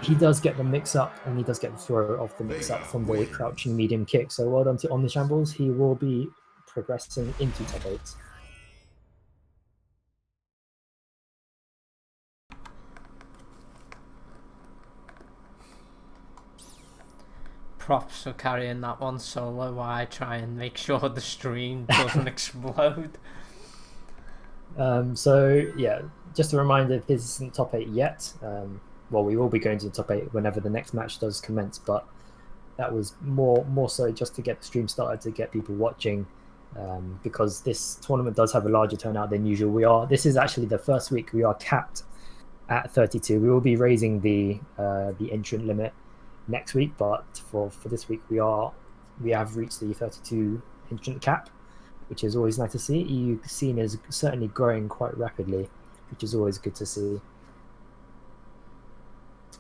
he does get the mix up, and he does get the throw off the mix up from the crouching medium kick. So well done to On the Shambles. He will be progressing into top 8. Props for carrying that one solo while I try and make sure the stream doesn't explode. So yeah, just a reminder, this isn't top 8 yet. Well, we will be going to the top 8 whenever the next match does commence, but that was more so just to get the stream started, to get people watching, because this tournament does have a larger turnout than usual. This is actually the first week we are capped at 32. We will be raising the entrant limit next week, but for this week we have reached the 32 entrant cap, which is always nice to see. EU scene is certainly growing quite rapidly, which is always good to see.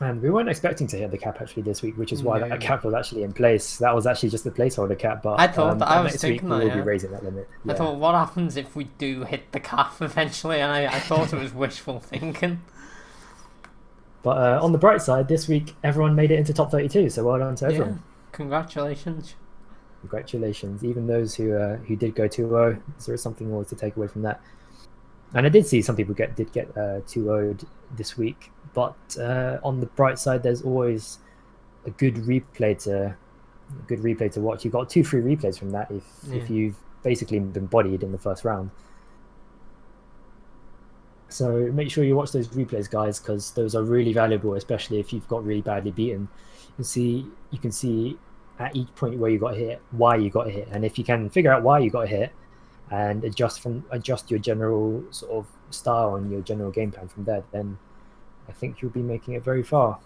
And we weren't expecting to hit the cap actually this week, which is why that cap was actually in place. That was actually just a placeholder cap, but I thought I was next week thinking we will be raising that limit. I thought, what happens if we do hit the cap eventually? And I thought it was wishful thinking. But on the bright side, this week everyone made it into top 32, so well done to everyone. Congratulations. Congratulations, even those who did go 2-0. There is something more to take away from that. And I did see some people did get 2-0'd this week, but on the bright side, there's always a good replay to watch. You got 2 free replays from that if you've basically been bodied in the first round. So make sure you watch those replays, guys, because those are really valuable, especially if you've got really badly beaten. You can see at each point where you got hit, why you got hit, and if you can figure out why you got hit and adjust your general sort of style and your general game plan from there, then I think you'll be making it very far.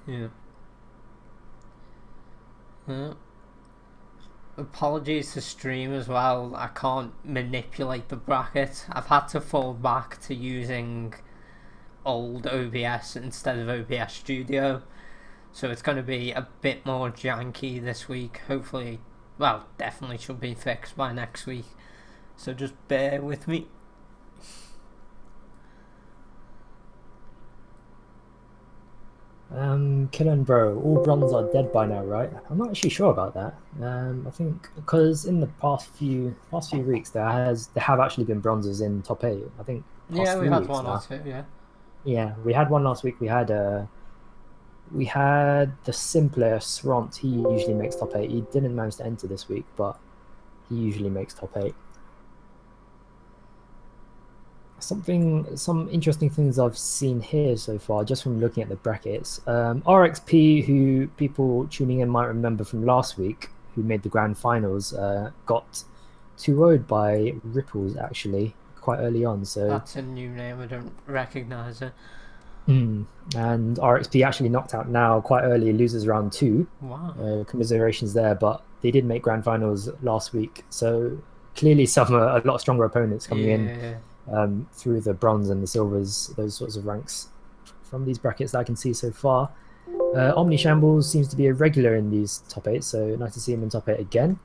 Apologies to stream as well. I can't manipulate the bracket. I've had to fall back to using old OBS instead of OBS Studio, so it's going to be a bit more janky this week. Hopefully, well, definitely should be fixed by next week, so just bear with me. Killen Bro, all bronze are dead by now, right? I'm not actually sure about that. I think because in the past few weeks there have actually been bronzes in top 8. I think. Yeah, we had one or two. Yeah, we had one last week. We had the simpler Sront. He usually makes top 8. He didn't manage to enter this week, but he usually makes top 8. Some interesting things I've seen here so far, just from looking at the brackets. RXP, who people tuning in might remember from last week, who made the grand finals, got 2-0'd by Ripples actually quite early on. So that's a new name. I don't recognize it. And RXP actually knocked out now quite early, loses round 2. Wow. Commiserations there, but they did make grand finals last week. So clearly some a lot stronger opponents coming in. Through the bronze and the silvers, those sorts of ranks from these brackets that I can see so far. Omni Shambles seems to be a regular in these top 8, so nice to see him in top 8 again.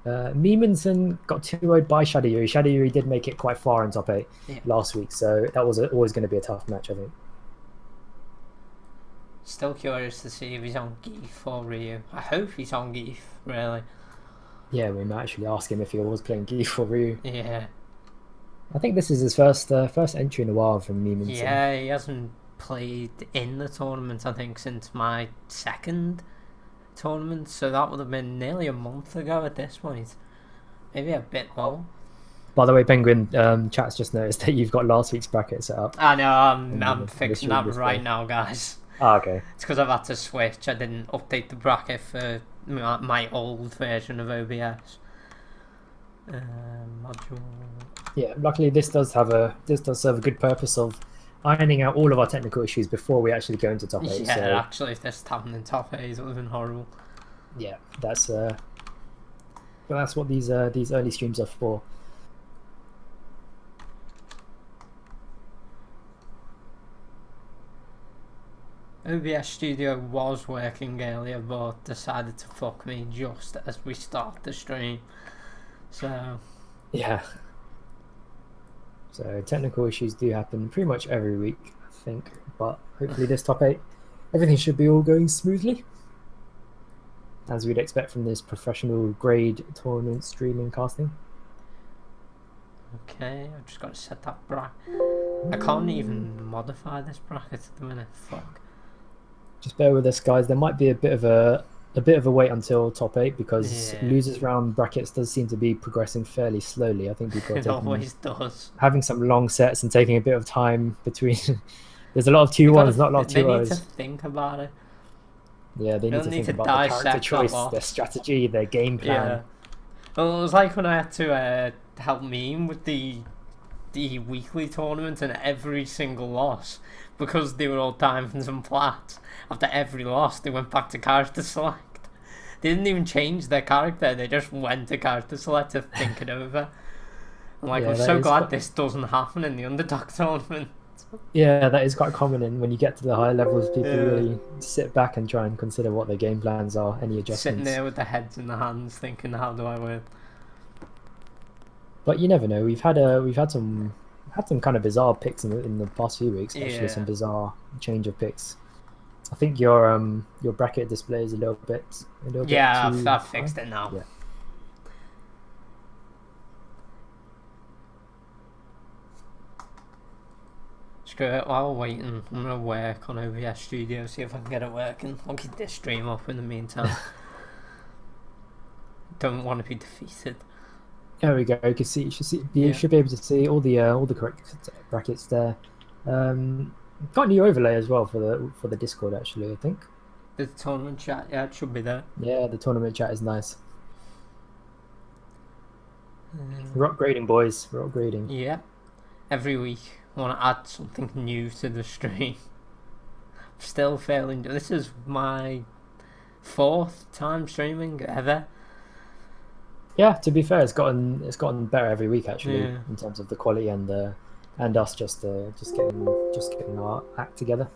Meemanson got 2-0'd by Shadow Yuri. Shadow Yuri did make it quite far in top 8 last week, so that was always going to be a tough match, I think. Still curious to see if he's on Geef or Ryu. I hope he's on Geef, really. Yeah, we might actually ask him if he was playing Geef or Ryu. Yeah. I think this is his first entry in a while from Meemanson. Yeah, he hasn't played in the tournament, I think, since my second tournament, so that would have been nearly a month ago at this point. Maybe a bit more. By the way, Penguin, chat's just noticed that you've got last week's bracket set up. I know, I'm fixing that right now, guys. Okay. It's because I've had to switch. I didn't update the bracket for my old version of OBS. Module. Yeah, luckily this does serve a good purpose of ironing out all of our technical issues before we actually go into top 8. Yeah, so, actually, if this happened in top 8, it would have been horrible. Yeah, that's what these early streams are for. OBS Studio was working earlier, but decided to fuck me just as we start the stream. So yeah. So technical issues do happen pretty much every week, I think. But hopefully this top 8 everything should be all going smoothly, as we'd expect from this professional grade tournament streaming casting. Okay, I've just got to set that bracket. I can't even modify this bracket at the minute. Fuck. Just bear with us, guys. There might be a bit of a wait until top 8 because losers round brackets does seem to be progressing fairly slowly. I think people are It always does. having some long sets and taking a bit of time between. There's a lot of 2-1s, not a lot of 2-0s. They need to think about it. Yeah, they need to think about the character choice, their strategy, their game plan. Yeah. Well, it was like when I had to help Meme with the weekly tournament, and every single loss, because they were all diamonds and flats, after every loss they went back to character select. They didn't even change their character, they just went to character select to think it over. I'm like, I'm so glad this doesn't happen in the underdog tournament. Yeah, that is quite common, and when you get to the higher levels, people really sit back and try and consider what their game plans are, any adjustments. Sitting there with their heads in their hands, thinking, "How do I win?" But you never know. We've had some kind of bizarre picks in the past few weeks. Actually, some bizarre change of picks. I think your bracket display is a little bit. Yeah, I've fixed it now. Yeah. Screw it, while waiting, I'm going to work on OBS Studio, see if I can get it working. I'll keep this stream up in the meantime. Don't want to be defeated. There we go. You can see, you should be able to see all the correct brackets there. Got a new overlay as well for the Discord, actually, I think. The tournament chat, yeah, it should be there. Yeah, the tournament chat is nice. We're upgrading, boys. We're upgrading. Yeah. Every week, I want to add something new to the stream. I'm still failing. This is my 4th time streaming ever. Yeah, to be fair, it's gotten better every week actually, in terms of the quality and us just getting our act together.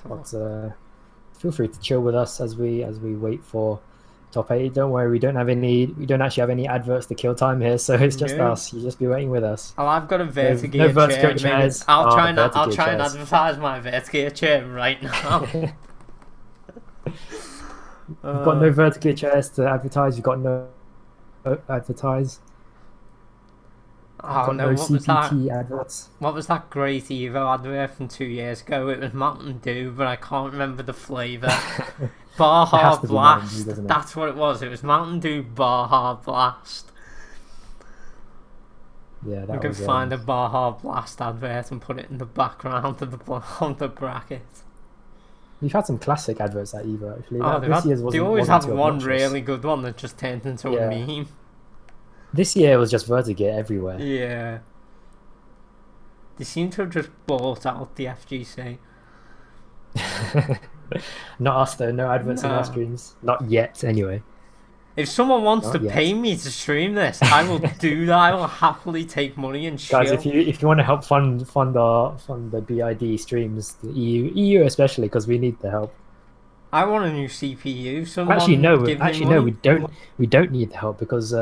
But feel free to chill with us as we wait for top 8. Don't worry, we don't actually have any adverts to kill time here, so it's just us. You just be waiting with us. Oh, I've got a Vertigear chair. I'll try and advertise my Vertigear chair right now. We've got no Vertigear chairs to advertise. We've got no advertise. Oh no, no CPT adverts. What was that great Evo advert from 2 years ago? It was Mountain Dew, but I can't remember the flavour. Baja Blast. Dew, that's what it was. It was Mountain Dew Baja Blast. Yeah, we can find a Baja Blast advert and put it in the background of the bracket. We've had some classic adverts at Evo actually. Oh, they always have one really good one that just turned into a meme. This year was just Vertigear everywhere. Yeah. They seem to have just bought out the FGC. Not us though, no adverts in our streams. Not yet, anyway. If someone wants to pay me to stream this, I will do that. I will happily take money and chill. Guys, if you want to help fund the BID streams, the EU especially, because we need the help. I want a new CPU. We don't need the help because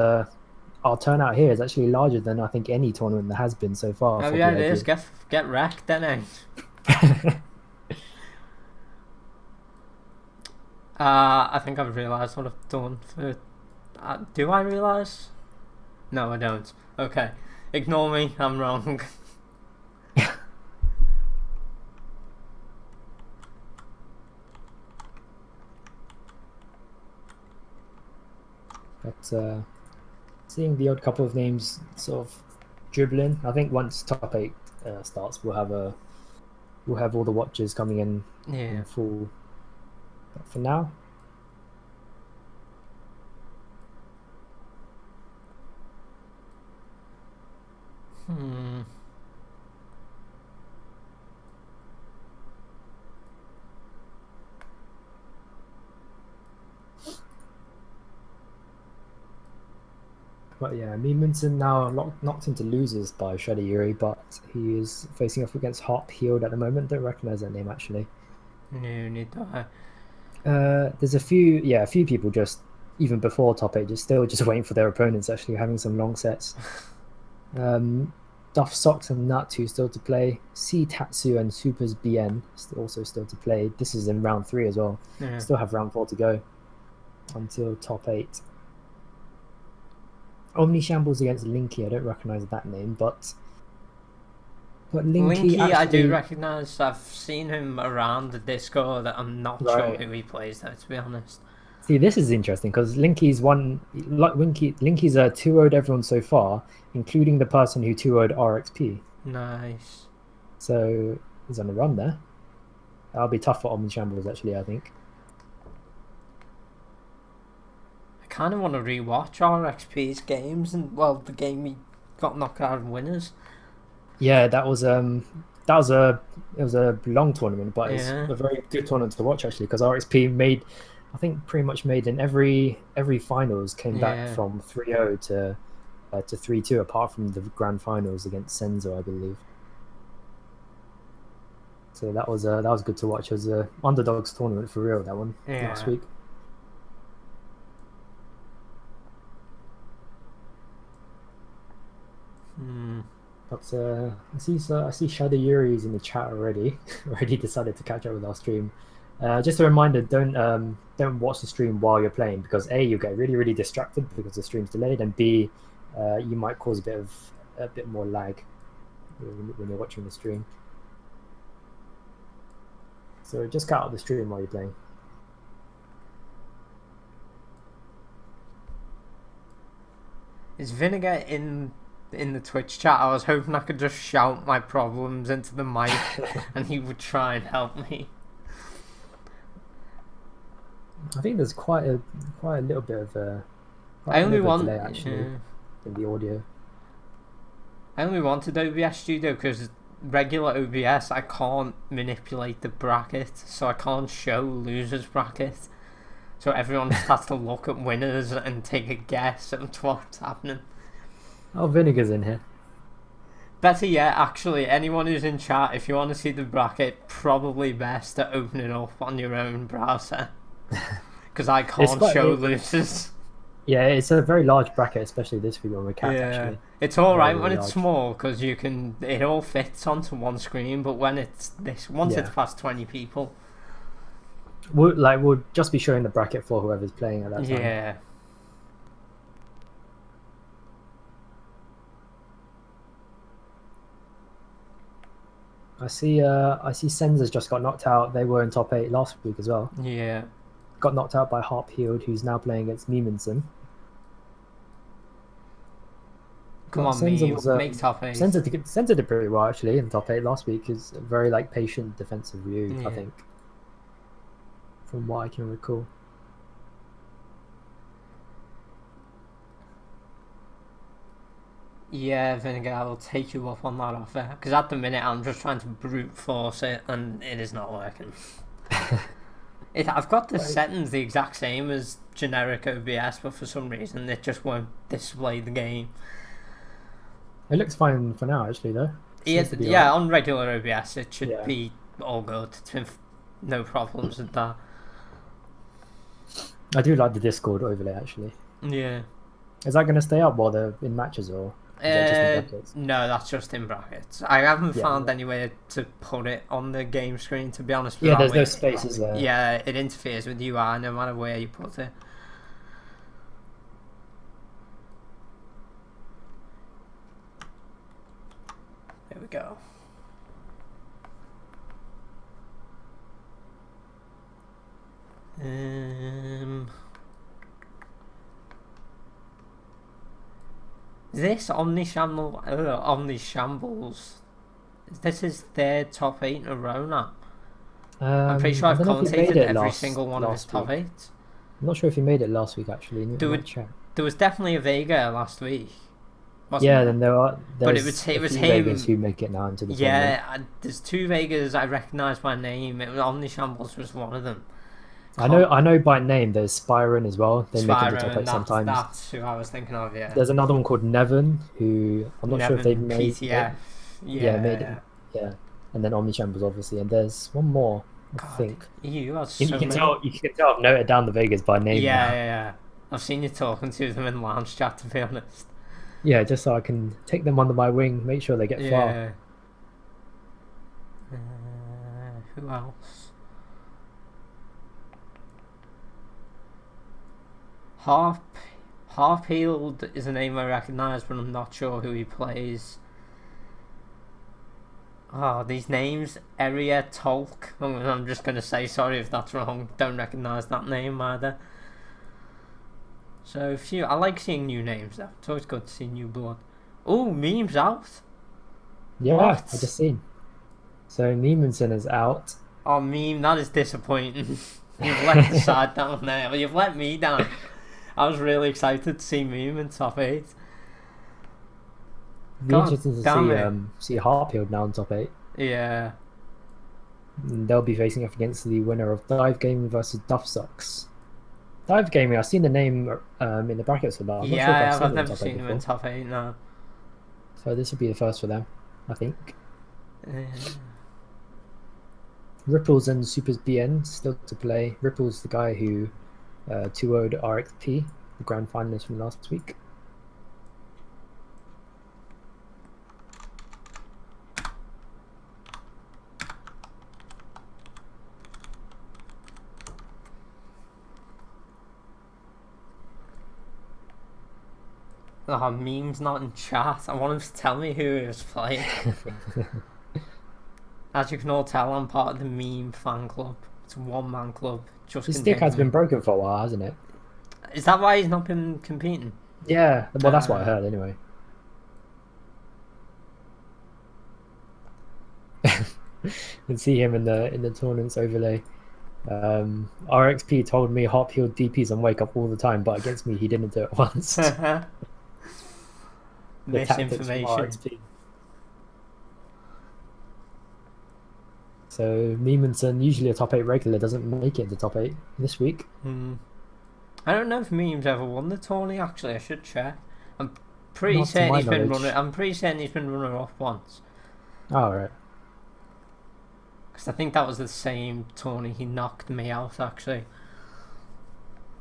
our turnout here is actually larger than I think any tournament there has been so far. Oh yeah, it is. Get wrecked, then. I think I've realised what I've done. Do I realise? No, I don't. Okay, ignore me. I'm wrong. But seeing the odd couple of names sort of dribbling, I think once top 8 starts, we'll have all the watchers coming in full. But for now, But yeah, Meemanson now knocked into losers by Shredder Yuri, but he is facing off against Hop Healed at the moment. Don't recognise that name actually. No, neither I. There's a few people just even before top 8 just waiting for their opponents, actually having some long sets. Duff Socks and Natu still to play. C Tatsu and Supers BN also still to play. This is in round 3 as well. Yeah. Still have round 4 to go until top 8. Omni Shambles against Linky. I don't recognize that name, but Linky Linky, actually, I do recognise. I've seen him around the Discord. I'm not sure who he plays though, to be honest. See, this is interesting because Linky's 2-0'd everyone so far, including the person who 2-0'd RXP. Nice. So he's on the run there. That'll be tough for Omni Shambles, actually, I think. I kind of want to rewatch RXP's games and the game he got knocked out of winners. Yeah, it was a long tournament, but it's a very good tournament to watch actually because RXP made, I think, pretty much made in every finals came back from 3-0 to 3-2, apart from the grand finals against Senzo, I believe. So that was good to watch. It was a underdogs tournament for real, that one last week. But I see Shadow Yuri's in the chat already. Already decided to catch up with our stream. Just a reminder: don't watch the stream while you're playing because A, you get really distracted because the stream's delayed, and B, you might cause a bit more lag when you're watching the stream. So just cut out the stream while you're playing. Is Vinegar in the Twitch chat? I was hoping I could just shout my problems into the mic and he would try and help me. I think there's quite a little bit of I only want delay actually in the audio. I only wanted OBS Studio because regular OBS I can't manipulate the bracket, so I can't show losers bracket. So everyone just has to look at winners and take a guess at what's happening. Oh, Vinegar's in here. Better yet, actually, anyone who's in chat, if you want to see the bracket, probably best to open it up on your own browser. Because I can't show losers. Yeah, it's a very large bracket, especially this week on the cat, actually. It's alright when it's small, because it all fits onto one screen, but when it's once it's past 20 people... We'll just be showing the bracket for whoever's playing at that time. Yeah. I see Senza's just got knocked out. They were in top 8 last week as well. Yeah. Got knocked out by Harp Healed, who's now playing against Meemanson. Come on, make top 8. Senza did pretty well actually in top 8 last week. Is a very patient defensive view, I think. From what I can recall. Yeah, Vinegar, I will take you up on that offer. Because at the minute, I'm just trying to brute force it, and it is not working. I've got the settings the exact same as generic OBS, but for some reason, it just won't display the game. It looks fine for now, actually, though. Yeah, on regular OBS, it should be all good. It's been no problems with that. I do like the Discord overlay, actually. Yeah. Is that going to stay up while they're in matches, or is that just in brackets? No, that's just in brackets. I haven't found any way to put it on the game screen, to be honest. Yeah, there's no spaces there. Yeah, it interferes with UI no matter where you put it. There we go. This Omni Shambles. This is their top 8 in a row now. I'm pretty sure I've commentated every single one of his top 8. I'm not sure if he made it last week actually. There was definitely a Vega last week. Then there's but it was him Vegas who make it now into the tournament. There's 2 Vegas I recognise by name. Omni Shambles was one of them. I know by name. There's Spyron as well. They make it the top 8 sometimes. That's who I was thinking of. Yeah. There's another one called Nevin, who I'm not sure if they made PTF. Made it. Yeah, and then Omni Shambles obviously, and there's one more. I think. You can tell I've noted down the Vegas by name. Yeah. I've seen you talking to them in lounge chat, to be honest. Yeah, just so I can take them under my wing, make sure they get far. Yeah. Who else? Harp Harpfield is a name I recognise, but I'm not sure who he plays. Oh, these names. Area Tolk. I'm just going to say sorry if that's wrong. Don't recognise that name either. So, I like seeing new names though. It's always good to see new blood. Oh, memes out. Yeah, What? I just seen. So Neemanson is out. Oh, meme, that is disappointing. You've let the side down there. Well, you've let me down. I was really excited to see meme in top 8. Be God interesting to damn see it. see Hartfield now in top 8. Yeah. And they'll be facing off against the winner of Dive Gaming versus Duff Sucks. Dive Gaming, I've seen the name in the brackets for that. I'm not sure if I've Yeah, seen I've them in never top 8 seen him in before. top 8 now. So this will be the first for them, I think. Yeah. Ripples and Supers BN still to play. Ripples, the guy who 2-0'd RXP, the grand finalist from last week. Oh, meme's not in chat. I want him to tell me who he was playing. As you can all tell, I'm part of the meme fan club. It's a one-man club. Just His stick has continuing. been broken for a while, hasn't it? Is that why he's not been competing? Yeah, well, that's what I heard anyway. You can see him in the tournaments overlay. RXP told me hop healed DPs and wake up all the time, but against me he didn't do it once. The tactics from Misinformation. RXP. So Meemanson, usually a top 8 regular, doesn't make it into top 8 this week. I don't know if memes ever won the tourney. Actually, I should check. I'm pretty Not to certain my he's been knowledge. runner. I'm pretty certain he's been runner up once. Oh, right. Because I think that was the same tourney he knocked me out. Actually,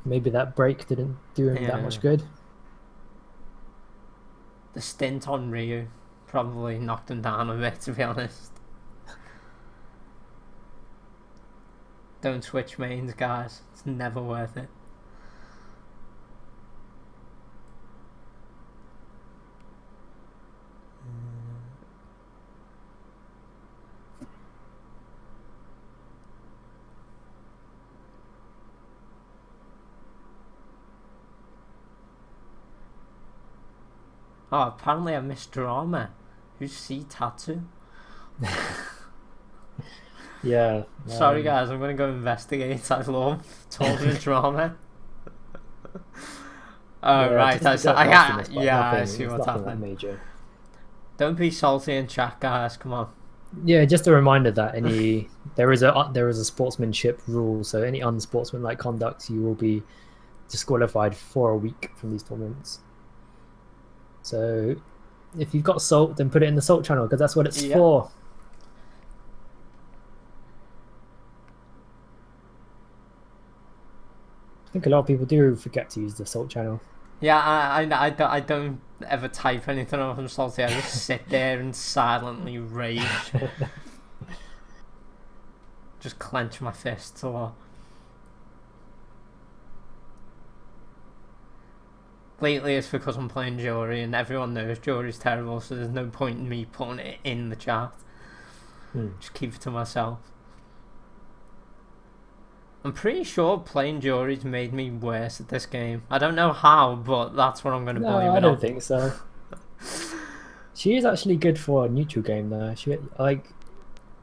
Maybe that break didn't do him that much good. the stint on Ryu probably knocked him down a bit. To be honest, don't switch mains, guys. It's never worth it. Oh, apparently I missed drama. Who's C Tatsu? Yeah. Sorry guys, I'm gonna go investigate. I love tournament drama. Oh yeah, right, I see what's happening. Major. Don't be salty in chat, guys. Come on. Yeah, just a reminder that there is a sportsmanship rule. So any unsportsmanlike conduct, you will be disqualified for a week from these tournaments. So if you've got salt, then put it in the salt channel because that's what it's for. I think a lot of people do forget to use the salt channel. Yeah, I don't ever type anything on from salty. I just sit there and silently rage. Just clench my fists a lot. Lately it's because I'm playing Jory and everyone knows Jory's terrible, so there's no point in me putting it in the chat. Just keep it to myself. I'm pretty sure playing Jory's made me worse at this game. I don't know how, but that's what I'm going to believe it on. I don't think so. She is actually good for a neutral game though.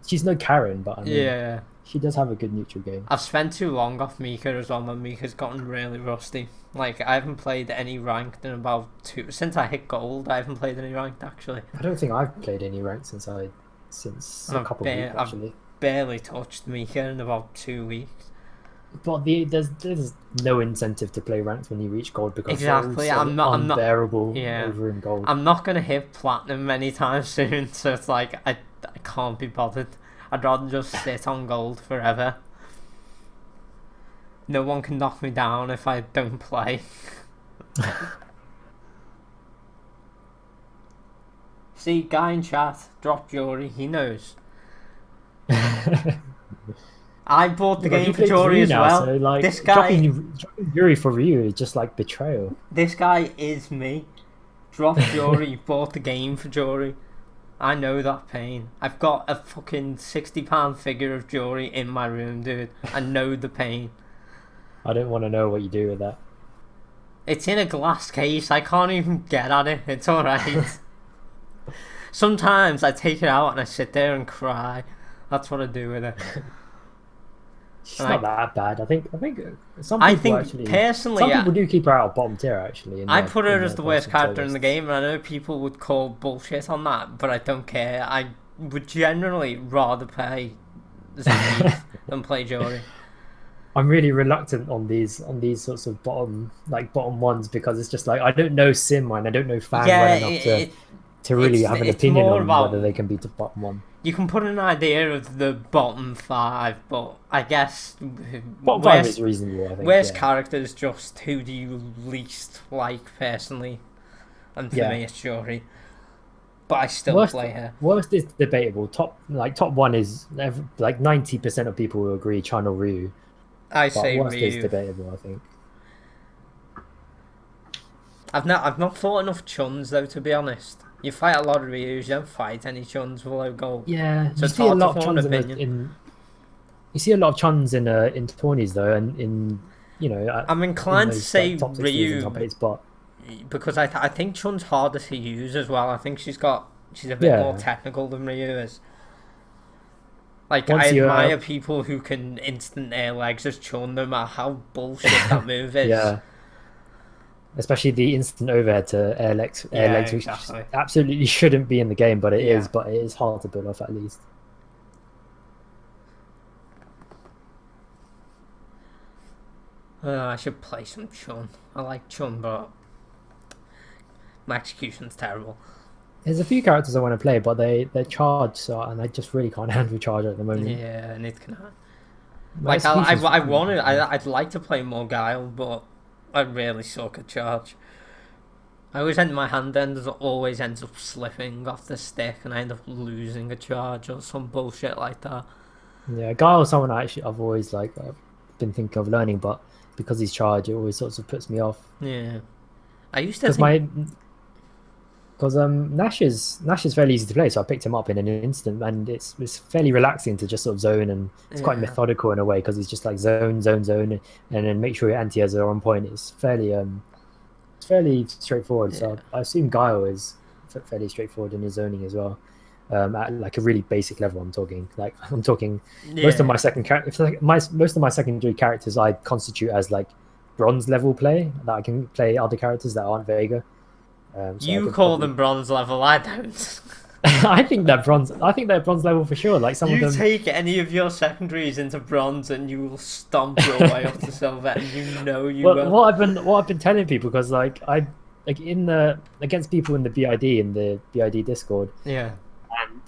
She's no Karen, but I mean, she does have a good neutral game. I've spent too long off Mika as well. My Mika's gotten really rusty. Like, I haven't played any ranked in about since I hit gold. I haven't played any ranked actually. I don't think I've played any ranked since a couple of weeks actually. I've barely touched Mika in about 2 weeks. But there's no incentive to play ranked when you reach gold because exactly. It's unbearable over in gold. I'm not gonna hit platinum anytime soon, so it's like I can't be bothered. I'd rather just sit on gold forever. No one can knock me down if I don't play. See, guy in chat, drop Jory, he knows. I bought the But game he for plays Jory Ryu as now, well. so like This guy, dropping Yuri for Ryu is just like betrayal. this guy is me. Drop Jory, bought the game for Jory. I know that pain. I've got a fucking £60 figure of Jory in my room, dude. I know the pain. I don't want to know what you do with that. It's in a glass case. I can't even get at it. It's alright. Sometimes I take it out and I sit there and cry. That's what I do with it. She's And not that bad. I think some I people think actually. personally, Some people do keep her out of bottom tier actually. I put her as the worst character in the lists. game, and I know people would call bullshit on that, but I don't care. I would generally rather play Zangief than play Jory. I'm really reluctant on these sorts of bottom ones because it's just like I don't know Sim and I don't know Fang Yeah, well enough to really have an it's opinion more on about whether they can beat the bottom one. you can put an idea of the bottom five, but I guess Bottom five is reasonable, I think. worst Yeah. characters just who do you least like personally, and for me it's Jory. But I still play her. Worst is debatable. Top one is like 90% of people will agree Channel Ryu. I But say worst is Ryu. debatable, I think. I've not fought enough Chuns though, to be honest. You fight a lot of Ryus, you don't fight any Chuns below gold. Yeah, So you it's see a hard lot to of form an Chuns opinion. you see a lot of Chuns in tourneys though, and in I'm inclined to those, say top 16s Ryu and top 8s, but because I think Chun's harder to use as well. I think she's a bit more technical than Ryu is. Like, once I you admire people who can instant air legs as Chun, no matter how bullshit that move is. yeah, especially the instant overhead to air legs, which exactly. absolutely shouldn't be in the game, but it Yeah. is. But it is hard to build off at least. I should play some Chun. I like Chun, but my execution's terrible. There's a few characters I want to play, but they're charged, and I just really can't handle charge at the moment. Yeah, and it can. My Like, execution's I'd like to play more Guile, but I really suck at charge. I always end my hand ends always ends up slipping off the stick, and I end up losing a charge or some bullshit like that. Yeah, Guile is someone I've always been thinking of learning, but because he's charged, it always sort of puts me off. Yeah, I used to think because Nash is fairly easy to play, so I picked him up in an instant, and it's fairly relaxing to just sort of zone, and it's quite methodical in a way because he's just like zone, and then make sure your anti-airs are on point. It's fairly straightforward. So I assume Guile is fairly straightforward in his zoning as well. At like a really basic level, I'm talking most of my most of my secondary characters I constitute as like bronze level play, that I can play other characters that aren't Vega. You call them bronze level, I don't. I think they're bronze level for sure. Like some of them. You take any of your secondaries into bronze and you will stomp your way up to silver, and you know you will. What I've been telling people, because like against people in the BID Discord. Yeah. And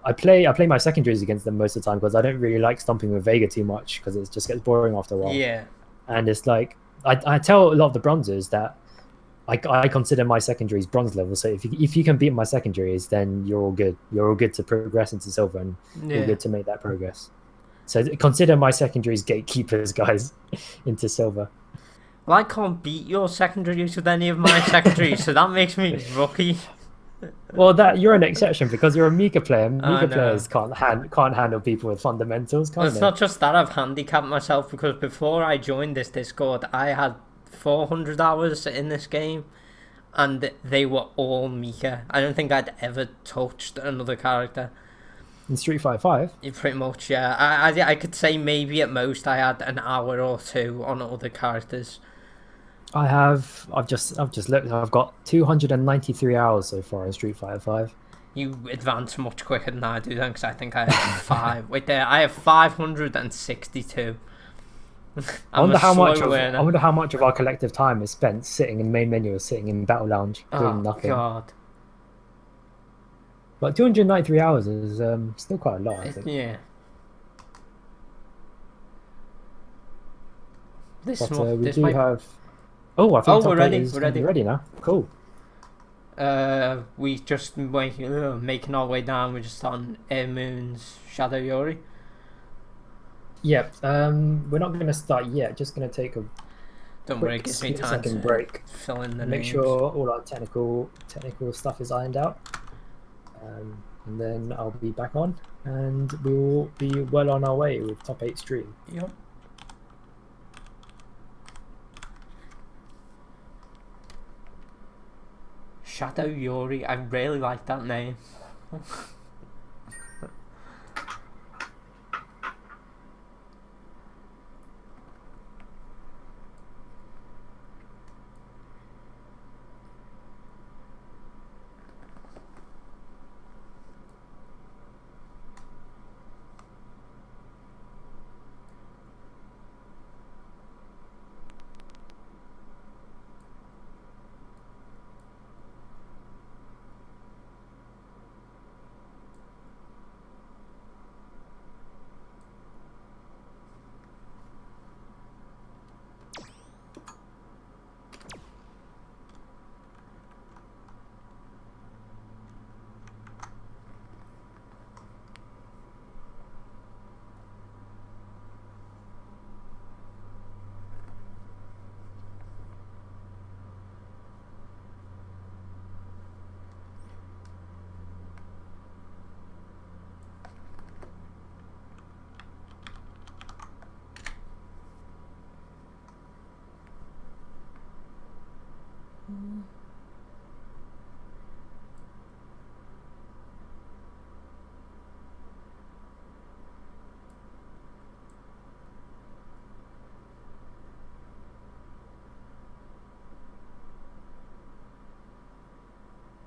I play my secondaries against them most of the time because I don't really like stomping with Vega too much because it just gets boring after a while. Yeah. And it's like I tell a lot of the bronzers that I consider my secondaries bronze level. So if you can beat my secondaries, then you're all good. You're all good to progress into silver, and you're good to make that progress. So consider my secondaries gatekeepers, guys, into silver. Well, I can't beat your secondaries with any of my secondaries, so that makes me rookie. Well, you're an exception because you're a Mika player. Mika players can't handle people with fundamentals, can't It's they? not just that, I've handicapped myself because before I joined this Discord, I had 400 hours in this game, and they were all Mika. I don't think I'd ever touched another character. In Street Fighter 5? Pretty much, yeah. I could say maybe at most I had an hour or two on other characters. I've just looked. I've got 293 hours so far in Street Fighter 5. You advance much quicker than I do then, because I think I have 5. Wait there, I have 562. I wonder how much of our collective time is spent sitting in the main menu or sitting in Battle Lounge doing nothing. God. But 293 hours is still quite a lot, I think. Yeah. We do have. Oh, I think we're ready. We're ready now. Cool. We just making our way down. We're just on Air Moon's Shadow Yuri. Yeah, we're not going to start yet. Just going to take a Don't worry, it quick gives me time split-second to break. fill in the Make names. sure all our technical stuff is ironed out, and then I'll be back on, and we will be well on our way with top 8 stream. Yep. Shadow Yuri, I really like that name.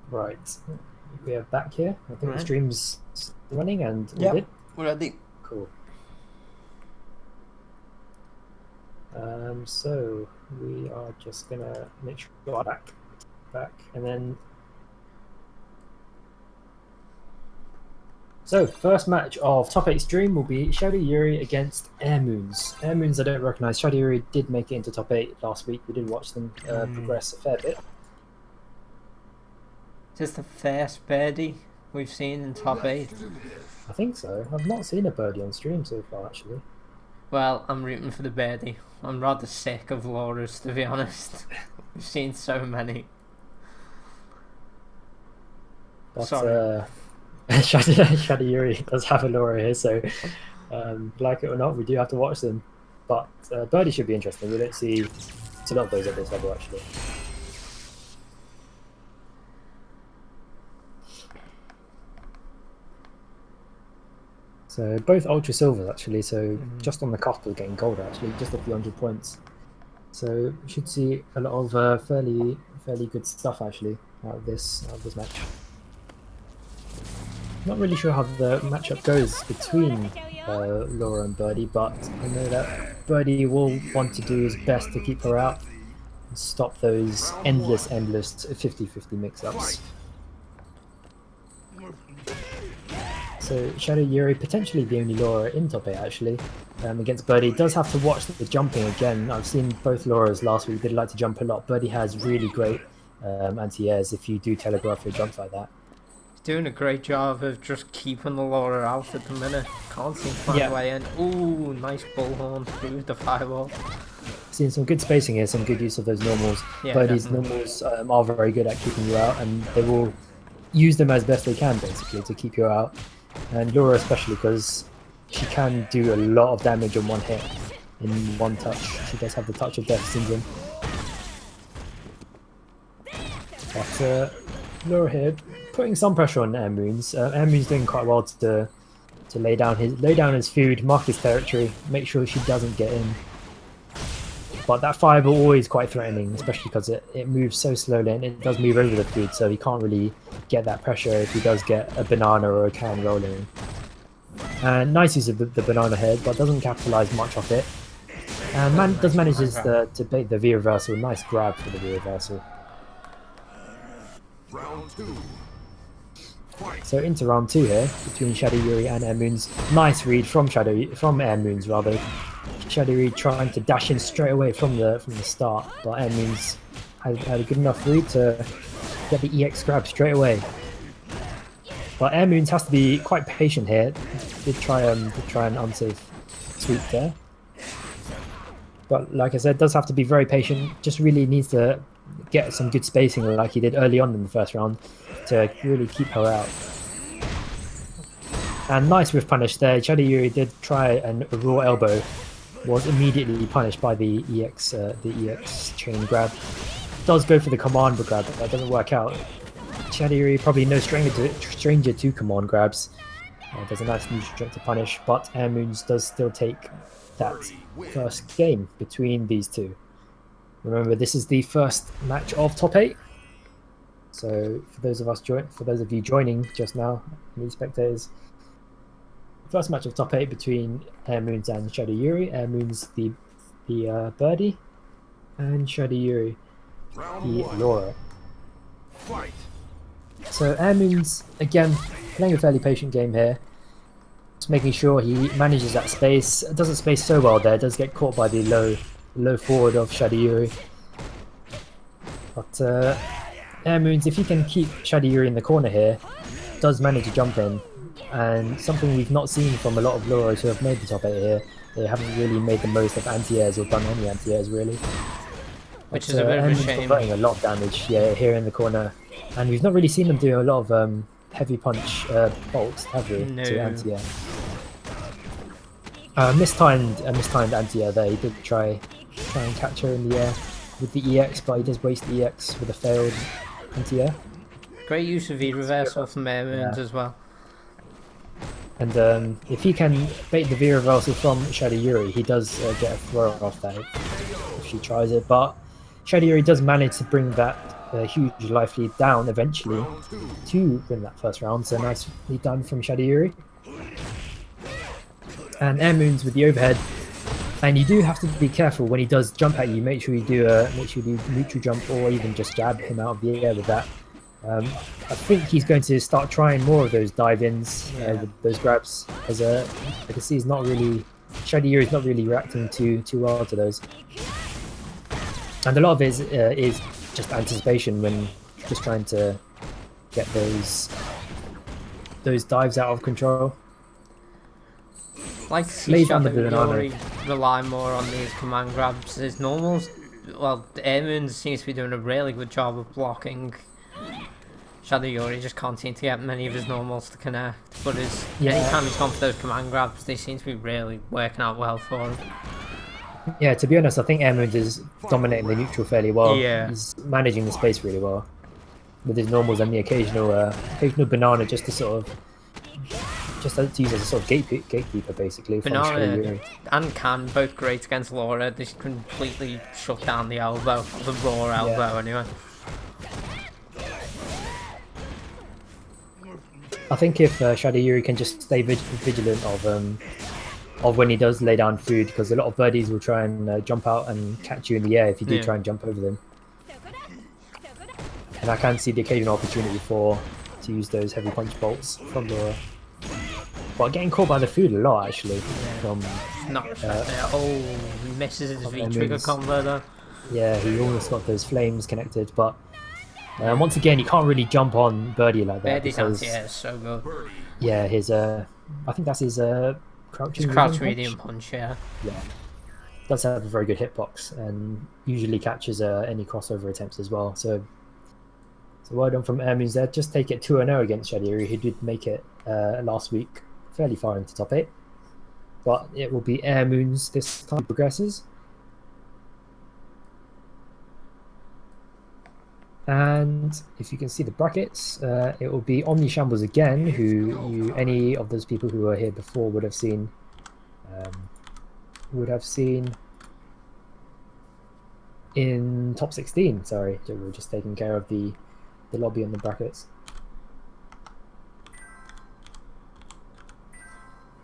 Right, we are back here. I think the stream's running and all Yep, good. we're ready. Cool. So we are just gonna make sure we are back, and then. So first match of top 8 stream will be Shadow Yuri against Air Moons. Air Moons I don't recognise. Shadow Yuri did make it into top 8 last week. We did watch them progress a fair bit. Is this the first birdie we've seen in top 8? I think so. I've not seen a birdie on stream so far, actually. Well, I'm rooting for the birdie. I'm rather sick of Laura's, to be honest. We've seen so many. But, Sorry. Shadow Yuri does have a Laura here, so like it or not, we do have to watch them. But birdie should be interesting. We don't see a lot of those at this level, actually. So both ultra silvers actually, so just on the cusp of getting gold actually, just a few hundred points. So we should see a lot of fairly good stuff actually out of this match. Not really sure how the matchup goes between Laura and Birdie, but I know that Birdie will want to do his best to keep her out and stop those endless 50-50 mix-ups. So Shadow Yuri, potentially the only Laura in top 8 actually, against Birdie. Does have to watch the jumping again. I've seen both Lauras last week, did like to jump a lot. Birdie has really great anti-airs if you do telegraph your jumps like that. He's doing a great job of just keeping the Laura out at the minute. Can't seem to find a way in. Ooh, nice bullhorn through the firewall. Seeing some good spacing here, some good use of those normals. Yeah, Birdie's normals are very good at keeping you out, and they will use them as best they can basically to keep you out. And Laura especially, because she can do a lot of damage on one hit in one touch. She does have the touch of death syndrome. But Laura here putting some pressure on Air Moons. Air Moons doing quite well to lay down his food, mark his territory, make sure she doesn't get in. But that fireball always quite threatening, especially because it moves so slowly and it does move over the food, so he can't really get that pressure if he does get a banana or a can rolling. And nice use of the banana head, but doesn't capitalize much off it. And manages to bait the V reversal. Nice grab for the V reversal. Round 2. So into round 2 here between Shadow Yuri and Air Moons. Nice read from Air Moons rather. Shadow Yuri trying to dash in straight away from the start, but Air Moons had a good enough read to get the EX grab straight away. But Air Moons has to be quite patient here. Did try an unsafe sweep there. But like I said, does have to be very patient. Just really needs to get some good spacing like he did early on in the first round to really keep her out. And nice with punish there. Shadow Yuri did try a raw elbow, was immediately punished by the EX chain grab. Does go for the command grab, but that doesn't work out. Shadow Yuri probably no stranger to command grabs. There's a nice neutral jump to punish, but Air Moons does still take that first game between these two. Remember, this is the first match of top 8. So for those of you joining just now, any spectators, first match of top 8 between Air Moons and Shadow Yuri. Air Moons the birdie, and Shadow Yuri the Laura. So Air Moons again playing a fairly patient game here, just making sure he manages that space. Doesn't space so well there. Does get caught by the low forward of Shadow Yuri. But Air Moons, if he can keep Shadow Yuri in the corner here, does manage to jump in. And something we've not seen from a lot of Lauras who have made the top 8 here, they haven't really made the most of anti-airs or done any anti-airs really. Which is a bit of a shame. Converting a lot of damage here in the corner. And we've not really seen them do a lot of heavy punch bolts, have we, No. to anti-air. Mistimed anti-air there. He did try and catch her in the air with the EX, but he does waste the EX with a failed anti-air. Great use of V-reversal from Air Moons as well. And if he can bait the V-reversal from Shadow Yuri, he does get a throw off that if she tries it. But Shadow Yuri does manage to bring that huge life lead down eventually to win that first round. So nicely done from Shadow Yuri. And Air Moons with the overhead. And you do have to be careful when he does jump at you. Make sure you do neutral jump or even just jab him out of the air with that. I think he's going to start trying more of those dive-ins with those grabs, as I can see Shadow Yuri is not really reacting too well to those. And a lot of it is just anticipation when just trying to get those dives out of control. Like to see Shadow Yuri rely more on these command grabs. His normals, well, Air Moons seems to be doing a really good job of blocking. Shadow Yuri just can't seem to get many of his normals to connect, but anytime he's gone for those command grabs, they seem to be really working out well for him. Yeah, to be honest, I think Air Moons is dominating the neutral fairly well. Yeah. He's managing the space really well with his normals and the occasional banana just to sort of to use as a sort of gatekeeper basically. Banana and Can both great against Laura. They completely shut down the elbow, the raw elbow anyway. I think if Shadow Yuri can just stay vigilant of when he does lay down food, because a lot of birdies will try and jump out and catch you in the air if you do try and jump over them. And I can see the occasional opportunity to use those heavy punch bolts from Laura. But getting caught by the food a lot actually. From he misses his V-trigger combo though. Yeah, he almost got those flames connected, but once again, you can't really jump on Birdie like that. Birdie's anti-air is so good. Yeah, his I think that's his crouch medium punch. Yeah. Does have a very good hitbox and usually catches any crossover attempts as well. So well done from Air Moons there. Just take it 2-0 against Shadow Yuri, who did make it last week, fairly far into top 8. But it will be Air Moons this time progresses. And if you can see the brackets, it will be Omni Shambles again, who any of those people who were here before would have seen in top 16. Sorry, so we're just taking care of the lobby and the brackets.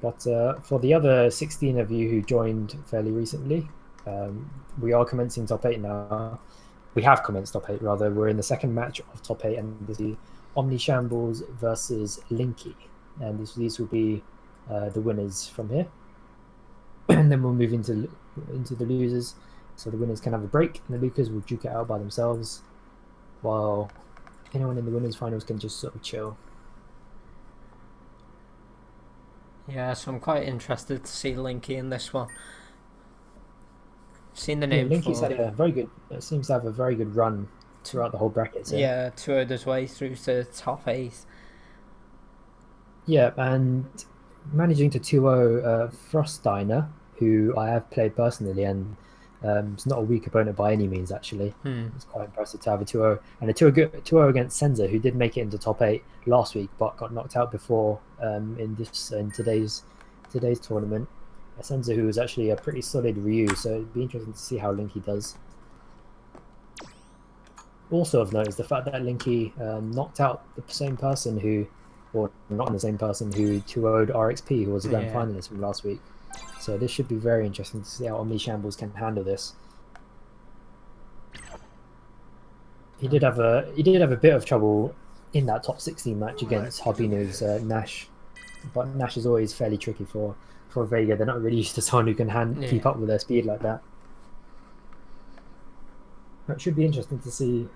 But for the other 16 of you who joined fairly recently, we are commencing top 8 now. We have commenced top 8 rather. We're in the second match of top 8, and this is the Omni Shambles versus Linky, and these will be the winners from here. And then we'll move into the losers, so the winners can have a break, and the losers will duke it out by themselves, while anyone in the winners finals can just sort of chill. Yeah, so I'm quite interested to see Linky in this one. Seen the Yeah, name Linky's for. had a very good. Seems to have a very good run throughout the whole bracket. So. Yeah, toured his way through to the top 8. Yeah, and managing to 2-0 Froststeiner, who I have played personally, and it's not a weak opponent by any means, actually. It's quite impressive to have a 2-0. And a 2-0 against Senza, who did make it into top 8 last week, but got knocked out before in today's tournament. Senza, who was actually a pretty solid Ryu, so it'd be interesting to see how Linky does. Also of note is the fact that Linky knocked out the same person who, or not the same person who 2-0'd RXP, who was the grand finalist from last week. So this should be very interesting to see how Omni Shambles can handle this. He did have a bit of trouble in that top 16 match against Harbino's Nash, but Nash is always fairly tricky for Vega. They're not really used to someone who can keep up with their speed like that. It should be interesting to see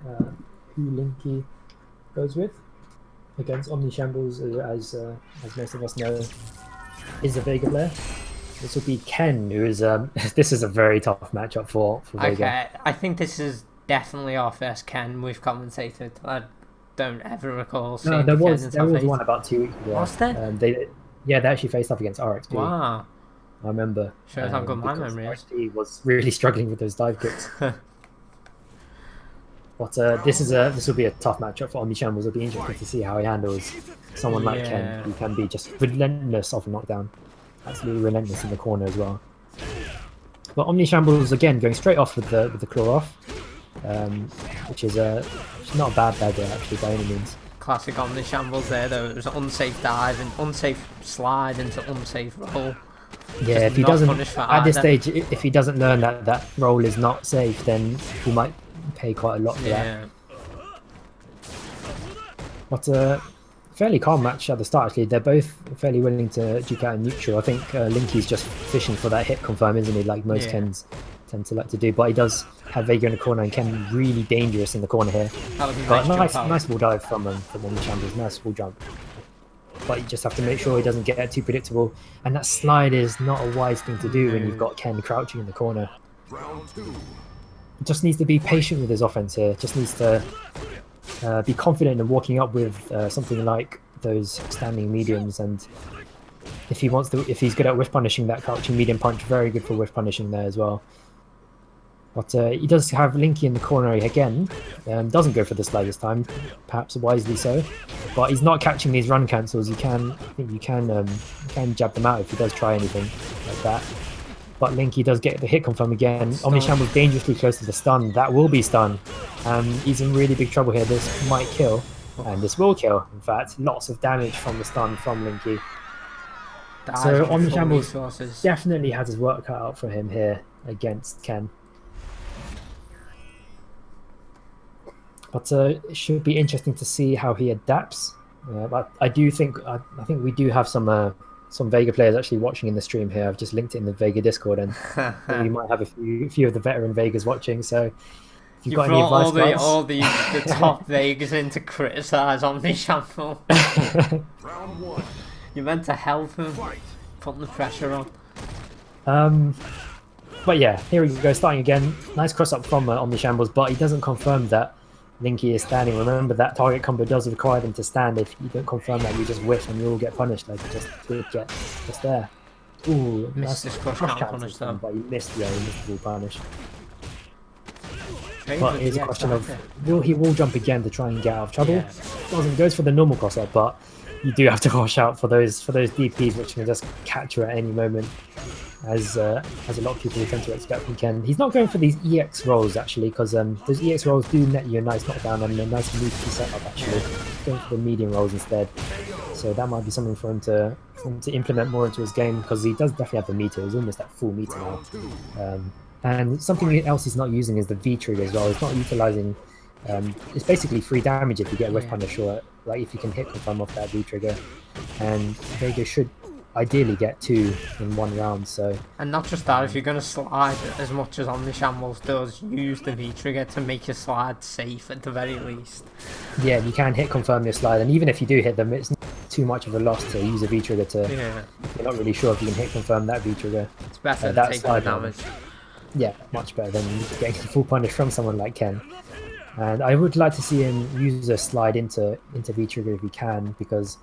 who Linky goes with against Omni Shambles, as most of us know, is a Vega player. This will be Ken, who is this is a very tough matchup for Vega. Okay, I think this is definitely our first Ken we've commentated. I don't ever recall seeing there was Ken one about 2 weeks ago. Was there? They actually faced off against RXP. Wow. I remember. Shows how good my memory is. RXP was really struggling with those dive kicks. But this will be a tough matchup for Omni Shambles. It'll be interesting to see how he handles someone like Ken, who can be just relentless off a knockdown. Absolutely relentless in the corner as well. But Omni Shambles again going straight off with the claw off, which is not a bad dagger actually by any means. Classic Omni Shambles there though. It was an unsafe dive and unsafe slide into unsafe roll. Yeah, if he doesn't at this stage, if he doesn't learn that roll is not safe, then he might pay quite a lot for that. But a fairly calm match at the start actually. They're both fairly willing to duke out in neutral. I think Linky's just fishing for that hit confirm, isn't he, like most Kens tend to like to do, but he does have Vega in the corner and Ken really dangerous in the corner here. That was a but nice ball dive from Omni Shambles, nice ball jump. But you just have to make sure he doesn't get too predictable, and that slide is not a wise thing to do when you've got Ken crouching in the corner. Just needs to be patient with his offense here. Just needs to be confident in walking up with something like those standing mediums, and if he's good at whiff punishing, that crouching medium punch, very good for whiff punishing there as well. But he does have Linky in the corner again. Doesn't go for the slide this time, perhaps wisely so. But he's not catching these run cancels. I think you can jab them out if he does try anything like that. But Linky does get the hit confirm again. Omni Shambles dangerously close to the stun. That will be stun. He's in really big trouble here. This might kill, and this will kill. In fact, lots of damage from the stun from Linky. So Omni Shambles definitely has his work cut out for him here against Ken. But it should be interesting to see how he adapts. But I think we do have some Vega players actually watching in the stream here. I've just linked it in the Vega Discord, and we might have a few of the veteran Vegas watching. So if you've got any advice, all the top Vegas in to criticize Omni Shambles. You meant to help him, put the pressure on. But yeah, here we go, starting again. Nice cross up from Omni Shambles, but he doesn't confirm that Linky is standing. Remember that target combo does require them to stand. If you don't confirm that, you just whiff and you all get punished. Like just there. Ooh, missed this cross punish though. But he missed the ball punish. But it's a question of he will jump again to try and get out of trouble. Goes for the normal cross up, but you do have to watch out for those DPs which can just catch you at any moment. As a lot of people tend to expect from Ken. He's not going for these EX rolls actually, because those EX rolls do net you a nice knockdown and a nice meaty setup actually. He's going for the medium rolls instead. So that might be something for him to implement more into his game, because he does definitely have the meter. He's almost at full meter now. And something else he's not using is the V trigger as well. He's not utilizing. It's basically free damage if you get a whiff punish, or like if you can hit confirm off that V trigger. And Vega should ideally get 2 in one round. So, and not just that, if you're going to slide as much as Omnishambles does, use the V trigger to make your slide safe at the very least. yeah, you can hit confirm your slide, and even if you do hit them, it's not too much of a loss to use a V trigger to. Yeah. You're not really sure if you can hit confirm that V trigger. It's better than that taking slide damage. Yeah, much better than getting full punish from someone like Ken. And I would like to see him use a slide into V trigger if he can, because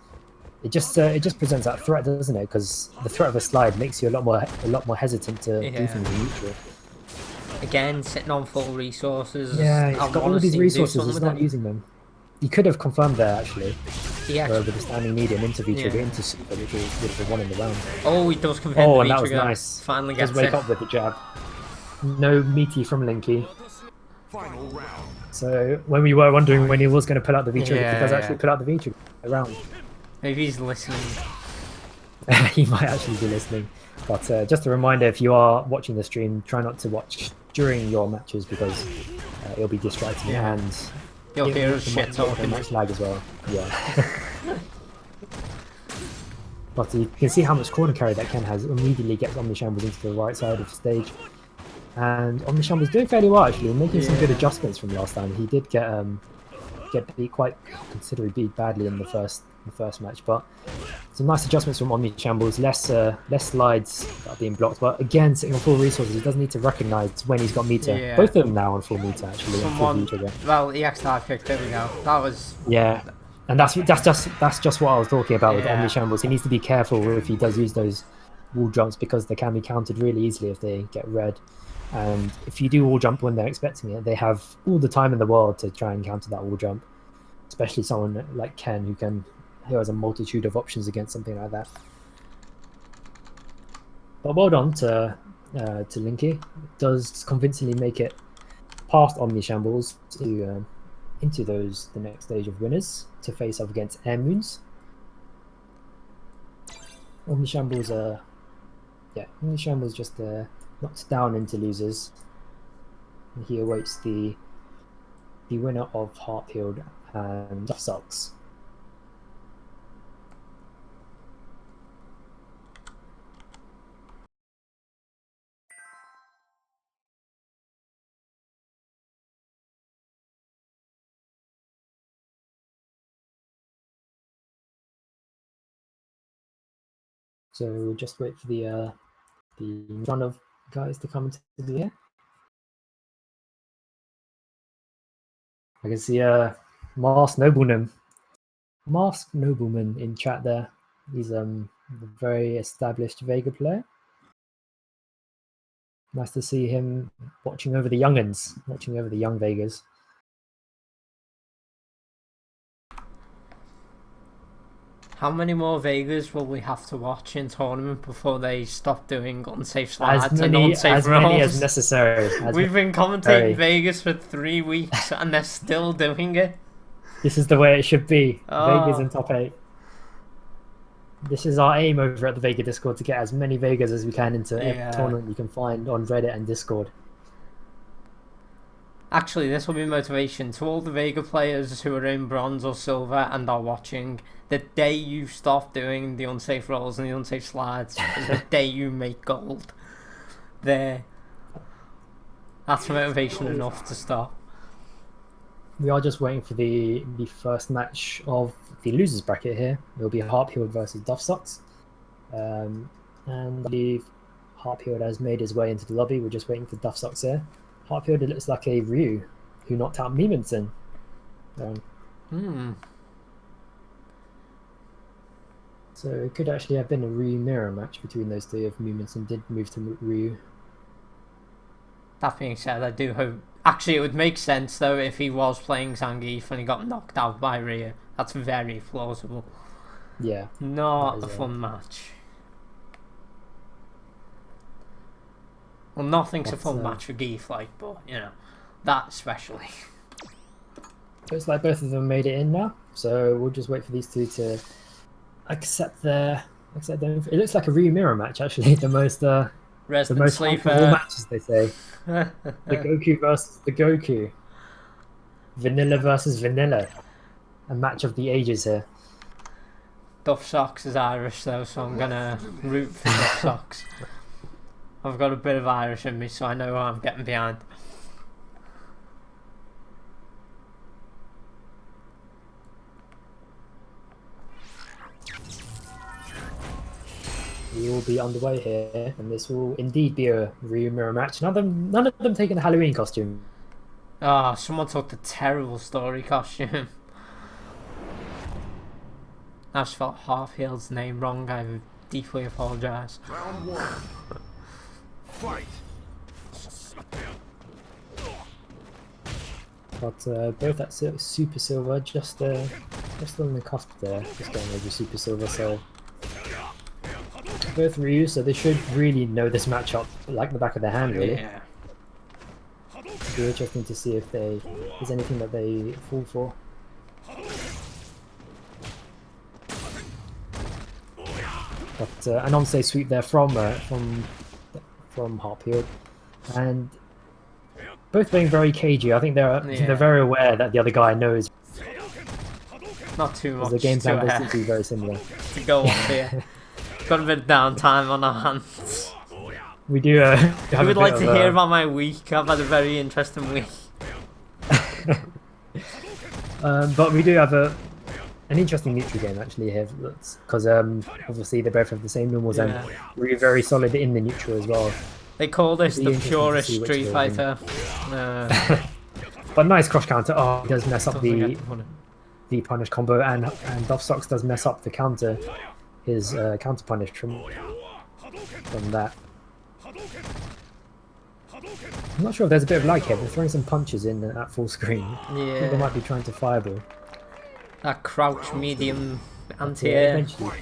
it just presents that threat, doesn't it? Because the threat of a slide makes you a lot more hesitant to do things in neutral. Again, sitting on full resources. Yeah, he's got all of these resources. He's not using them. He could have confirmed there actually. With the standing medium into V trigger into super, which would have won in the round. Oh, he does confirm the and V that was trigger. nice. Finally gets Just wake up with the jab. No meaty from Linky. So when we were wondering when he was going to pull out the V trigger, he does actually pull out the V trigger around. Maybe he's listening. He might actually be listening. But just a reminder, if you are watching the stream, try not to watch during your matches because it'll be distracting and you'll hear us shit talking. Much lag as well. Yeah. But you can see how much corner carry that Ken has. Immediately gets Omnishambles into the right side of the stage. And Omnishambles doing fairly well actually, making some good adjustments from last time. He did get beat quite considerably beat badly in the first match, but some nice adjustments from Omnishambles, less slides that are being blocked, but again sitting on full resources, he doesn't need to recognise when he's got meter. Yeah. Both of them now on full meter actually. Well, EX dive kick, there we go. That was and that's just what I was talking about with Omnishambles. He needs to be careful if he does use those wall jumps because they can be countered really easily if they get red. And if you do wall jump when they're expecting it, they have all the time in the world to try and counter that wall jump. Especially someone like Ken who has a multitude of options against something like that. But well done to Linky. Does convincingly make it past Omnishambles to into the next stage of winners to face off against Air Moons. Omnishambles just knocked down into losers. And he awaits the winner of Heartfield and Duff Socks. So we'll just wait for the run of guys to come into the air. I can see Masked Nobleman in chat there. He's a very established Vega player. Nice to see him watching over the young Vegas. How many more Vegas will we have to watch in tournament before they stop doing unsafe slides and unsafe rolls? As many as necessary. We've been commentating Vegas for 3 weeks and they're still doing it. This is the way it should be. Vegas in top 8. This is our aim over at the Vega Discord, to get as many Vegas as we can into every tournament you can find on Reddit and Discord. Actually, this will be motivation to all the Vega players who are in bronze or silver and are watching. The day you stop doing the unsafe rolls and the unsafe slides is the day you make gold. There. That's motivation enough to stop. We are just waiting for the first match of the losers bracket here. It'll be Harpfield versus Duff Socks. And I believe Harpfield has made his way into the lobby. We're just waiting for Duff Socks here. Harpfield, it looks like a Ryu who knocked out Meemanson. So it could actually have been a Ryu mirror match between those two if Meemanson did move to Ryu. That being said, I do hope... Actually, it would make sense, though, if he was playing Zangief and he got knocked out by Ryu. That's very plausible. Yeah. Not a fun match. Well, nothing's a fun match for Geef, but, that especially. Looks like both of them made it in now, so we'll just wait for these two to accept them. It looks like a Ryu mirror match, actually. The most Sleeper matches, they say. The Goku versus the Goku. Vanilla versus Vanilla. A match of the ages here. Duff Socks is Irish though, so I'm gonna root for Duff Socks. I've got a bit of Irish in me, so I know what I'm getting behind. We will be underway here, and this will indeed be a Ryu mirror match. None of them taking a Halloween costume. Ah, someone took the terrible story costume. I just spelled Harfield's name wrong. I deeply apologise. Round one. Fight. But both at Super Silver, just on the cusp there, just going over Super Silver. So both Ryu, so they should really know this matchup like the back of their hand, really. Yeah. It'll be interesting to see if there's anything that they fall for. But an onstage sweep there from Hartfield, and both being very cagey. I think they're very aware that the other guy knows. Not too much. The game plan does seem to be very similar. To go off here. Got a bit of downtime on our hands. We do. If you would like to hear about my week, I've had a very interesting week. But we do have an interesting neutral game actually here, because obviously they both have the same normals and we're very solid in the neutral as well. They call this the purest Street Fighter. But nice cross counter. Oh, he does mess up the punish combo, and Duff Socks does mess up the counter. His counter punish from that. I'm not sure if there's a bit of lag here. They're throwing some punches in at full screen. I think they might be trying to fireball. That crouch medium anti-air. Eventually.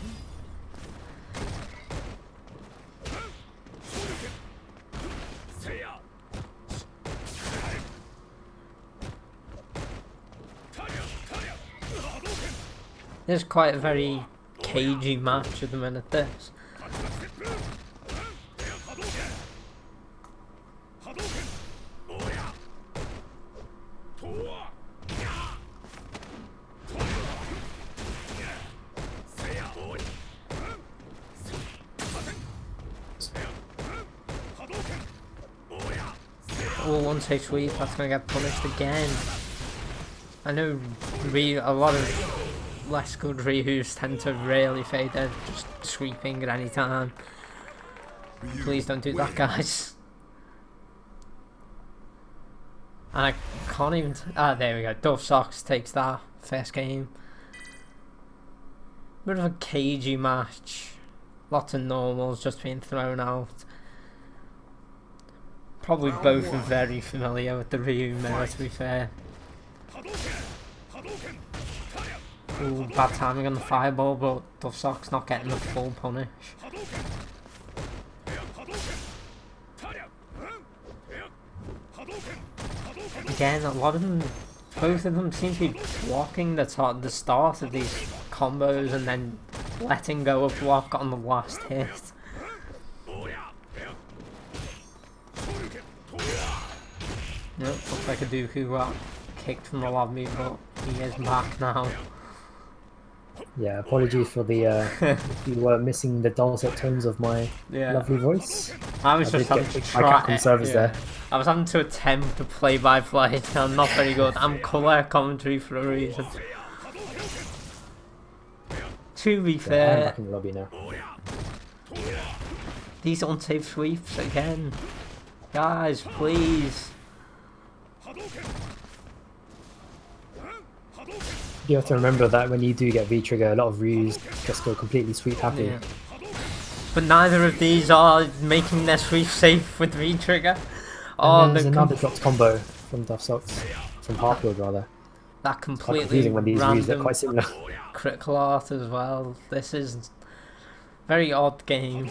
There's quite a very cagey match at the minute, this. Oh, one take sweep, that's gonna get punished again. I know a lot of less good Ryus tend to really fade, they're just sweeping at any time. Please don't do that, guys. And I can't even... there we go. Duff Socks takes that first game. Bit of a cagey match. Lots of normals just being thrown out. Probably both are very familiar with the Ryu mirror, to be fair. Ooh, bad timing on the fireball, but Duff Socks not getting the full punish. Again, a lot of them, both of them seem to be blocking the start of these combos and then letting go of block on the last hit. Nope, looks like a Dooku got kicked from the lobby, but he is back now. Yeah, apologies for the if you were missing the dulcet tones of my lovely voice. I was just having to try. There. I was having to attempt to play by play. I'm not very good. I'm colour commentary for a reason. To be fair, I'm back in the lobby now. These unsafe sweeps again, guys, please. You have to remember that when you do get V-trigger, a lot of Ryus just go completely sweep happy. Yeah. But neither of these are making their sweep safe with V-trigger. Oh, there's another dropped combo from Duff Socks, from Hartfield rather. That completely confusing when these Ryus are quite similar. Critical art as well. This is very odd game.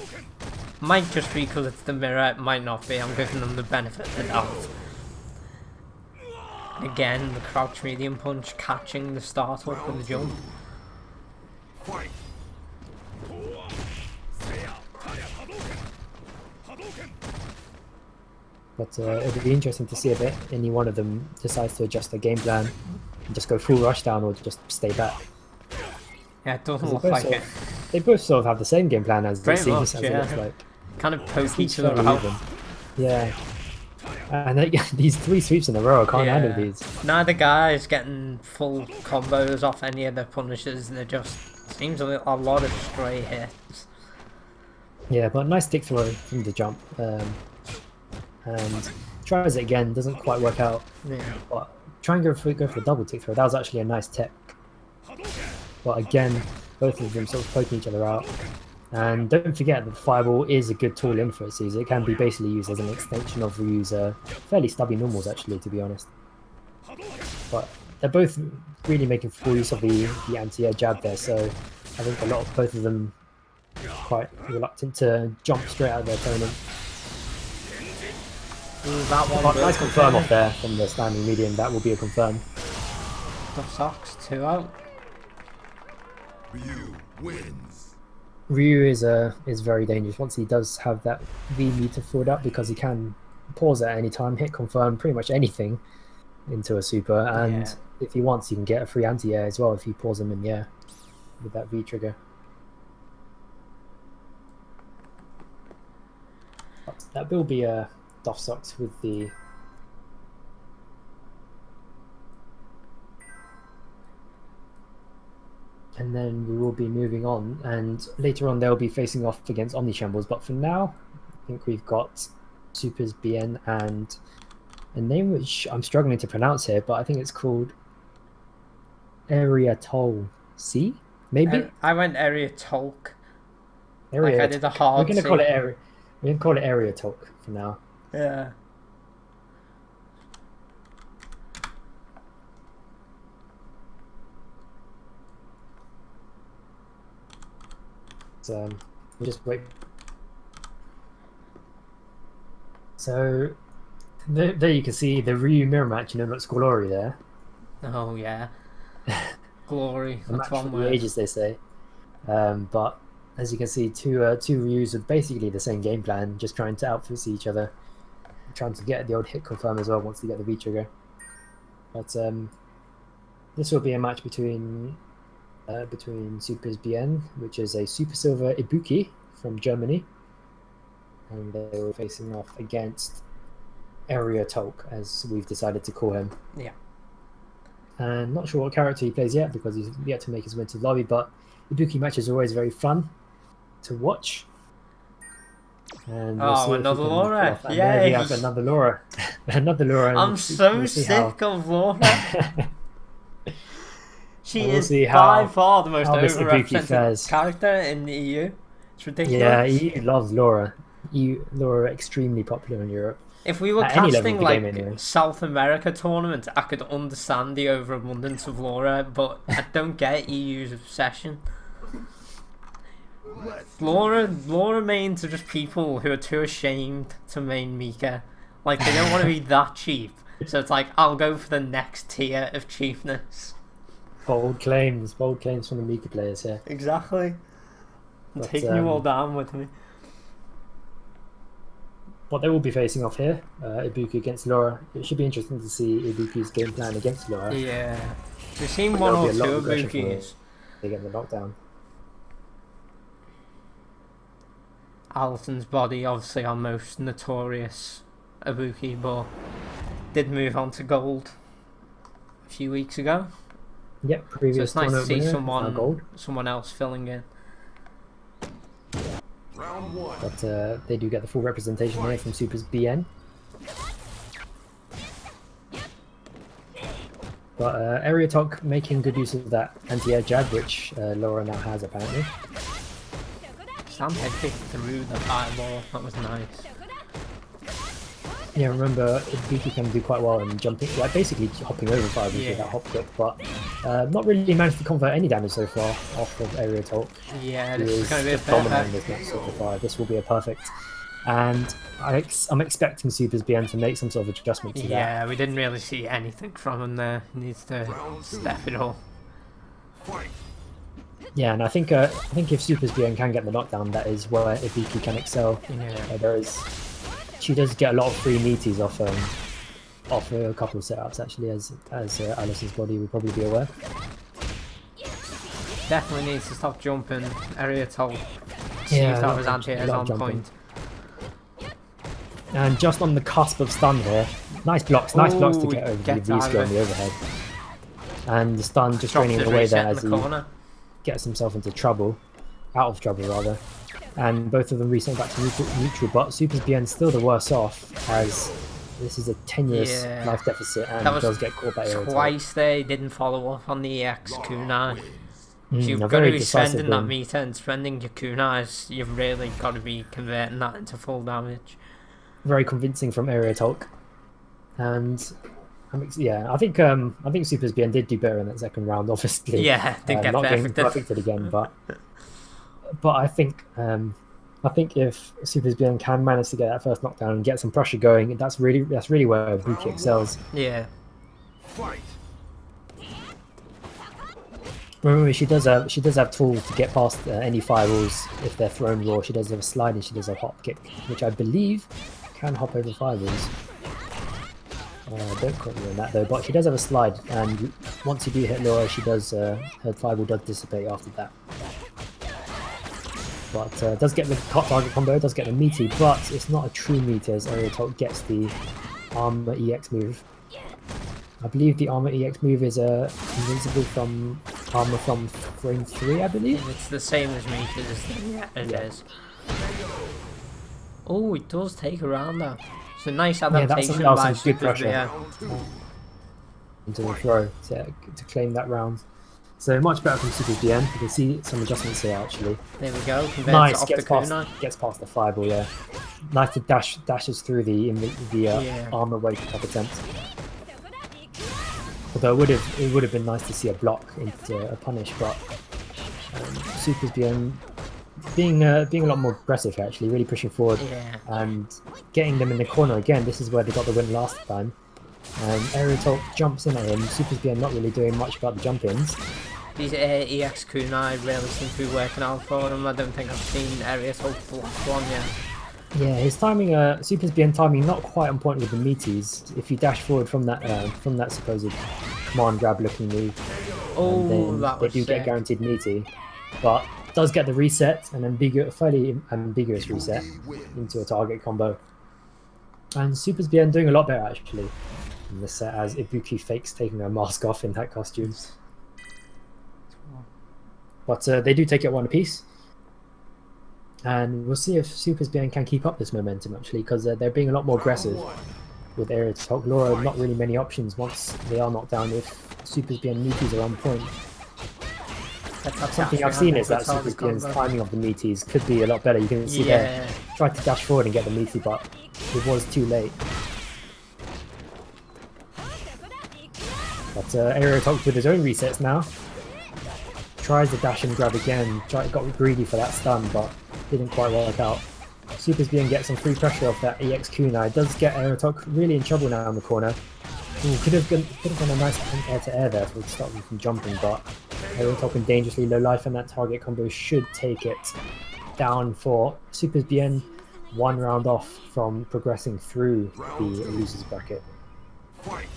Might just be because it's the mirror, it might not be. I'm giving them the benefit of the doubt. Again, the crouch medium punch catching the start up with the jump. But it'll be interesting to see if any one of them decides to adjust their game plan and just go full rush down or just stay back. Yeah, it doesn't They look both, like sort it. of, they both sort of have the same game plan as it Pretty seems, much, as it yeah. looks like. Kind of poke Keeps each other fairly out. even. Yeah. And they, these 3 sweeps in a row, I can't handle Yeah. these. Neither guy is getting full combos off any of their punishers. They're just seems a lot of stray hits. Yeah, but nice stick throw from the jump. And tries it again, doesn't quite work out. Yeah. But try and go for a double tick throw. That was actually a nice tech. But again, both of them sort of poking each other out. And don't forget that the fireball is a good tool in for it, Caesar. It can be basically used as an extension of Ryu's fairly stubby normals, actually, to be honest. But they're both really making full use of the anti-air jab there, so I think both of them quite reluctant to jump straight at their opponent. Ooh, that one. But nice confirm off there from the standing medium. That will be a confirm. The socks 2 out. Ryu wins. Ryu is very dangerous once he does have that V meter filled up, because he can pause at any time, hit confirm pretty much anything into a super, and Yeah. if he wants, he can get a free anti-air as well if you pause him in the air with that V trigger. But that will be a Duff Socks with the and then we will be moving on, and later on they'll be facing off against Omni Shambles, but for now I think we've got Supers BN and a name which I'm struggling to pronounce here, but I think it's called Area Toll C, maybe? I went area Tolk. Area Like I did a hard We're gonna C. call it Area. We're gonna call it Area Talk for now. Yeah. So we'll just wait. So there you can see the Ryu mirror match, that's Glory there. Oh yeah. Glory. A match That's for one the word. ages, they say. But as you can see, two Ryus with basically the same game plan, just trying to outfit each other, trying to get the old hit confirm as well once they get the V trigger. But this will be a match between Supers BN, which is a Super Silver Ibuki from Germany, and they were facing off against Area Tolk, as we've decided to call him. Yeah. And not sure what character he plays yet, because he's yet to make his way to the lobby, but Ibuki matches are always very fun to watch. And we'll see if we another can pull Laura. off. And there we Yay. have another Laura. Another Laura. and I'm we'll so see sick of Laura. She And we'll is see by how- far the most how this Ibuki overrepresented fares. character in the EU. It's ridiculous. Yeah, EU loves Laura. Laura extremely popular in Europe. If we were At any level casting of the like game, anyway. South America tournament, I could understand the overabundance of Laura, but I don't get EU's obsession. Laura mains are just people who are too ashamed to main Mika. Like, they don't want to be that cheap. So it's like, I'll go for the next tier of cheapness. Bold claims from the Mika players here. Exactly. I'm But, taking you all down with me. What they will be facing off here, Ibuki against Laura. It should be interesting to see Ibuki's game plan against Laura. Yeah. We've seen But one there'll or be a lot two of aggression from Ibukis. They get the knockdown. Alton's body, obviously our most notorious Ibuki, but did move on to gold a few weeks ago. Yep, So previous it's nice to tournament see winner, now gold. someone else filling in. Round one. But they do get the full representation here from Supers BN. But Area Talk making good use of that anti-air jab, which Laura now has apparently. Sam head through the fireball. That was nice. Yeah, remember Ibuki can do quite well in jumping, like basically hopping over fireballs with that hop kick, but not really managed to convert any damage so far off of Area Talk. Yeah, He this is is going to be a just dominating perfect. this match so far. This will be a perfect. And I'm expecting Supers BN to make some sort of adjustment to that. Yeah, we didn't really see anything from him there. He needs to step it up. Fight. Yeah, and I think if Supers BN can get the knockdown, that is where Ibuki can excel. Yeah. She does get a lot of free meaties off a couple of setups actually, as Alison's body will probably be aware. definitely needs to stop jumping. Area told. Yeah, Seems that was anti-airs a lot on of jumping. point. And just on the cusp of stun here. Nice blocks to Ooh, get over the gets out of V-skill on it. the overhead. And the stun just Drops draining his away there reset in as the he corner. gets himself into trouble. Out of trouble, rather. And both of them reset back to neutral, but Super's BN still the worse off, as this is a tenuous Yeah. life deficit and That was does get caught by air attack. Twice they didn't follow up on the EX kunai. So A you've got to very be decisive spending that win. meter and spending your kunais. You've really got to be converting that into full damage. Very convincing from Area Talk. And I think Super's BN did do better in that second round, obviously. Yeah, didn't get not getting perfected. perfected again, but I think if Super's BN can manage to get that first knockdown and get some pressure going, that's really where Buki excels. Yeah. Fight. Remember, she does have tools to get past any firewalls if they're thrown raw. She does have a slide and she does a hop kick, which I believe can hop over firewalls. Don't quote me on that though, but she does have a slide, and once you do hit Laura, she does her firewall does dissipate after that. But does get the target combo, does get the meaty, but it's not a true meaty as Aerotalk gets the armor EX move. I believe the armor EX move is invincible from armor from frame 3, I believe. It's the same as meters. Yeah, it is. Oh, it does take around though. It's a nice adaptation that was by some good Super pressure. BN. Into the throw to claim that round. So much better from Super BN. You can see some adjustments here actually. There we go. Converts Nice, off the kunai. gets past the fireball. Yeah, nice to dashes through the armor wake top attempt. Although it would have been nice to see a block into a punish, but Super's BN being a lot more aggressive here, actually, really pushing forward and getting them in the corner again. This is where they got the win last time. And Aerotalk jumps in at him. Super's BN not really doing much about the jump ins. These EX kunai really seem to be working out for him. I don't think I've seen Aerotalk block one yet. Yeah, his timing, Super's BN timing not quite on point with the meaties. If you dash forward from that supposed command grab looking move, then that they was do sick. get guaranteed meaty, but does get the reset, an fairly ambiguous reset into a target combo. And Super's BN doing a lot better actually in this set as Ibuki fakes taking her mask off in that costume. But they do take it one apiece. And we'll see if Super's BN can keep up this momentum actually, because they're being a lot more aggressive with Aerotalk. Laura, not really many options once they are knocked down if Super's BN meaties are on point. Something I've seen is that Super's BN's timing of the meaties could be a lot better. You can see there, tried to dash forward and get the meaty, but it was too late. But Aerotalk with his own resets now. Tries the dash and grab again, got greedy for that stun, but didn't quite work out. Super's BN gets some free pressure off that EX kunai. Does get Aerotalk really in trouble now in the corner. Ooh, could have gone a nice air to air there to stop him from jumping, but Aerotalk in dangerously low life, and that target combo should take it down for Super's BN. One round off from progressing through the losers bracket. Fight.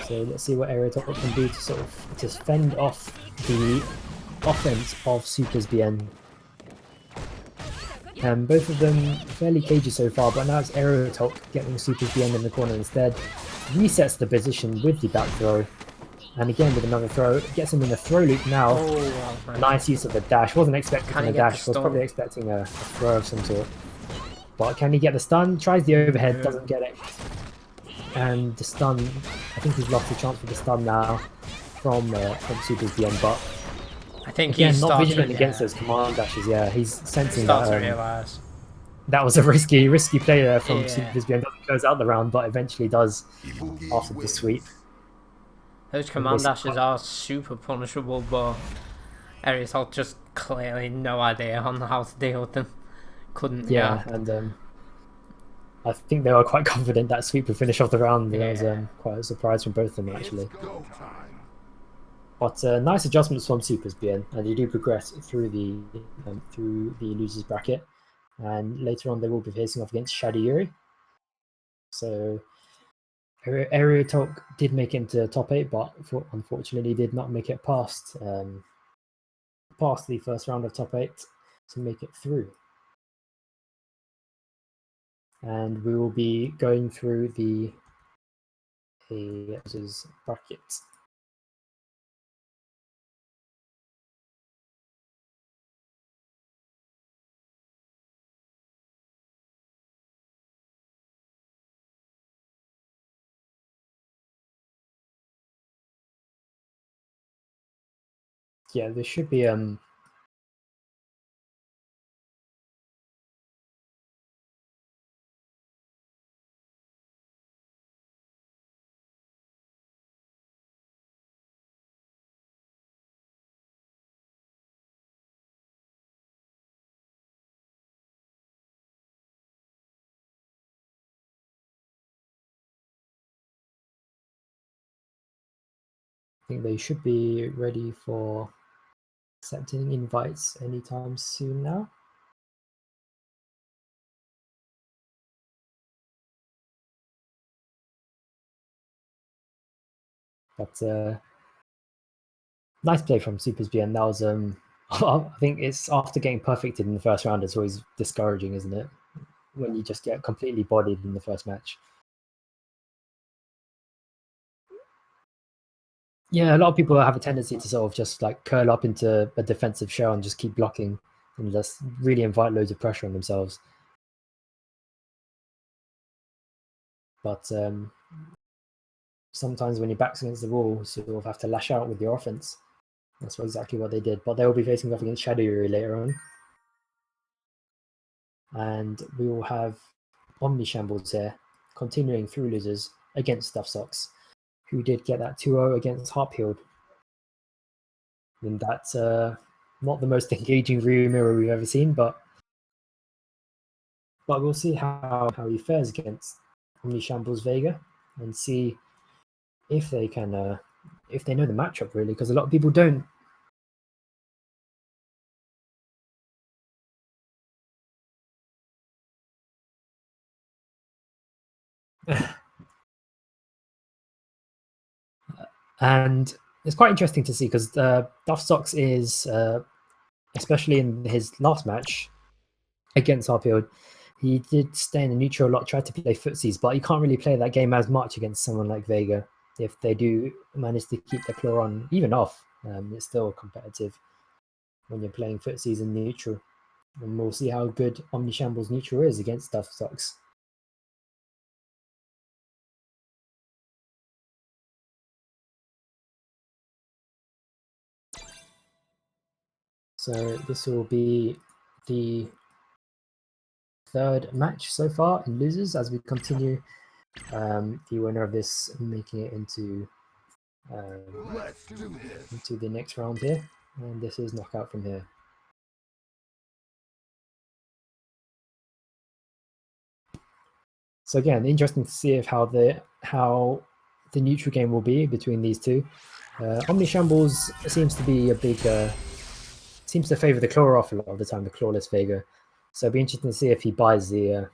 So let's see what Aerotalk can do to sort of just fend off the offense of Super's BN. Both of them fairly cagey so far, but now it's Aerotalk getting Super's BN in the corner instead. Resets the position with the back throw. And again with another throw, gets him in the throw loop now. Oh, Nice use of the dash. Wasn't expecting a dash, was stun? probably expecting a throw of some sort. But can he get the stun? Tries the overhead, doesn't get it. And the stun, I think he's lost the chance for the stun now from Super's BN, but I think again, he's not starting, vigilant against those command dashes. Yeah, he's sensing starting to that realise. that was a risky play there from Super's BN. Doesn't close out the round, but eventually does after the sweep. Those command dashes are super punishable, but Aerotalk just clearly no idea on how to deal with them. Couldn't. Yeah, and I think they were quite confident that sweep would finish off the round. That was quite a surprise from both of them actually. Go time. But nice adjustments from Super's BN, and they do progress through the losers bracket. And later on, they will be facing off against Shadiyuri. So Area Talk did make it into top 8, but unfortunately did not make it past the first round of top 8 to make it through. And we will be going through the bracket. Yeah, there should be I think they should be ready for accepting invites anytime soon now. But nice play from SupersBN. That was I think it's after getting perfected in the first round, it's always discouraging, isn't it? When you just get completely bodied in the first match. Yeah, a lot of people have a tendency to sort of just like curl up into a defensive shell and just keep blocking and just really invite loads of pressure on themselves. But sometimes when your back's against the wall, you sort of have to lash out with your offense. That's exactly what they did. But they will be facing off against Shadow Yuri later on. And we will have Omni Shambles here, continuing through losers against Stuff Socks, who did get that 2-0 against Harpfield. And that's not the most engaging rear mirror we've ever seen, but we'll see how he fares against Omni Shambles Vega and see if they can if they know the matchup really, because a lot of people don't. And it's quite interesting to see because Duff Socks is, especially in his last match against Harpfield, he did stay in the neutral a lot, tried to play footsies, but you can't really play that game as much against someone like Vega. If they do manage to keep the claw on, even off, it's still competitive when you're playing footsies in neutral. And we'll see how good Omni Shambles neutral is against Duff Socks. So this will be the third match so far in losers as we continue. The winner of this making it into the next round here, and this is knockout from here. So again, interesting to see if how the neutral game will be between these two. Omni Shambles seems to be a big seems to favor the claw off a lot of the time, the clawless Vega. So it'll be interesting to see if he buys the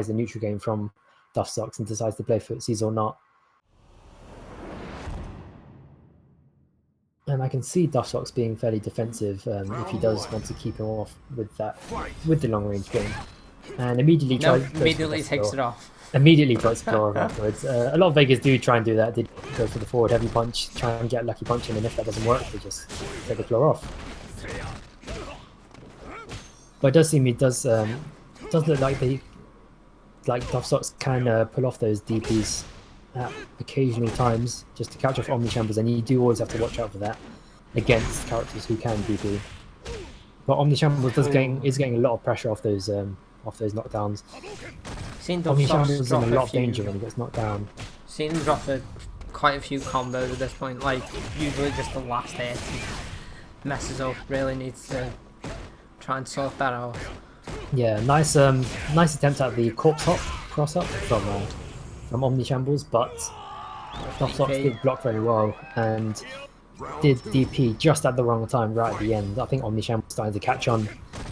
neutral game from Duff Socks and decides to play footsies or not. And I can see Duff Socks being fairly defensive if he does want to keep him off with the long range game. And immediately takes it off. Immediately tries to claw off afterwards. A lot of Vegas do try and do that. They go for the forward heavy punch, try and get a lucky punch in, and if that doesn't work, they just take the claw off. But it does seem does look like Duff Socks can pull off those DPs at occasional times just to catch off Omni Shambles, and you do always have to watch out for that against characters who can DP. But Omni Shambles is getting a lot of pressure off those knockdowns. Omni Shambles is in a lot of danger when he gets knocked down. Seen him drop quite a few combos at this point, like usually just the last hit messes up. Really needs to try and sort that out. Yeah, nice attempt at the corpse hop cross up from Omni Shambles, but Duff Socks did block very well and did DP just at the wrong time, right at the end. I think Omni Shambles starting to catch on.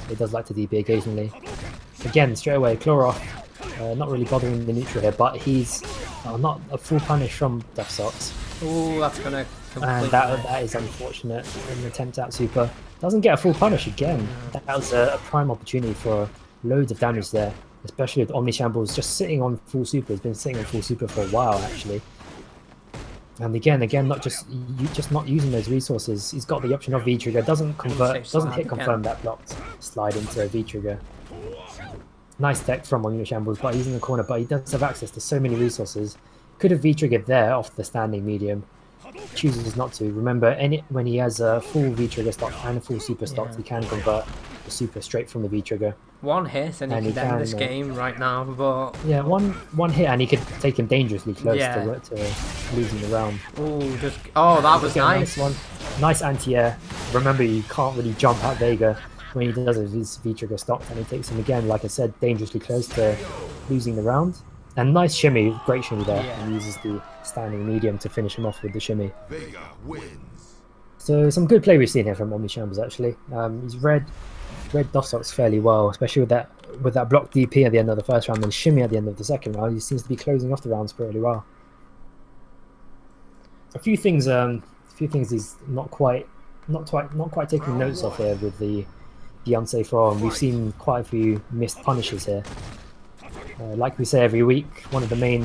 He does like to DP occasionally. Again, straight away, claw off. Not really bothering the neutral here, but he's Oh, not a full punish from Duff Socks. Oh, that's gonna completely... And that is unfortunate. An attempt at super. Doesn't get a full punish again. That was a prime opportunity for loads of damage there. Especially with Omni Shambles just sitting on full super. He's been sitting on full super for a while actually. And again, not just not using those resources. He's got the option of V trigger. Doesn't convert. Doesn't hit confirm that blocked slide into a V trigger. Nice tech from Omni Shambles, but he's in the corner. But he does have access to so many resources. Could have V triggered there off the standing medium. Chooses not to. Remember, when he has a full V trigger stock and a full super stock, he can convert the super straight from the V trigger. One hit and he can end this game right now, but yeah, one hit and he could take him dangerously close to losing the round. That was nice. Nice anti-air. Remember, you can't really jump at Vega when he does his V trigger stock, and he takes him again, like I said, dangerously close to losing the round. And nice shimmy, great shimmy there. Yeah. And uses the standing medium to finish him off with the shimmy. Vega wins. So some good play we've seen here from Omni Shambles actually. He's read Duff Socks fairly well, especially with that block DP at the end of the first round and shimmy at the end of the second round. He seems to be closing off the rounds pretty well. A few things he's not quite taking notes of here with the unsafe roll. We've seen quite a few missed punishes here. Like we say every week, one of the main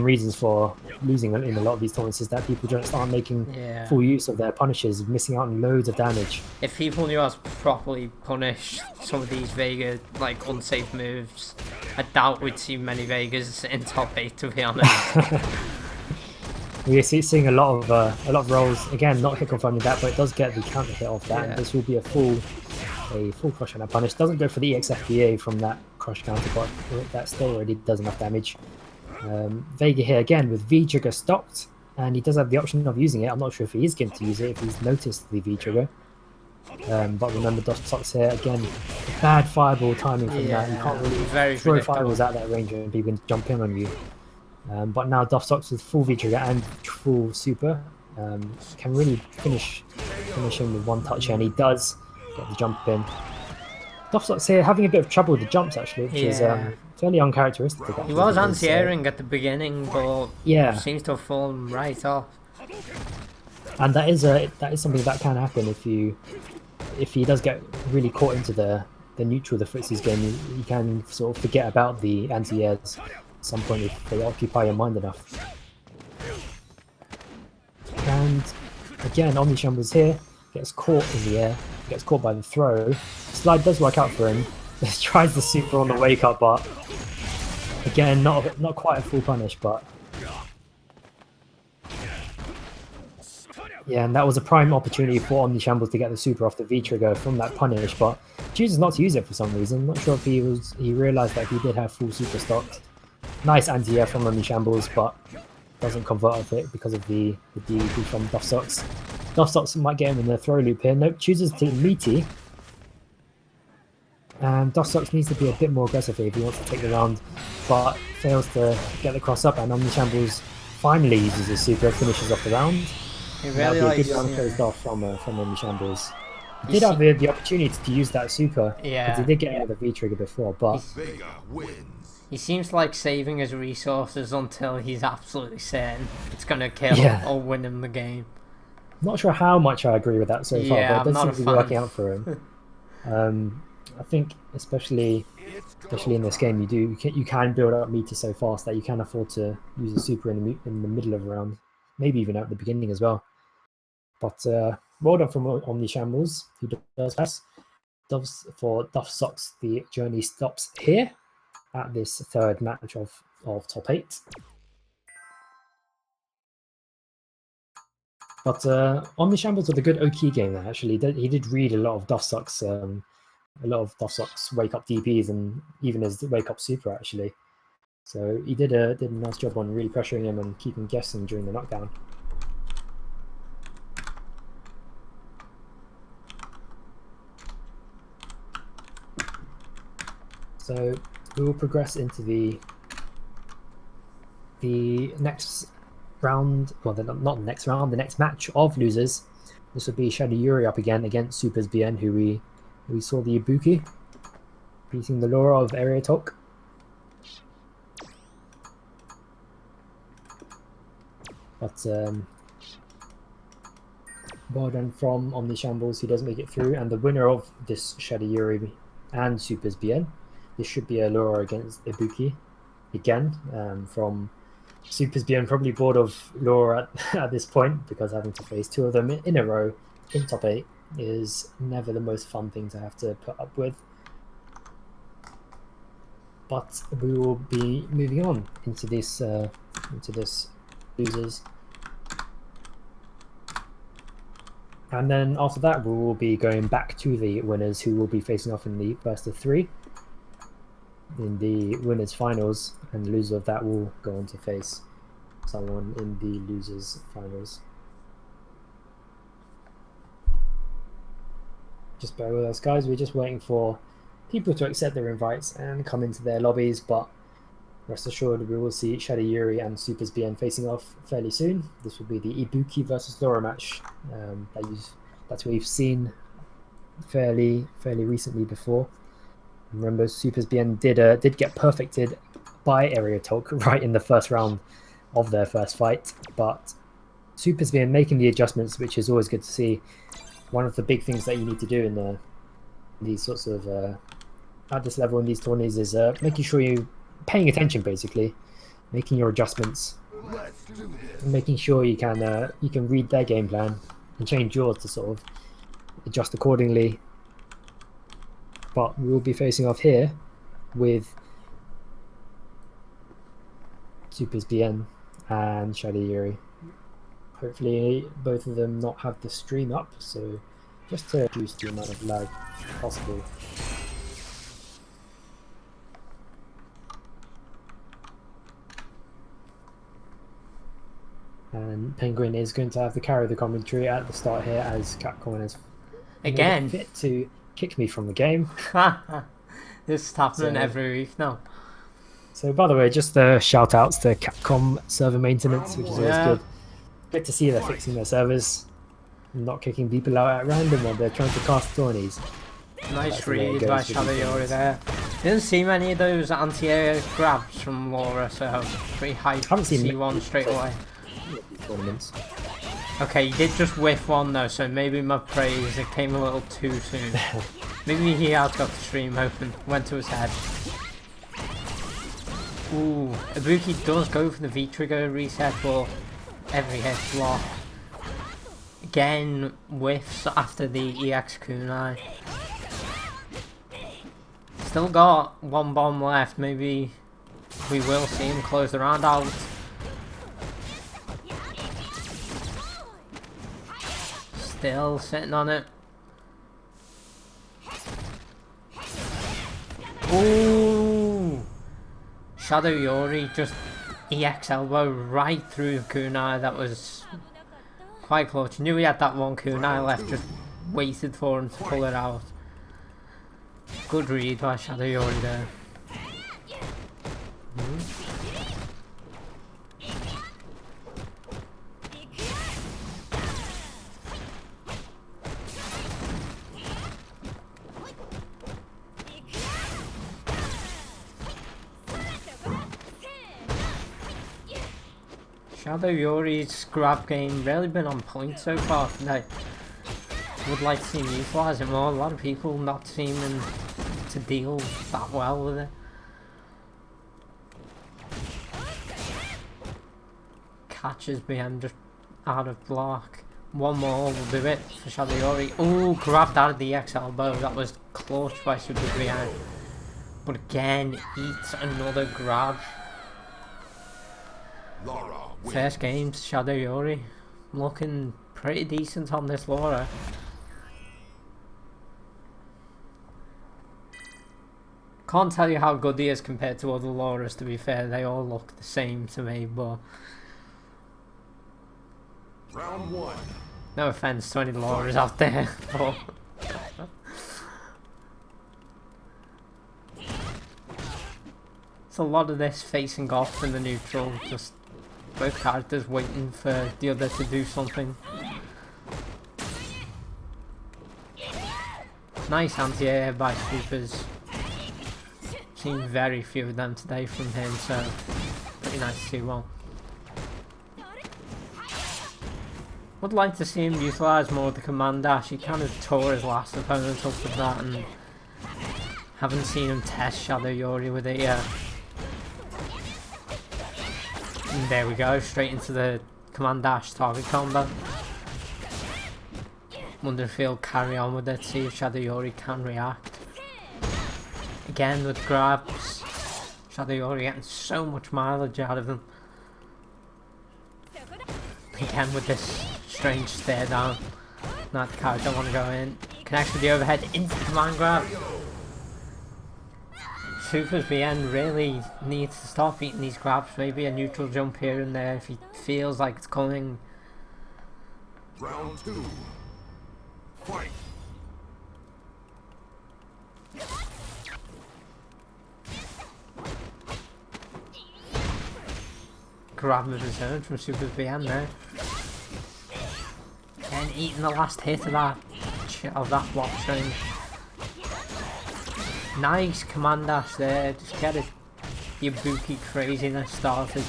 reasons for losing in a lot of these tournaments is that people just aren't making full use of their punishes, missing out on loads of damage. If people knew how to properly punish some of these Vega like unsafe moves, I doubt we'd see many Vegas in top 8, to be honest. We're seeing a lot of rolls again, not hit confirming that, but it does get the counter hit off that. And this will be a full crush on that punish. Doesn't go for the EXFBA from that crush counter, but that still already does enough damage. Vega here again with V trigger stocked, and he does have the option of using it. I'm not sure if he is going to use it if he's noticed the V trigger. But remember, Duff Socks here again, bad fireball timing from that. You can't really throw fireballs out that range and people can jump in on you. But now Duff Socks with full V trigger and full super can really finish him with one touch, and he does get the jump in. Duff Socks here having a bit of trouble with the jumps actually, which is fairly uncharacteristic. He was anti-airing at the beginning, but seems to have fallen right off. And that is something that can happen if he does get really caught into the neutral of the Fritzy's game. You can sort of forget about the anti-airs at some point if they occupy your mind enough. And again, Omni Shambles here gets caught in the air, gets caught by the throw. Slide does work out for him. Tries the super on the wake up, but again, not quite a full punish, but yeah, and that was a prime opportunity for Omni Shambles to get the super off the V trigger from that punish, but chooses not to use it for some reason. Not sure if he realized that he did have full super stocked. Nice anti-air from Omni Shambles, but doesn't convert off it because of the DP from Duff Socks. Duff Socks might get him in the throw loop here. Nope, chooses to meaty. And Duff Socks needs to be a bit more aggressive here if he wants to take the round, but fails to get the cross up, and Omni Shambles finally uses his super, finishes off the round. He really that'd be a good round closed off from Omni Shambles. He did have the opportunity to use that super, because he did get out of the V trigger before, but Vega wins. He seems like saving his resources until he's absolutely certain it's going to kill or win him the game. Not sure how much I agree with that so far, but it does seem to be working out for him. I think especially in this game, you can build up meter so fast that you can afford to use a super in the middle of a round, maybe even at the beginning as well. But well done from Omni Shambles, who does pass. For Duff Socks, the journey stops here at this third match of top 8. But Omni Shambles with a good OK game there, actually. He did read a lot of Duff Socks, wake up DPs and even his wake up super actually. So he did a nice job on really pressuring him and keeping guessing during the knockdown. So we will progress into the next round. Well, not the next round. The next match of losers. This would be Shadow Yuri up again against Supers BN, who we saw the Ibuki beating the Laura of Area Talk. But well done from Omni Shambles, who does make it through, and the winner of this Shadow Yuri and Supers BN. This should be a Laura against Ibuki again, from Supers BN, probably bored of Laura at this point, because having to face two of them in a row in top 8 is never the most fun thing to have to put up with. But we will be moving on into this losers. And then after that, we will be going back to the winners, who will be facing off in the first of 3 in the winners finals, and the loser of that will go on to face someone in the losers finals. Just bear with us, guys. We're just waiting for people to accept their invites and come into their lobbies, but rest assured we will see Shadow Yuri and Supers BN facing off fairly soon. This will be the Ibuki versus Laura match that we've seen fairly recently before. Remember, Supers BN did get perfected by Area Talk right in the first round of their first fight, but Supers BN making the adjustments, which is always good to see. One of the big things that you need to do in these sorts of at this level in these tourneys is making sure you're paying attention, basically, making your adjustments, and making sure you can read their game plan and change yours to sort of adjust accordingly. But we will be facing off here with Supers BN and Shadow Yuri. Hopefully both of them not have the stream up, so just to reduce the amount of lag possible. And Penguin is going to have to carry the commentary at the start here, as Capcom is again fit to kick me from the game. This is happening every week now. So by the way, just shout outs to Capcom server maintenance, which is always good. Good to see they're fixing their servers, not kicking people out at random while they're trying to cast tourneys. Nice read by Shadow Yuri there. Didn't see many of those anti-air grabs from Laura, so pretty hyped to see one straight away. Tournaments. Okay, you did just whiff one though, so maybe my praise, it came a little too soon. Maybe he has got the stream open, went to his head. Ooh, Ibuki does go for the V-trigger reset, but every hit block. Again, whiffs after the EX kunai. Still got one bomb left, maybe we will see him close the round out. Still sitting on it. Ooh! Shadow Yuri just EX elbow right through the kunai. That was quite close. You knew he had that one kunai left, just waited for him to pull it out. Good read by Shadow Yuri there. Shadow Yuri's grab game really been on point so far today. Would like to see him utilise it more. A lot of people not seeming to deal that well with it. Catches BM just out of block. One more will do it for Shadow Yuri. Oh, grabbed out of the X elbow. That was clutch by Super BM. But again, eats another grab. First game, Shadow Yuri. Looking pretty decent on this Laura. Can't tell you how good he is compared to other Lauras, to be fair. They all look the same to me, but... Round 1. No offense to any Lauras out there, but... It's a lot of this facing off in the neutral, just both characters waiting for the other to do something. Nice anti-air by Supers. Seen very few of them today from him, so pretty nice to see one. Would like to see him utilise more of the command dash. He kind of tore his last opponent up with that, and haven't seen him test Shadow Yuri with it yet. And there we go, straight into the command dash target combo. Wonder if he'll carry on with it, see if Shadow Yuri can react. Again with grabs. Shadow Yuri getting so much mileage out of them. Again with this strange stare down. Now the carry don't want to go in. Connects with the overhead into the command grab. Super's BN really needs to stop eating these grabs. Maybe a neutral jump here and there if he feels like it's coming. Round 2. Fight. Grab of his own from Super's BN there. And eating the last hit of that block string. Nice command dash there, just get it, your Ibuki craziness started.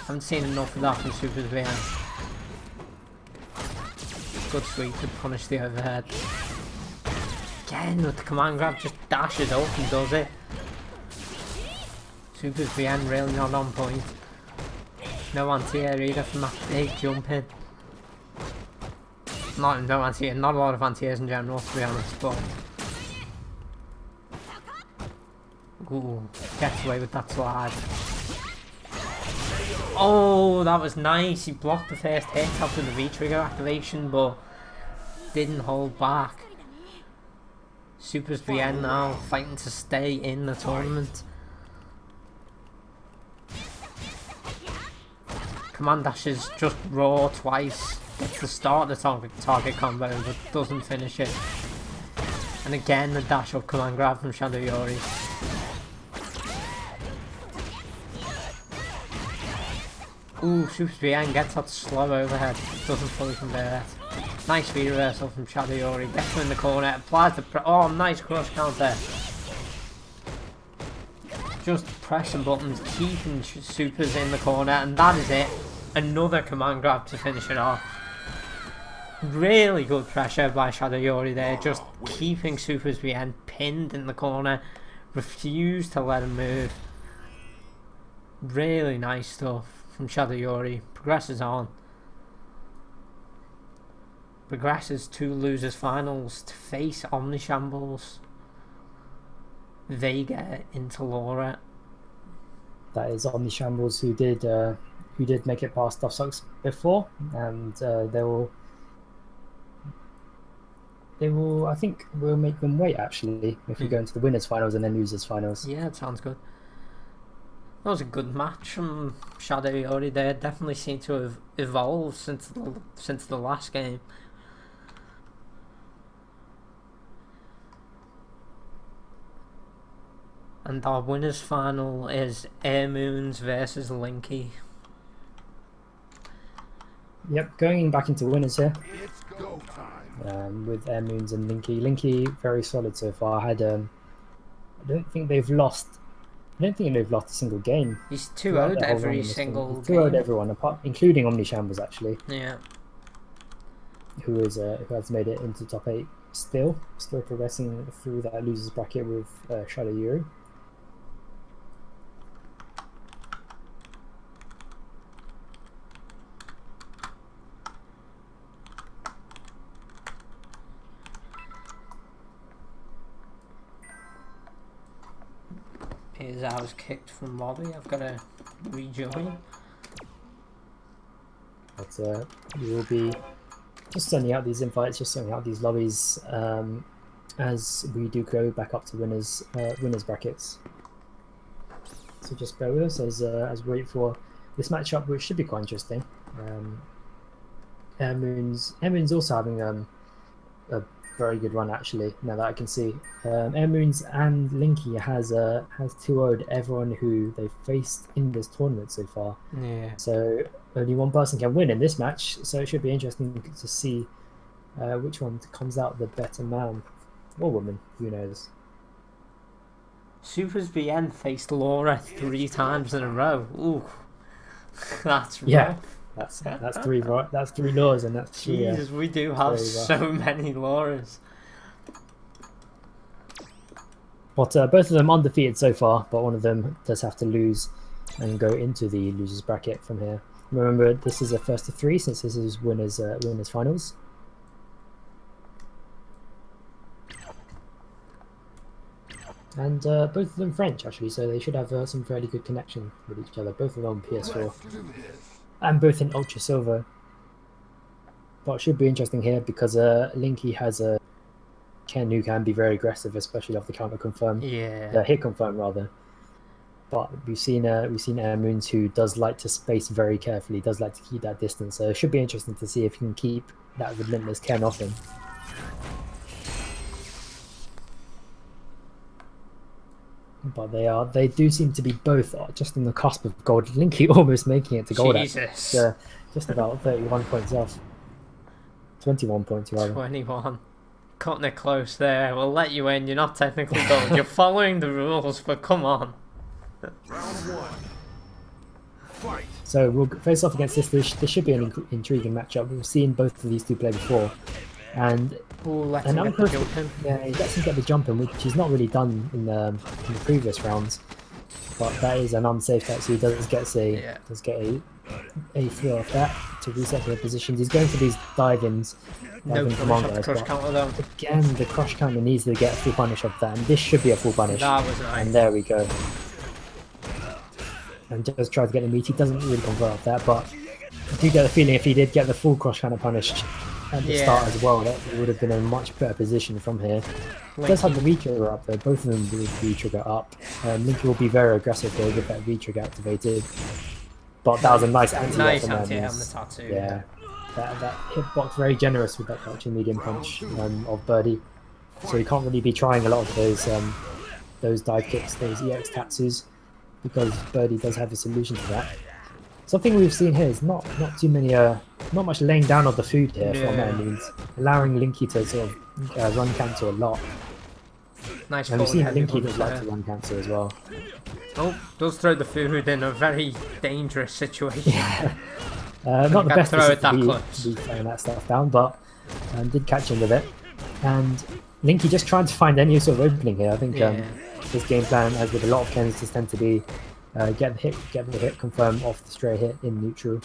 Haven't seen enough of that from Super's BN. Good sweep to punish the overhead. Again with the command grab, just dashes up and does it. Super's BN really not on point. No anti-air either from that big jump in. Not a lot of anti-airs in general, to be honest, but ooh, gets away with that slide. Oh, that was nice. He blocked the first hit after the V-trigger activation, but didn't hold back. Super's BN now fighting to stay in the tournament. Command dashes just raw twice. Gets to start the target combo, but doesn't finish it. And again, the dash up command grab from Shadow Yuri. Ooh, Super's BN gets that slow overhead. Doesn't fully convert. Nice V reversal from Shadow Yuri. Gets him in the corner. Applies the oh, nice crush counter. Just pressing buttons, keeping Supers in the corner, and that is it. Another command grab to finish it off. Really good pressure by Shadow Yuri there, just keeping Super's BN pinned in the corner. Refused to let him move. Really nice stuff from Shadow Yuri. Progresses on. Progresses to losers finals to face Omnishambles, Vega into Laura. That is Omnishambles who did make it past Tough Socks before, and they will I think we'll make them wait actually if we go into the winners finals and then losers finals. Yeah, it sounds good. That was a good match from Shadow Yuri there. Definitely seemed to have evolved since the last game. And our winners final is Air Moons versus Linky. Yep, going back into winners here. It's go time. With Air Moons and Linky. Linky very solid so far. I don't think they've lost a single game. He's 2-0'd every single game. 2-0'd everyone apart, including Omnishambles actually. Yeah. Who has made it into top 8 still progressing through that losers bracket with Shadow Yuri. Here's I was kicked from lobby. I've got to rejoin. But we will be just sending out these invites, just sending out these lobbies as we do go back up to winners brackets. So just bear with us as we wait for this matchup, which should be quite interesting. Air Moon's also having a very good run actually. Now that I can see, Air Moons and Linky has 2-0'd everyone who they've faced in this tournament so far. Yeah. So only one person can win in this match. So it should be interesting to see which one comes out the better man or woman. Who knows? Super's BN faced Laura 3 times in a row. Ooh, that's rough. Yeah. That's three right. That's three laws, and that's three. Jesus, we do have very rough. so many laws. But both of them undefeated so far, but one of them does have to lose and go into the losers bracket from here. Remember, this is a first to three since this is winners finals. And both of them French actually, so they should have some fairly good connection with each other. Both of them on PS4 and both in Ultra Silver. But it should be interesting here because Linky has a Ken who can be very aggressive, especially off the counter confirm. Yeah. Hit confirm rather. But we've seen Air Moons who does like to space very carefully, does like to keep that distance. So it should be interesting to see if he can keep that relentless Ken off him. But they do seem to be both just on the cusp of gold. Linky almost making it to gold. Jesus. Just about 31 points off. 21 points rather. 21. Cutting it close there. We'll let you in. You're not technically gold. You're following the rules, but come on. Round one. Fight. So we'll face off against this. This should be an intriguing matchup. We've seen both of these two play before. And Let's him get the jump in. Yeah, he lets him get the jump in, which he's not really done in the previous rounds. But that is an unsafe that, so he does get a throw off that to reset their positions. He's going for these dive-ins. No punish off the crush counter though. Again, the crush counter needs to get a full punish off that, and this should be a full punish. That was nice. And there we go. And just tries to get the meat. He doesn't really convert off that, but I do get the feeling if he did get the full crush counter punished at the start as well, that would have been a much better position from here. He does have the V-trigger up though, both of them with V-trigger up. Linky will be very aggressive here with that V-trigger activated. But that was a nice anti-air from on the tattoo. Yeah. That hitbox very generous with that touch and medium punch of Birdie. So you can't really be trying a lot of those dive kicks, those EX tatsus, because Birdie does have a solution to that. Something we've seen here is not too many, not much laying down of the food here from that means, allowing Linky to sort of run cancel a lot. Nice. And we've seen Linky does like to run cancel as well. Oh, does throw the food in a very dangerous situation. Yeah. Not the best to be throwing that stuff down, but did catch him with it. And Linky just trying to find any sort of opening here. I think his game plan, as with a lot of Kens, just tend to be get the hit confirm off the stray hit in neutral.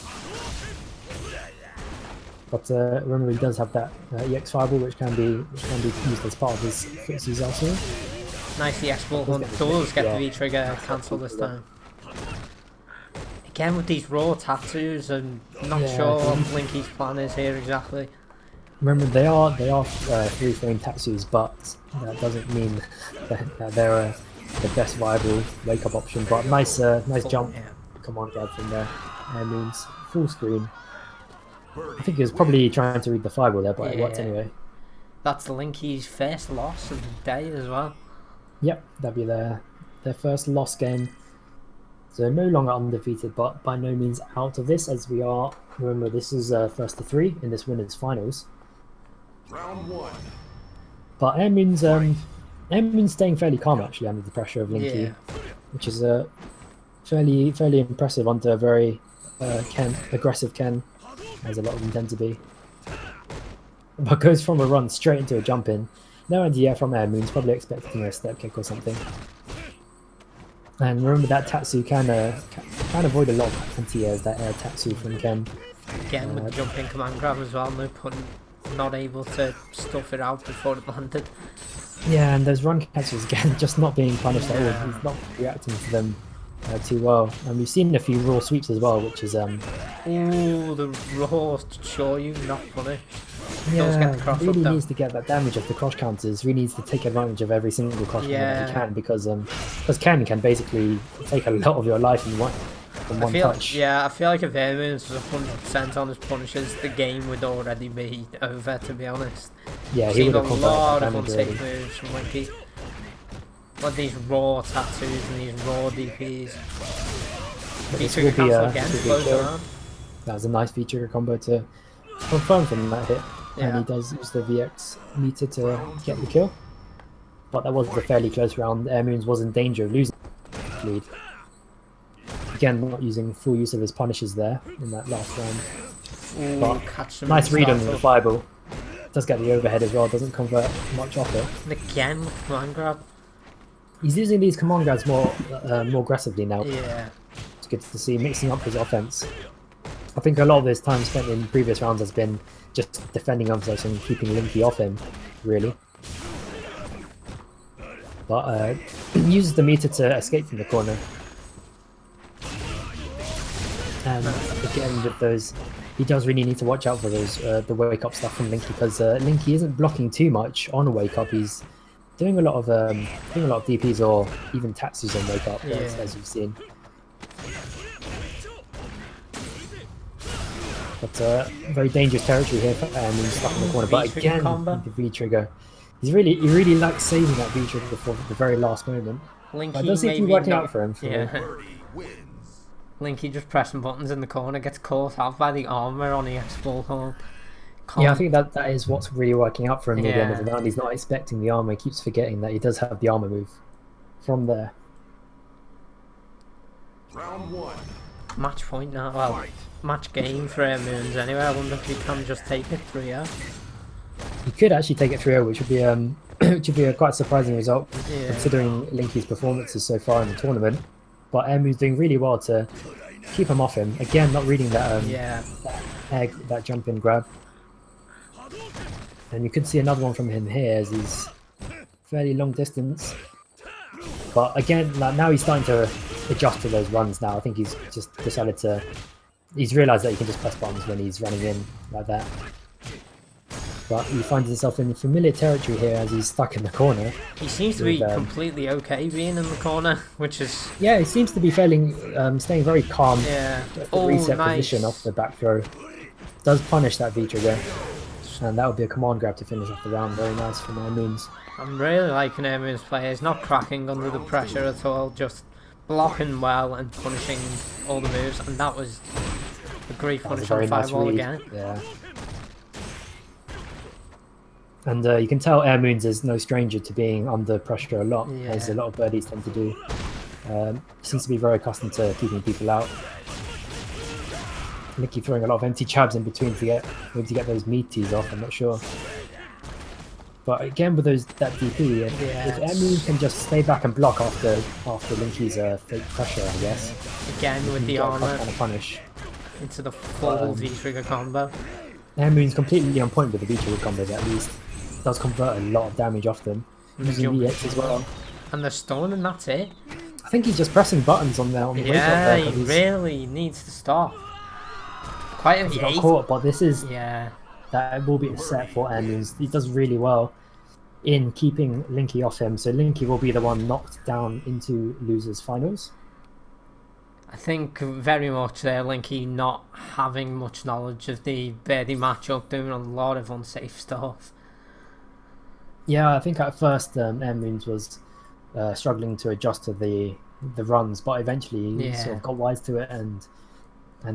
But remember, he does have that EX fireball, which can be used as part of his footsies also. Nice EX ball hunt. Does get the V-trigger cancel this time. Again with these raw tattoos, I'm not sure what Linky's plan is here exactly. Remember, they are free-frame tattoos, but that doesn't mean that they're the best viable wake-up option. But nice jump, command grab from there. Means full screen. I think he was probably trying to read the fireball there, but it worked anyway. That's Linky's first loss of the day as well. Yep, that'd be their first loss game. So no longer undefeated, but by no means out of this, as we are. Remember, this is first to three in this winners finals. Round one. But Airmoon's staying fairly calm actually under the pressure of Linky, which is fairly impressive under a very aggressive Ken, as a lot of them tend to be. But goes from a run straight into a jump in. No idea from Airmoon's, probably expecting a step kick or something. And remember that Tatsu can avoid a lot of anti-airs, that air Tatsu from Ken. Again with the jumping command grab as well, not able to stuff it out before it landed. Yeah, and those run catches again, just not being punished at all. He's not reacting to them too well. And we've seen a few raw sweeps as well, which is Ooh, the raw Shoryu not punished. Yeah, really needs to get that damage of the cross counters. Really needs to take advantage of every single cross counter that he can, because Ken can basically take a lot of your life in one touch. Yeah, I feel like if Airmoons was 100% on his punishes, the game would already be over, to be honest. Yeah, he would have a lot of unsafe moves from Linky. Like these raw tattoos and these raw DPs. V-trigger cancel again, close around. That was a nice V-trigger combo to confirm from that hit. Yeah. And he does use the VX meter to get the kill. But that was a fairly close round. Airmoons was in danger of losing the lead. Again, not using full use of his punishes there in that last round. Ooh, But catch him nice in read on the startup. fireball. Does get the overhead as well, doesn't convert much off it. And again, command grab. He's using these command grabs more aggressively now. Yeah. It's good to see, mixing up his offense. I think a lot of his time spent in previous rounds has been just defending himself and keeping Linky off him, really. But uses the meter to escape from the corner. And again, with those, he does really need to watch out for those the wake up stuff from Linky, because Linky isn't blocking too much on a wake up. He's doing a lot of DPs or even Tatsus on wake up, as you've seen. But very dangerous territory here, and he's stuck in the corner. But again, the V trigger. He really likes saving that V trigger for the very last moment. Linky but it does seem to be working out for him. Linky just pressing buttons in the corner, gets caught out by the armor on the X-Bullhorn. Yeah, I think that is what's really working out for him near the end of the round. He's not expecting the armor. He keeps forgetting that he does have the armor move from there. Round 1. Match point now. Well, match game for Moons anyway. I wonder if he can just take it 3-0. He could actually take it 3-0, which would be which would be a quite surprising result considering Linky's performances so far in the tournament. But Moon's doing really well to keep him off him. Again, not reading that that jump in grab. And you could see another one from him here as he's fairly long distance. But again, now he's starting to adjust to those runs now. I think he's just decided to... He's realised that he can just press buttons when he's running in like that. But he finds himself in familiar territory here as he's stuck in the corner. He seems to be completely okay being in the corner, which is... Yeah, he seems to be staying very calm. Yeah. Reset position off the back throw. Does punish that V-trigger. And that would be a command grab to finish off the round. Very nice from Moons. I'm really liking Moons' play. He's not cracking under the pressure at all, just blocking well and punishing all the moves. And that was a great punish on Fireball again. Yeah. And you can tell Moons is no stranger to being under pressure a lot, as a lot of birdies tend to do. Seems to be very accustomed to keeping people out. Linky throwing a lot of empty jabs in between to get those meaties off. I'm not sure, but again with that DP, if Moons can just stay back and block after Linky's fake pressure, I guess. Again with the armor kind of punish into the full V-trigger combo. Moon's completely on point with the V-trigger combos at least. Does convert a lot of damage off them. Using VX as well. And the stun, and that's it. I think he's just pressing buttons on the wake up there. He really needs to stop. Quite a he got caught, but this is that will be a set for Moons. He does really well in keeping Linky off him, so Linky will be the one knocked down into losers finals. I think very much there, Linky not having much knowledge of the birdie matchup, doing a lot of unsafe stuff. Yeah, I think at first Moons was struggling to adjust to the runs, but eventually he sort of got wise to it and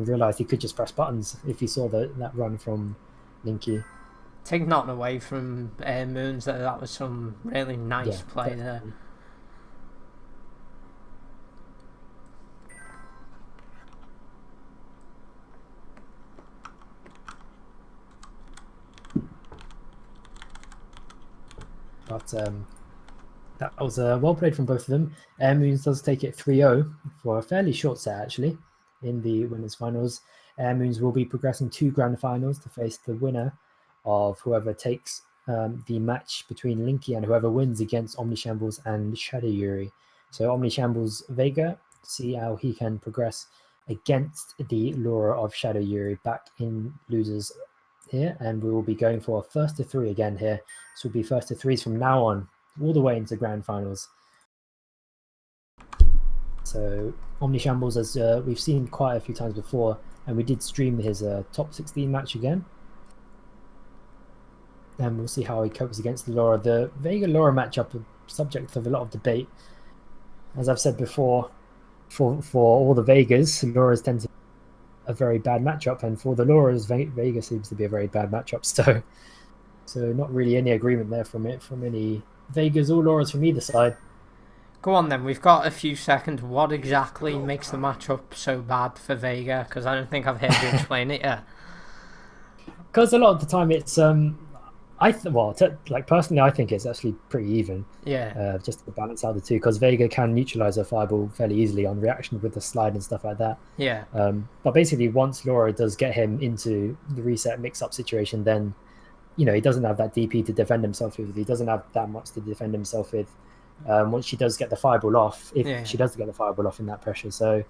realised he could just press buttons if he saw that run from Linky. Take nothing away from Moons, that was some really nice play there. But that was well played from both of them. Moons does take it 3-0 for a fairly short set actually in the winners finals. Moons will be progressing to grand finals to face the winner of whoever takes the match between Linky and whoever wins against Omnishambles and Shadow Yuri. So Omnishambles Vega, see how he can progress against the Laura of Shadow Yuri back in losers here, and we will be going for a first to three again here. This will be first to threes from now on, all the way into grand finals. So Omnishambles, as we've seen quite a few times before, and we did stream his top 16 match again. And we'll see how he copes against the Laura. The Vega-Laura matchup is subject of a lot of debate. As I've said before, for all the Vegas, Laura's tend to be a very bad matchup, and for the Lauras, Vega seems to be a very bad matchup. So not really any agreement there from any Vegas or Lauras from either side. Go on then, we've got a few seconds. What exactly makes the matchup so bad for Vega? Because I don't think I've heard you explain it yet. Because a lot of the time it's like personally, I think it's actually pretty even. Yeah. Just to balance out the two, because Vega can neutralize her fireball fairly easily on reaction with the slide and stuff like that. Yeah. But basically, once Laura does get him into the reset mix-up situation, then he doesn't have that DP to defend himself with. He doesn't have that much to defend himself with. Once she does get the fireball off, if she does get the fireball off in that pressure, so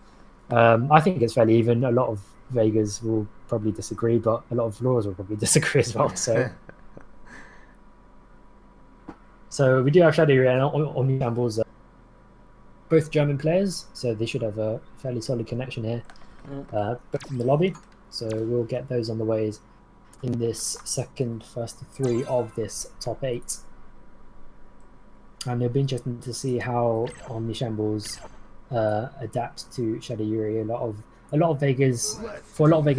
I think it's fairly even. A lot of Vegas will probably disagree, but a lot of Laura's will probably disagree as well. So we do have Shadow and Omni Shambles, both German players, so they should have a fairly solid connection here, both in the lobby. So we'll get those on the ways in this first three of this top 8. And it'll be interesting to see how Omni Shambles adapts to Shadow Yuri. For a lot of Vegas,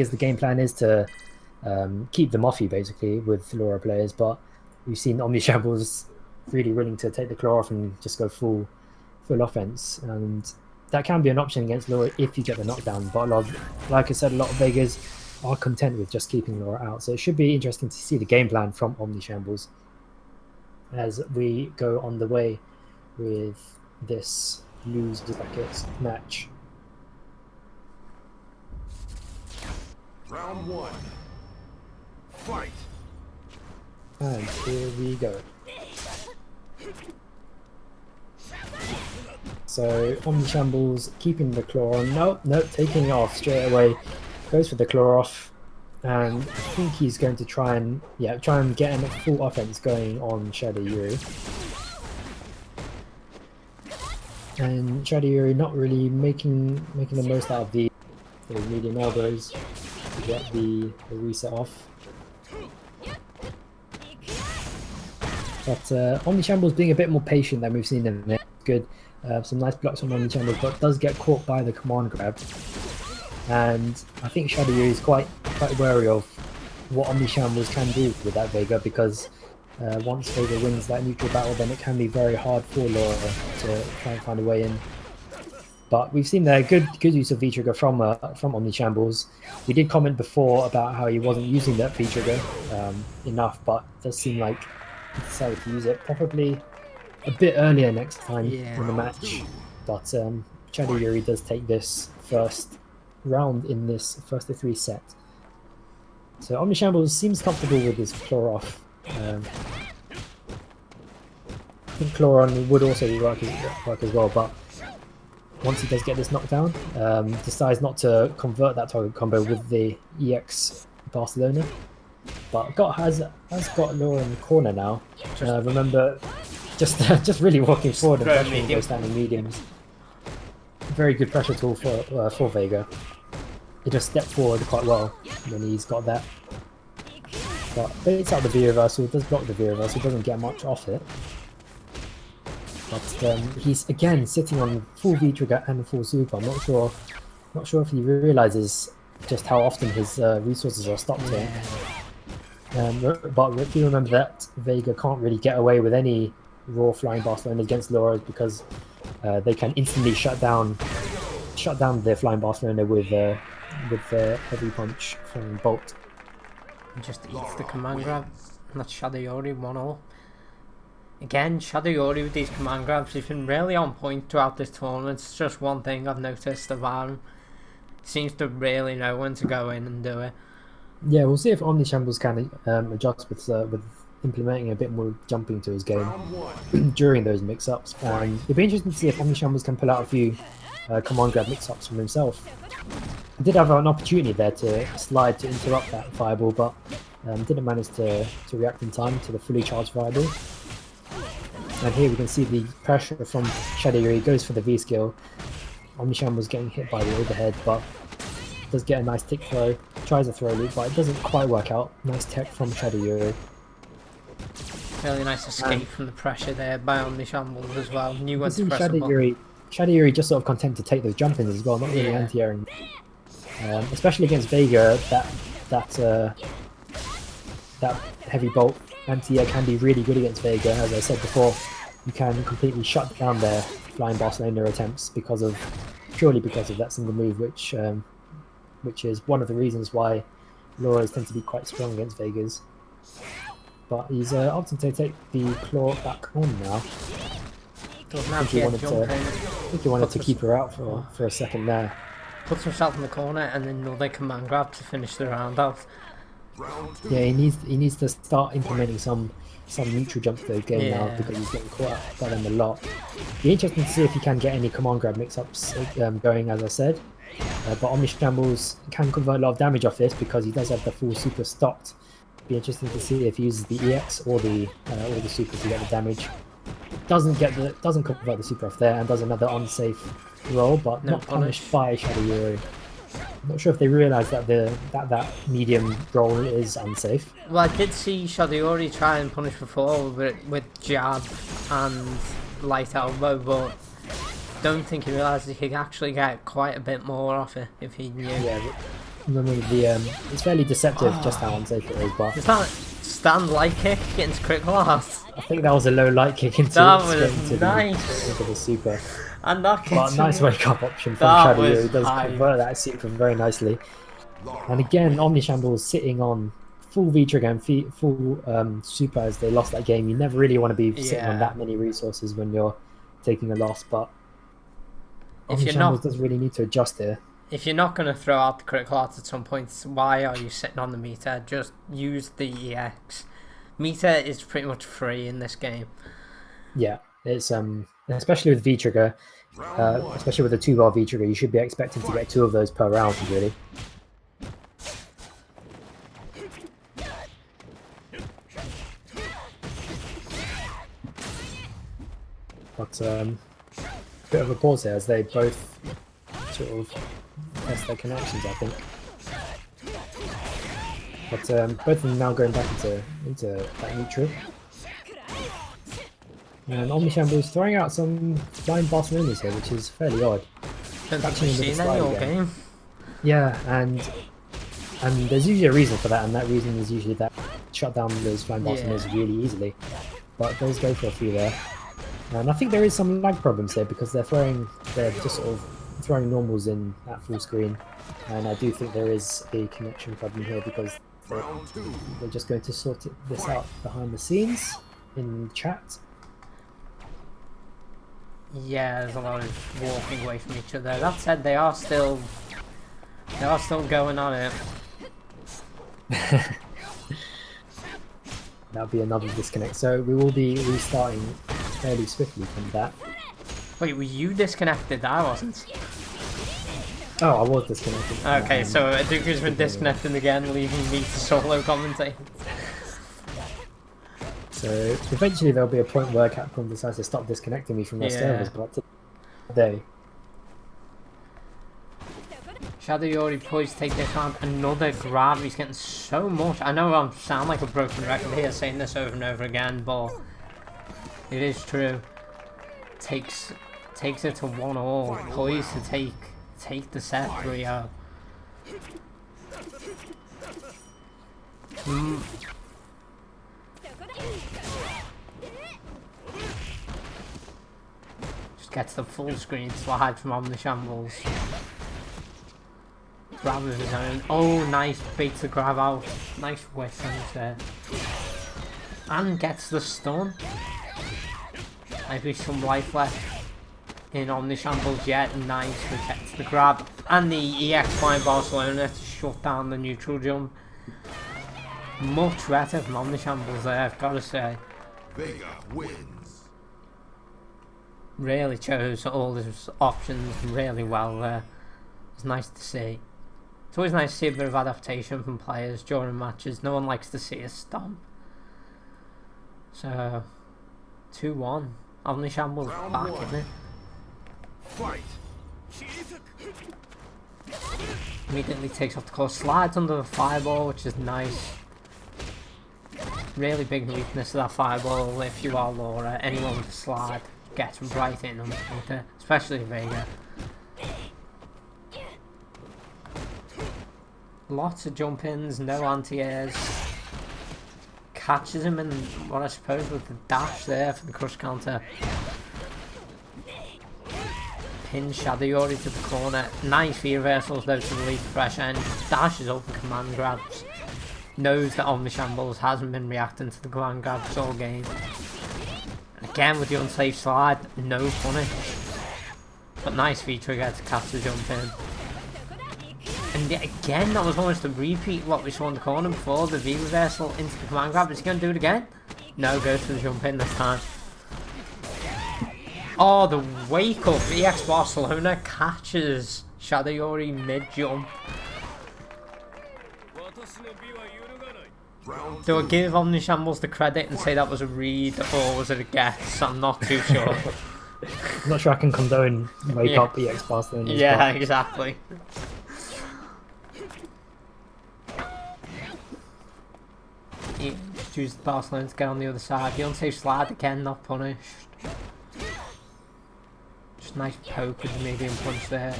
the game plan is to keep them off you basically with Laura players, but we've seen Omni Shambles really willing to take the claw off and just go full offense, and that can be an option against Laura if you get the knockdown. But like I said, a lot of Vegas are content with just keeping Laura out, so it should be interesting to see the game plan from Omni Shambles as we go on the way with this loser bracket match. Round 1. Fight. And here we go. So Omni Shambles keeping the claw on. Nope, taking it off straight away. Goes for the claw off, and I think he's going to try and get a full offense going on Shadow Yuri. And Shadow Yuri not really making the most out of the medium elbows to get the reset off. But Omni Shambles being a bit more patient than we've seen in there. Good. Some nice blocks from Omni Shambles, but does get caught by the command grab. And I think Shadow Yuri is quite wary of what Omni Shambles can do with that Vega, because once Vega wins that neutral battle, then it can be very hard for Laura to try and find a way in. But we've seen there good use of V-Trigger from Omni Shambles. We did comment before about how he wasn't using that V-Trigger enough, but it does seem like he decided to use it probably a bit earlier next time in the match. But Shadow Yuri does take this first round in this first of 3 set. So Omni Shambles seems comfortable with his claw off. I think claw on would also work as well, but once he does get this knockdown, decides not to convert that target combo with the EX Barcelona. But has got Laura in the corner now. Remember, just really walking forward and pressuring those standing mediums. Very good pressure tool for Vega. He just stepped forward quite well when he's got that. But baits out the V reversal, does block the V reversal, doesn't get much off it. But he's again sitting on full V trigger and full super. I'm not sure if he realizes just how often his resources are stopped here. But do remember that Vega can't really get away with any raw flying Barcelona against Laura, because they can instantly shut down their flying Barcelona with the heavy punch from Bolt. Just eats the command grab. And that's Shadow Yuri 1-0. Again, Shadow Yuri with these command grabs, he's been really on point throughout this tournament. It's just one thing I've noticed about him. He seems to really know when to go in and do it. Yeah, we'll see if Omni Shambles can adjust with implementing a bit more jumping to his game during those mix-ups. And it'll be interesting to see if Omni Shambles can pull out a few command grab mix-ups from himself. He did have an opportunity there to slide to interrupt that fireball, but didn't manage to react in time to the fully charged fireball. And here we can see the pressure from Shadow Yuri. Goes for the V skill. Omni Shambles getting hit by the overhead, but does get a nice tick throw. Tries a throw loop, but it doesn't quite work out. Nice tech from Shadow Yuri. Really nice escape from the pressure there by Omni Shambles as well. Knew when to press the button. Shadow Yuri just sort of content to take those jump-ins as well, not really anti-airing. Especially against Vega, that heavy bolt anti-air can be really good against Vega, as I said before. you can completely shut down their flying Barcelona attempts purely because of that single move, which is one of the reasons why Laura's tend to be quite strong against Vegas. But he's opting to take the claw back on now. Doesn't I have think he to wanted get to, I jumping. think he wanted to keep her out for a second there. Puts himself in the corner and then another command grab to finish the round off. Yeah, he needs to start implementing some neutral jumps to the game now Yeah. because he's getting caught out by them a lot. Be interesting to see if he can get any command grab mix-ups going, as I said. But Omni Shambles can convert a lot of damage off this because he does have the full super stocked. Be interesting to see if he uses the EX or the super to get the damage. Doesn't convert the super off there and does another unsafe roll, but No not punished by Shadow Yuri. Not sure if they realise that that medium roll is unsafe. Well, I did see Shadayori try and punish before with jab and light elbow, but don't think he realised he could actually get quite a bit more off it if he knew. Yeah, it's fairly deceptive just how unsafe it is, but Is that stand light kick into critical heart? I think that was a low light kick into That straight was nice. into the super. And that But nice wake up option from That Shadow was Yuri. He does hype. convert that super very nicely. And again, Omni Shambles sitting on full V trigger and full super as they lost that game. You never really want to be sitting on Yeah. that many resources when you're taking a loss, but If Omni you're Shambles not- does really need to adjust here. If you're not going to throw out the critical heart at some point, why are you sitting on the meter? Just use the EX. Meter is pretty much free in this game. Yeah, it's especially with V trigger, especially with a 2-bar V trigger, you should be expecting to get 2 of those per round, really. But bit of a pause here as they both sort of test their connections, I think. But both of them now going back into that neutral. And Omni Shambles throwing out some flying Barcelonas here, which is fairly odd. Don't think Catching we've him with seen a that slide all again. game. Yeah, and there's usually a reason for that, and that reason is usually that shut down those flying Barcelonas really easily. But those go for a few there. And I think there is some lag problems here because they're just sort of throwing normals in at full screen. And I do think there is a connection problem here because they're just going to sort this out behind the scenes in chat. Yeah, there's a lot of walking away from each other. That said, they are still going on it. That'll be another disconnect. So we will be restarting fairly swiftly from that. Wait, were you disconnected? I wasn't. Oh, I was disconnected. Okay, so Aduku's been disconnected again, leaving me to solo commentate. So eventually there'll be a point where Capcom decides to stop disconnecting me from their servers, but today. Shadow Yori poised to take this round. Another grab. He's getting so much. I know I sound like a broken record here saying this over and over again, but it is true. Takes it to 1-1. Poised to take the set 3-0. Just gets the full screen slide from Omni Shambles. Grab of his own. Oh, nice. Beats the grab out. Nice whiff from there. And gets the stun. Maybe some life left in Omni Shambles yet. Nice. We gets the grab. And the EX flying Barcelona to shut down the neutral jump. Much better from Omni Shambles there, I've got to say. Vega wins. Really chose all his options really well there. It's nice to see. It's always nice to see a bit of adaptation from players during matches. No one likes to see a stomp. So, 2-1. Omni Shambles Round back, one. isn't it? Fight. Immediately takes off the course. Slides under the fireball, which is nice. Really big weakness of that fireball if you are Laura. Anyone with a slide gets right in underneath it, especially Vega. Lots of jump ins, no anti-airs. catches him in what I suppose was the dash there for the crush counter. Pins Shadow Yori to the corner. Nice V reversals though to relieve the pressure, and dashes open command grabs. Knows that Omni Shambles hasn't been reacting to the command grabs all game. And again with the unsafe slide, no punish. But nice V trigger to catch the jump in. And yet again, that was almost a repeat of what we saw in the corner before, the V reversal into the command grab. Is he going to do it again? No, goes for the jump in this time. Oh, the wake up. EX Barcelona catches Shadow Yori mid-jump. Do I give Omni Shambles the credit and say that was a read, or was it a guess? I'm not too sure. I'm not sure I can condone wake up EX Barcelona. Yeah, exactly. He used Barcelona to get on the other side. The unsafe slide again, not punished. Just nice poke with the medium punch there.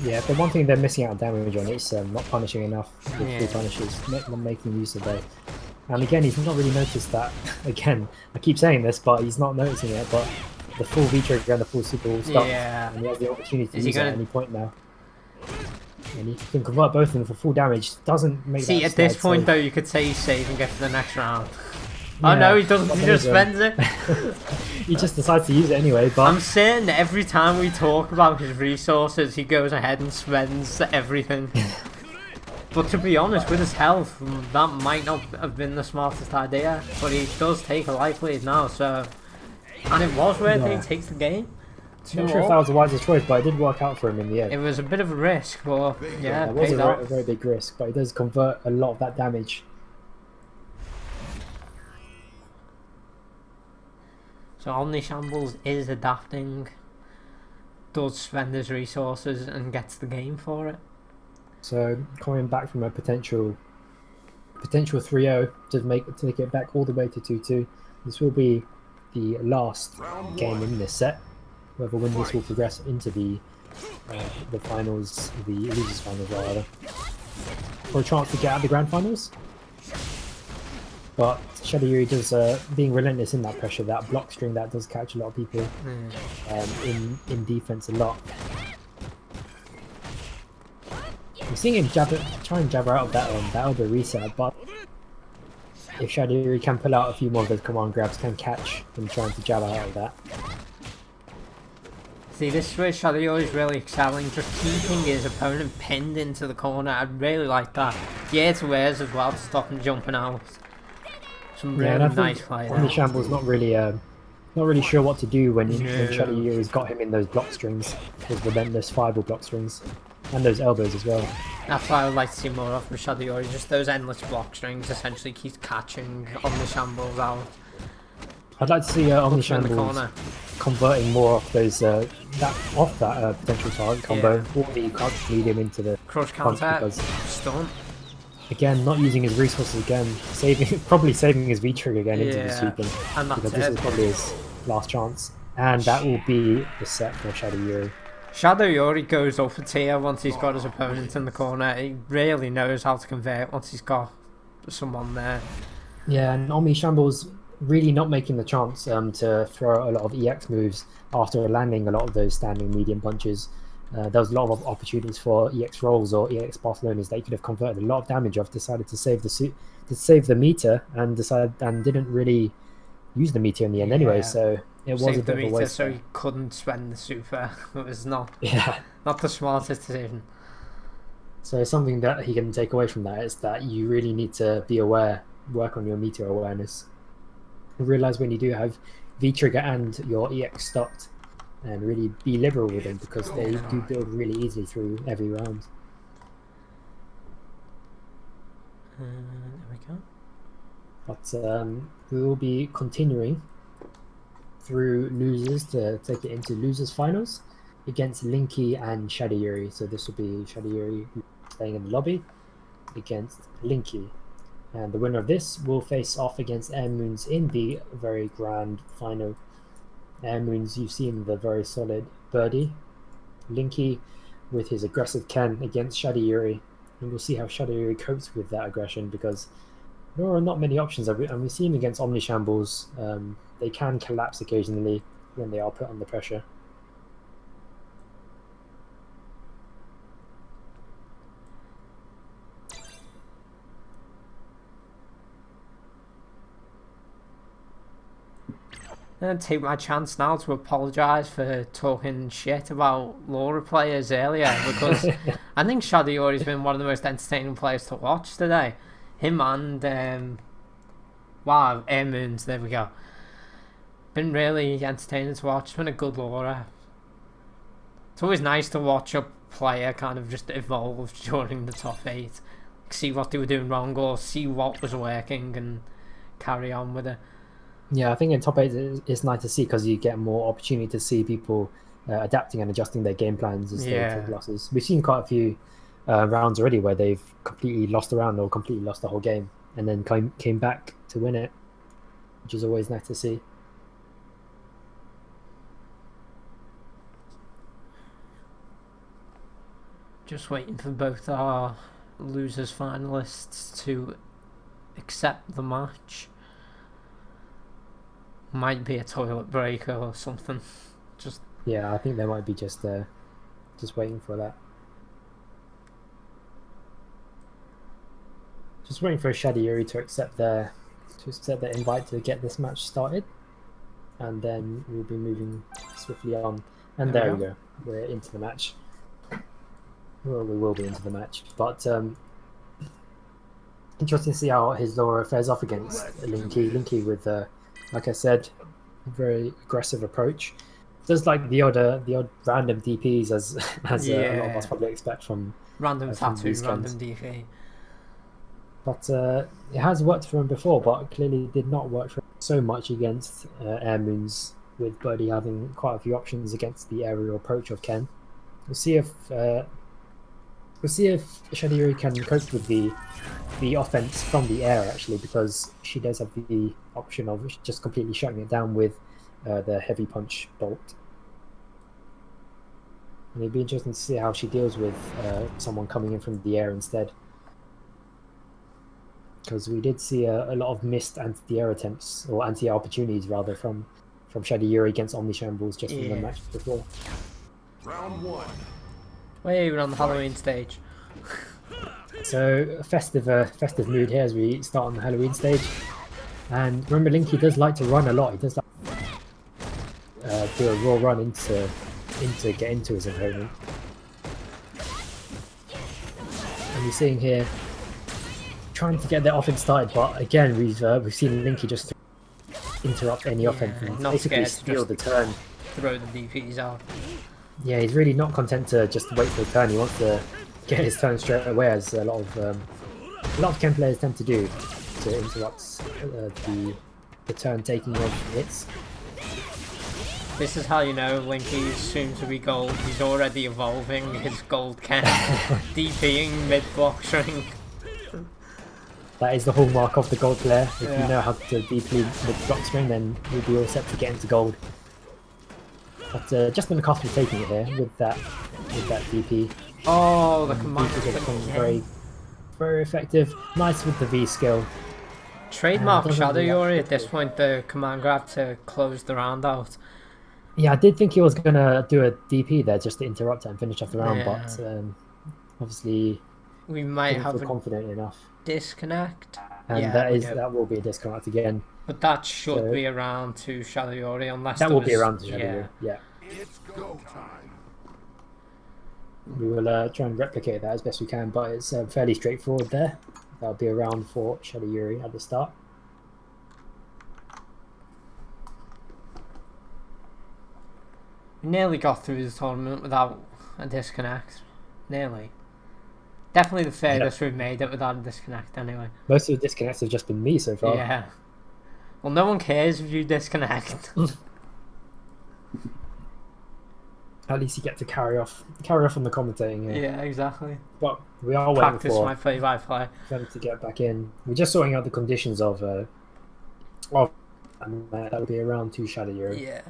Yeah, the one thing they're missing out on damage on is not punishing enough with full punishes, not making use of those. And again, he's not really noticed that. Again, I keep saying this, but he's not noticing it. But the full V trigger and the full super will stop, and he has the opportunity to use it at any point now. And he can convert both of them for full damage. Doesn't make See, that at this point safe. though, you could say he's saving it for the next round. Yeah, Oh no, he doesn't. He just spends it. He just decides to use it anyway. But I'm certain that every time we talk about his resources, he goes ahead and spends everything. But to be honest, with his health, that might not have been the smartest idea. But he does take a life lead now, so... And it was worth it, he takes the game. I'm not sure if that was the wisest choice, but it did work out for him in the end. It was a bit of a risk, but yeah, it was paid a off. very big risk, but he does convert a lot of that damage. So Omni Shambles is adapting, does spend his resources and gets the game for it. So coming back from a potential 3-0 to take it back all the way to 2-2. This will be the last game in this set. Whoever wins this will progress into the finals, the losers finals rather, for a chance to get out of the grand finals. But Shadow Yuri does being relentless in that pressure, that block string that does catch a lot of people in defense a lot. I'm seeing him try and jabber out of that elbow reset, but if Shadow Yuri can pull out a few more of those command grabs, can catch him trying to jabber out of that. See, this is where Shadow Yuri is really excelling, just keeping his opponent pinned into the corner. I really like that. Yeah, it's wares as well to stop him jumping out. Some really nice play there. Omni Shambles not really sure what to do when Shadow Yuri's got him in those block strings, those relentless fireball block strings, and those elbows as well. That's why I would like to see more of from Shadow Yuri, just those endless block strings essentially keeps catching Omni Shambles out. I'd like to see Omni Shambles converting more of those that potential target combo, or the crouch lead him into the crush counter, stun. Again, not using his resources again, probably saving his V trigger again into the sweeping, and because this is probably his last chance, and that will be the set for Shadow Yuri. Shadow Yuri goes up a tier once he's got his opponent in the corner. He really knows how to convert once he's got someone there. Yeah, and Omni Shambles really not making the chance to throw a lot of EX moves after landing a lot of those standing medium punches. There was a lot of opportunities for EX rolls or EX Barcelonas that he could have converted a lot of damage off. Decided to save the meter and didn't really use the meter in the end anyway. So it was a bit of a waste. So he couldn't spend the super. It was not the smartest decision. So something that he can take away from that is that you really need to be aware, work on your meter awareness, and realize when you do have V trigger and your EX stopped, and really be liberal with them because they do build really easily through every round. There we go. But we will be continuing through losers to take it into losers finals against Linky and Shadow Yuri. So this will be Shadow Yuri staying in the lobby against Linky. And the winner of this will face off against Air Moons in the very grand final. Air Moons, you've seen the very solid birdie. Linky with his aggressive Ken against Shadow Yuri. And we'll see how Shadow Yuri copes with that aggression, because There are not many options, and we've seen against Omni Shambles, they can collapse occasionally when they are put under pressure. I'm going to take my chance now to apologise for talking shit about Laura players earlier, because I think Shadiyori's been one of the most entertaining players to watch today. Him and wow, Air Moons, there we go. Been really entertaining to watch. Been a good Laura. It's always nice to watch a player kind of just evolve during the top 8. See what they were doing wrong or see what was working and carry on with it. Yeah, I think in top 8 it's nice to see because you get more opportunity to see people adapting and adjusting their game plans as they take losses. We've seen quite a few rounds already where they've completely lost a round or completely lost the whole game and then came back to win it, which is always nice to see. Just waiting for both our losers finalists to accept the match. Might be a toilet break or something. Just yeah, I think they might be just waiting for that. Just waiting for Shadiyuri to accept their invite to get this match started, and then we'll be moving swiftly on. And there we go. We're into the match. Well, we will be into the match, but interesting to see how his Laura fares off against Linky. Linky with, like I said, a very aggressive approach. Does like the odd random DPs as a lot of us probably expect from random tattoo, from random DP. But it has worked for him before, but clearly did not work for him so much against Air Moons, with Birdie having quite a few options against the aerial approach of Ken. We'll see if Shadiyuri can cope with the offense from the air, actually, because she does have the option of just completely shutting it down with the heavy punch bolt. And it'd be interesting to see how she deals with someone coming in from the air instead. Because we did see a lot of missed anti-air attempts, or anti-air opportunities rather, from Shadiyuri against Omni Shambles just in the match before. Round 1. Wait, we're on the Halloween stage. So festive mood here as we start on the Halloween stage. And remember, Linky does like to run a lot. He does like do a raw run into get into his opponent. And we're seeing here trying to get their offense started, but again we've seen Linky just interrupt any offense and basically steal the turn. Throw the DPs out. Yeah, he's really not content to just wait for the turn. He wants to get his turn straight away, as a lot of Ken players tend to do, to interrupt the turn taking of hits. This is how you know Linky's soon to be gold. He's already evolving his gold Ken, DPing mid block string. That is the hallmark of the gold player. If you know how to DP mid block string, then you'll be all set to get into gold. But just on the cusp of taking it here with that DP. Oh, the command very, very effective. Nice with the V skill. Trademark Shadiyori at this point, the command grab to close the round out. Yeah, I did think he was gonna do a DP there just to interrupt it and finish off the round, but obviously we might have feel confident enough. Disconnect. And that will be a disconnect again. But that should be around to Shadiyori, unless that will be around to Shadiyori. Yeah. It's go time. We will try and replicate that as best we can, but it's fairly straightforward there. That'll be around for Shadiyuri at the start. We nearly got through the tournament without a disconnect. Nearly. Definitely the furthest we've made it without a disconnect anyway. Most of the disconnects have just been me so far. Yeah. Well, no one cares if you disconnect. At least you get to carry off on the commentating here. Yeah, exactly. But we are waiting for my play-by-play. them to get back in. We're just sorting out the conditions of and that'll be around 2 Shadiyuri. Yeah.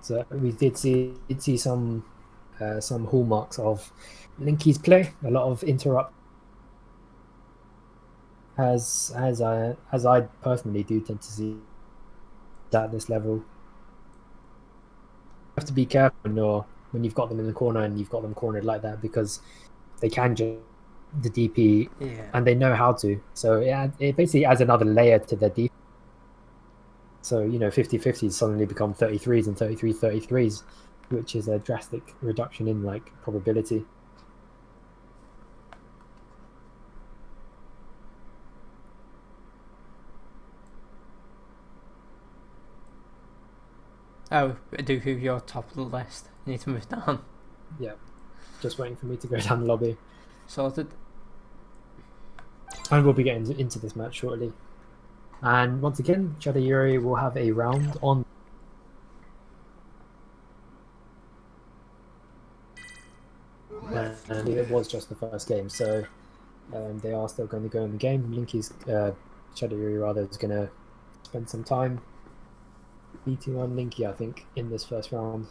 But we did see some hallmarks of Linky's play. A lot of interrupt, as I personally do tend to see at this level. You have to be careful when you've got them in the corner and you've got them cornered like that, because they can just the DP and they know how to. So it basically adds another layer to their defense. So 50-50s suddenly become 33s and 33-33s, which is a drastic reduction in like probability. Oh, Aduku, you're top of the list. You need to move down. Yeah, just waiting for me to go down the lobby. Sorted. And we'll be getting into this match shortly. And once again, Shadow Yuri will have a round on. And it was just the first game, so they are still going to go in the game. Linky's Shadow Yuri rather is going to spend some time beating on Linky, I think, in this first round.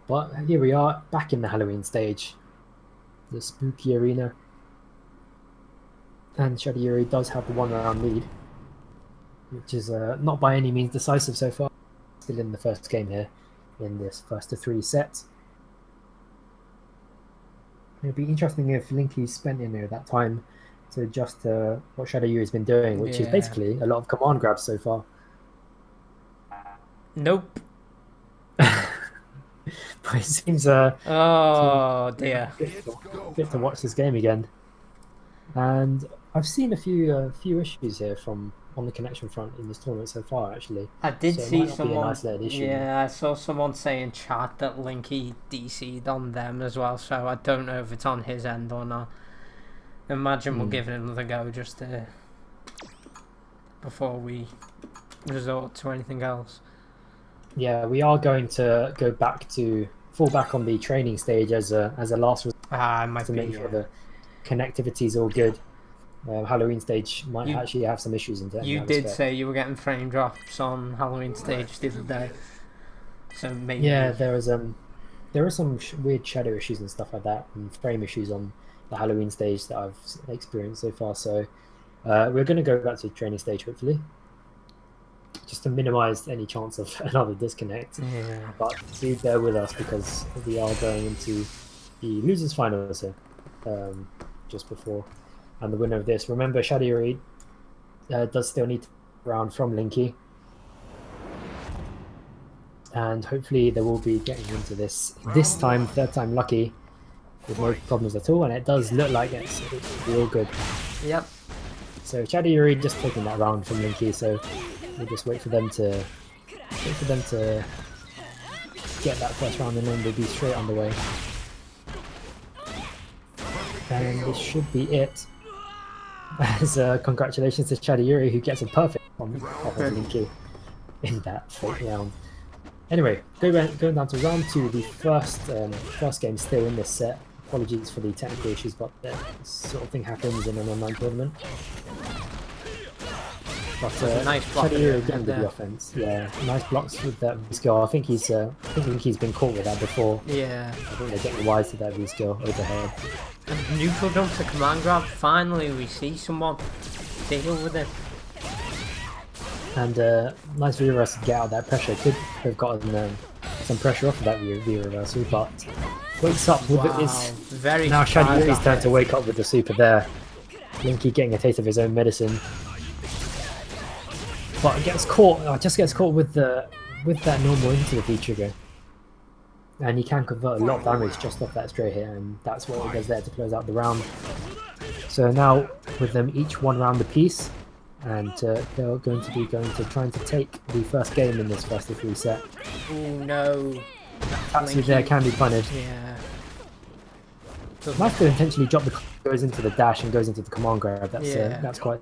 But here we are, back in the Halloween stage, the spooky arena. And Shadow Yuri does have the 1 round lead, which is not by any means decisive so far. Still in the first game here, in this first of 3 sets. It'd be interesting if Linky spent in there that time to adjust to what Shadow Yuri's been doing, which is basically a lot of command grabs so far. Nope. But it seems oh dear, good to watch this game again. And I've seen a few issues here on the connection front in this tournament so far. Actually, I did see someone. Issue. Yeah, I saw someone say in chat that Linky DC'd on them as well. So I don't know if it's on his end or not. Imagine we'll give it another go just before we resort to anything else. Yeah, we are going to fall back on the training stage as a last resort to make sure the connectivity is all good. Halloween stage might actually have some issues in that. You did say you were getting frame drops on Halloween stage the other day, so maybe. Yeah, there are some weird shadow issues and stuff like that, and frame issues on the Halloween stage that I've experienced so far. So we're going to go back to the training stage hopefully, just to minimize any chance of another disconnect. Yeah. But do bear with us because we are going into the losers finals here, just before. And the winner of this, remember, Shadow Yuri does still need to round from Linky, and hopefully they will be getting into this time, third time lucky, with no problems at all. And it does look like it's real good. Yep. So Shadow Yuri just taking that round from Linky. So we'll just wait for them to get that first round, and then they'll be straight underway. And this should be it. As congratulations to Shadow Yuri, who gets a perfect on Linky in that fake round. Anyway, going down to round 2, the first game still in this set. Apologies for the technical issues, but that sort of thing happens in an online tournament. But nice block Shadow Yuri again with the offense. Yeah, nice blocks with that V-skill. I think he's been caught with that before. Yeah. I think they're getting wise to that V-skill overhead. And neutral jump to command grab. Finally, we see someone deal with it. And nice V-reversal to get out of that pressure. Could have gotten some pressure off of that V-reversal, but wakes up with it. Is very now Shadow Yuri's turn to wake up with the super there. Linky getting a taste of his own medicine. But gets caught, just gets caught with that normal into the V-trigger. And he can convert a lot of damage just off that straight hit, and that's what he does there to close out the round. So now, with them each 1 round apiece, and they're going to trying to take the first game in this first of 3 set. Oh no. Tatsu there can be punished. Yeah. Nice to intentionally drop goes into the dash and goes into the command grab. That's quite...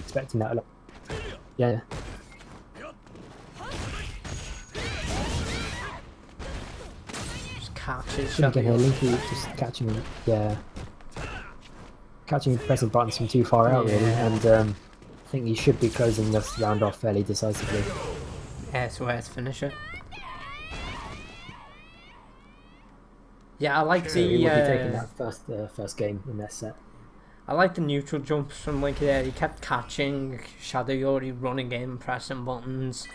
expecting that a lot. Yeah. catches Shouldn't get here. Shadowori. Linky just catching him. Yeah. Catching and pressing buttons from too far out, really. Yeah. And I think he should be closing this round off fairly decisively. Yeah, so where's finisher? Yeah, I like So he will be taking the that first game in their set. I like the neutral jumps from Linky there. He kept catching Shadowori, running in, pressing buttons.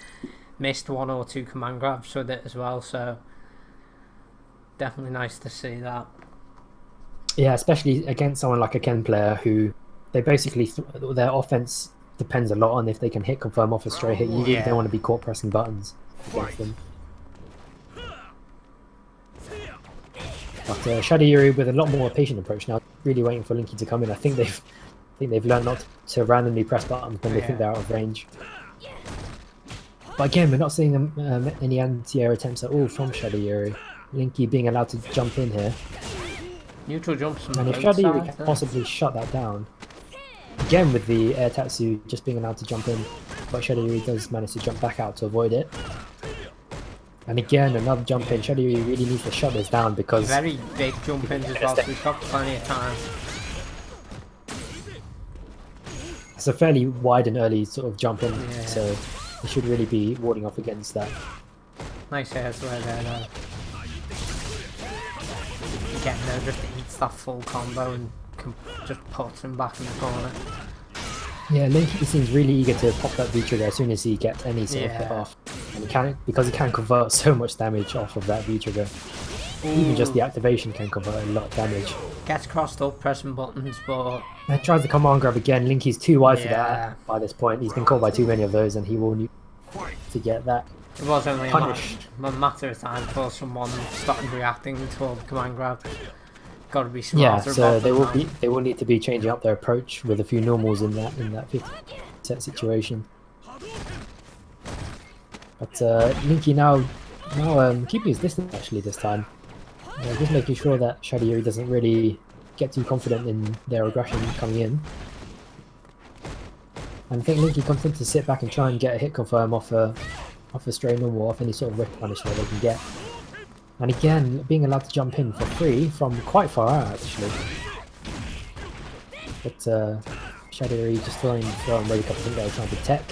Missed 1 or 2 command grabs with it as well, so definitely nice to see that. Yeah, especially against someone like a Ken player who they basically their offense depends a lot on if they can hit confirm off a straight hit. You really Yeah. don't want to be caught pressing buttons against them. But Shadowori with a lot more patient approach now, really waiting for Linky to come in. I think they've learned not to randomly press buttons when they think they're out of range. But again, we're not seeing any anti-air attempts at all from Shadowori. Linky being allowed to jump in here. Neutral jumps from And if both Shadowori sides can there. possibly shut that down, again with the air Tatsu just being allowed to jump in, but Shadowori does manage to jump back out to avoid it. And again, another jump in. Shadowori really needs to shut this down because Very big jump ins as well, so we've got plenty of time. it's a fairly wide and early sort of jump in, Yeah. so he should really be warding off against that. Nice air swear there though. Again, though, just eats that full combo and just puts him back in the corner. Yeah, Linky seems really eager to pop that V-trigger as soon as he gets any sort of hit Yeah. off. And he can, because he can convert so much damage off of that V-trigger. Even just the activation can convert a lot of damage. Gets crossed up, pressing buttons, but And tries the command grab again. Linky's too wide for Yeah. that by this point. He's been caught by too many of those and he will need to get that. it was only Punished. a matter of time before someone started reacting to the command grab. Got to be smarter Yeah, about so them now. they will need to be changing up their approach with a few normals in that 50 set situation. But Linky now keeping his distance actually this time. Just making sure that Shadowori doesn't really get too confident in their aggression coming in. And I think Linky comes in to sit back and try and get a hit confirm off a straight normal, off any sort of rip punish that they can get. And again, being allowed to jump in for free from quite far out actually. But Shadowori just throwing away a couple of things they were trying to tech.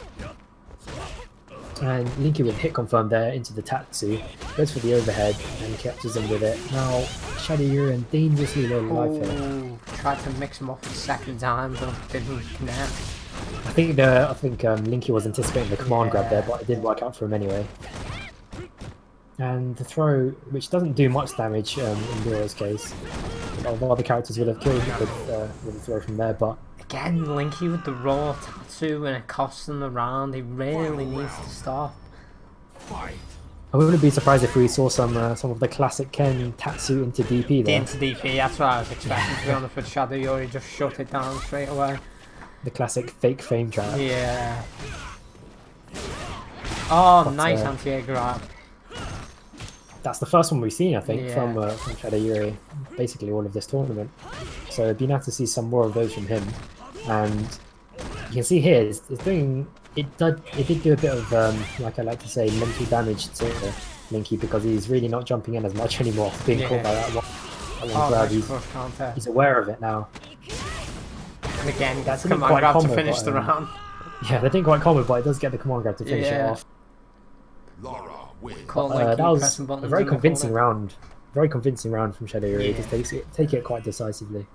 And Linky with hit confirm there into the Tatsu, goes for the overhead and captures him with it. Now Shadowori and dangerously low life here. Ooh, tried to mix him up a second time, but didn't connect. I think Linky was anticipating the command grab there, but it didn't work out for him anyway. And the throw, which doesn't do much damage in Nero's case. A lot of other characters would have killed him with a throw from there, but Again, Linky with the raw Tatsu and it costs him the round. He really needs to stop. Fight. I wouldn't be surprised if we saw some of the classic Ken Tatsu into DP The there. into DP, that's what I was expecting to be honest with Shadowori, just shut it down straight away. The classic fake fame trap. Yeah. Oh, But, nice anti-air grab. That's the first one we've seen, I think, Yeah. from Shadowori, basically all of this tournament. So it'd be nice to see some more of those from him. And you can see here, it's doing it did do a bit of like I like to say mental damage to Linky because he's really not jumping in as much anymore, being caught by that one grab. Nice cross counter. He's aware of it now. And again, That that's didn't command quite grab to combo, finish but, the round. Yeah, they didn't quite comment, but it does get the command grab to finish it Yeah. off. Laura wins. Call That Linky was pressing a buttons very in the convincing corner. round. Very convincing round from Shadowori. Yeah. Just take it quite decisively.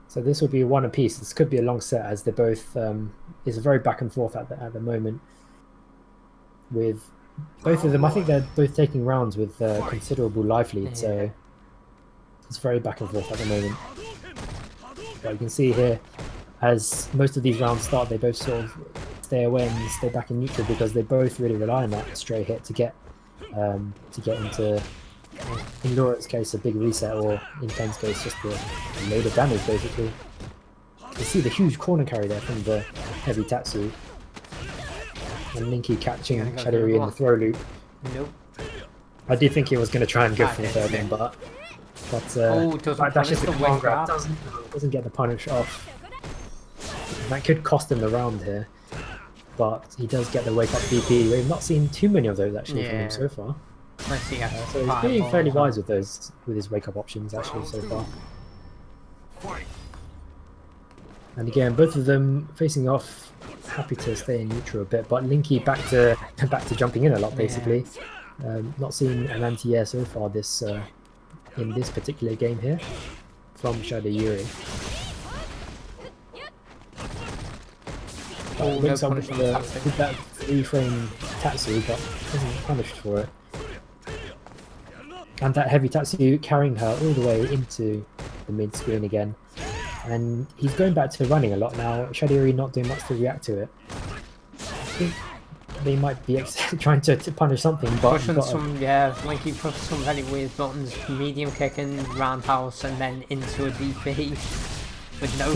So this will be one apiece. This could be a long set as they're both. It's a very back and forth at the moment. With both of them, I think they're both taking rounds with considerable life lead. So it's very back and forth at the moment. But you can see here, as most of these rounds start, they both sort of stay away and stay back in neutral because they both really rely on that stray hit to get into, in Laura's case, a big reset, or in Ken's case, just a load of damage basically. You see the huge corner carry there from the heavy Tatsu. And Linky catching Gonna go Shadowori in the throw loop. Nope. I did think he was going to try and go I for the did third too. one, but Oh, it doesn't that's just punish the the command wing grab. grab. Doesn't get the punish off. That could cost him the round here, but he does get the wake up DP. We've not seen too many of those actually from Yeah. him so far. I see. So he's being fairly wise with his wake up options actually so far. Fight. And again, both of them facing off, happy to stay in neutral a bit, but Linky back to jumping in a lot basically. Not seeing an anti-air so far this in this particular game here from Shadow Yuri. Links up with that 3-frame Tatsu, but isn't punished for it. And that heavy Tatsu carrying her all the way into the mid screen again. And he's going back to running a lot now. Shadow Yuri not doing much to react to it. I think they might be trying to punish something, but pushing some, yeah, like he pushed some very weird buttons, medium kicking, roundhouse, and then into a DP with no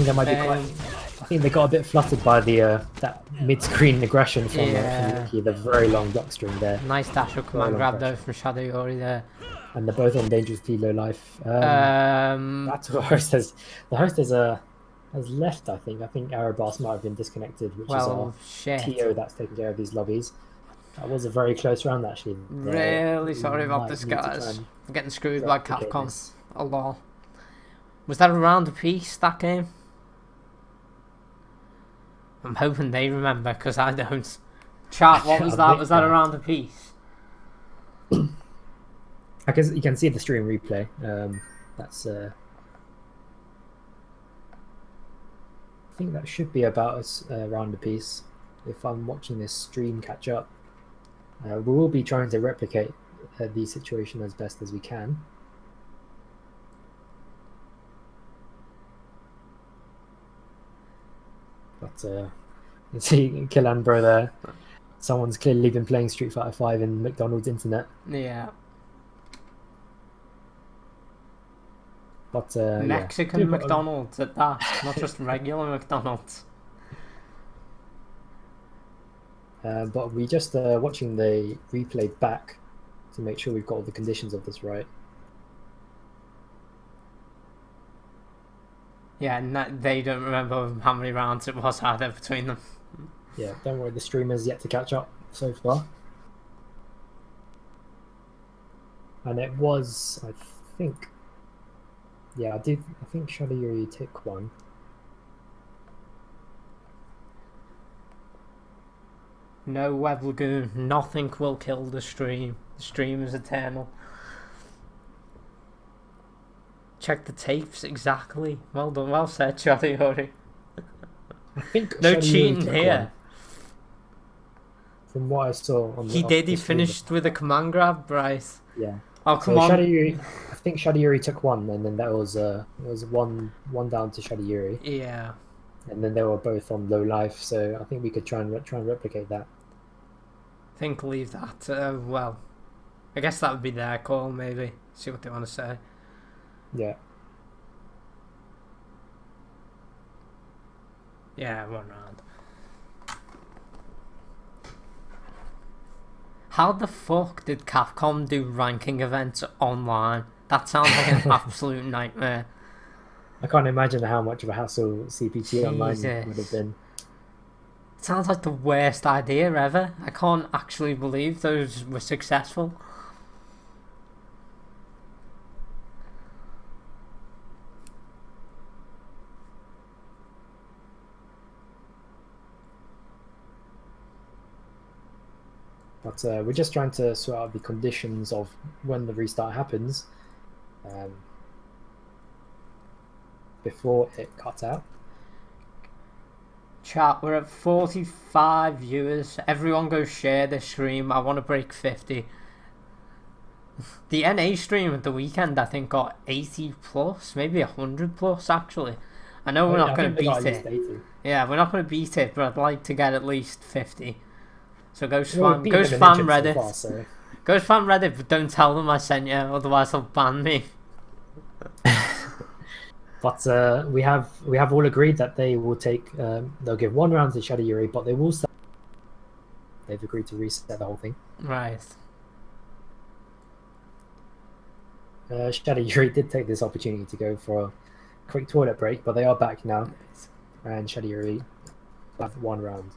I think they got a bit fluttered by the that mid-screen aggression from Linky, the very long block string there. Nice dash up command grab though from Shadow Yuri there. And they're both on dangerously low life. That's the host has left, I think. I think Arabas might have been disconnected, which is our TO that's taking care of these lobbies. That was a very close round, actually. Really sorry about this, guys. I'm getting screwed by Capcom a lot. Was that a round apiece, that game? I'm hoping they remember, because I don't. Chat, what was that? Was that a round apiece? I guess you can see the stream replay. That's I think that should be about a round apiece. If I'm watching this stream catch up, we will be trying to replicate the situation as best as we can. But you see Killan Bro there. Someone's clearly been playing Street Fighter 5 in McDonald's internet. Yeah. But Mexican McDonald's at that, not just regular McDonald's. But we just watching the replay back to make sure we've got all the conditions of this right. Yeah, and they don't remember how many rounds it was either between them. Yeah, don't worry, the streamer's yet to catch up so far. And it was, I think, yeah, I think Shadow Yuri took one. No Web Lagoon, nothing will kill the stream. The stream is eternal. Check the tapes, exactly. Well done, well said, Shadow Yuri. I think no cheating here. From what I saw on he finished with a command grab, Bryce. Yeah. Oh, come on. Shadow Yuri, I think Shadow Yuri took one, and then that was one down to Shadow Yuri. Yeah. And then they were both on low life, so I think we could try and replicate that. I think leave that. Well, I guess that would be their call, maybe. See what they want to say. Yeah. Yeah, one round. How the fuck did Capcom do ranking events online? That sounds like an absolute nightmare. I can't imagine how much of a hassle CPT online would have been. It sounds like the worst idea ever. I can't actually believe those were successful. But we're just trying to sort out the conditions of when the restart happens before it cuts out. Chat, we're at 45 viewers. Everyone go share this stream. I want to break 50. The NA stream at the weekend, I think, got 80 plus, maybe 100 plus actually. I know we're not going to beat it. Yeah, we're not going to beat it, but I'd like to get at least 50. So go spam Reddit. So far, so. Go spam Reddit, but don't tell them I sent you, otherwise they'll ban me. But we have all agreed that they will take they'll give one round to Shadow Yuri, but they will start. They've agreed to reset the whole thing. Right. Shadow Yuri did take this opportunity to go for a quick toilet break, but they are back now, and Shadow Yuri have one round.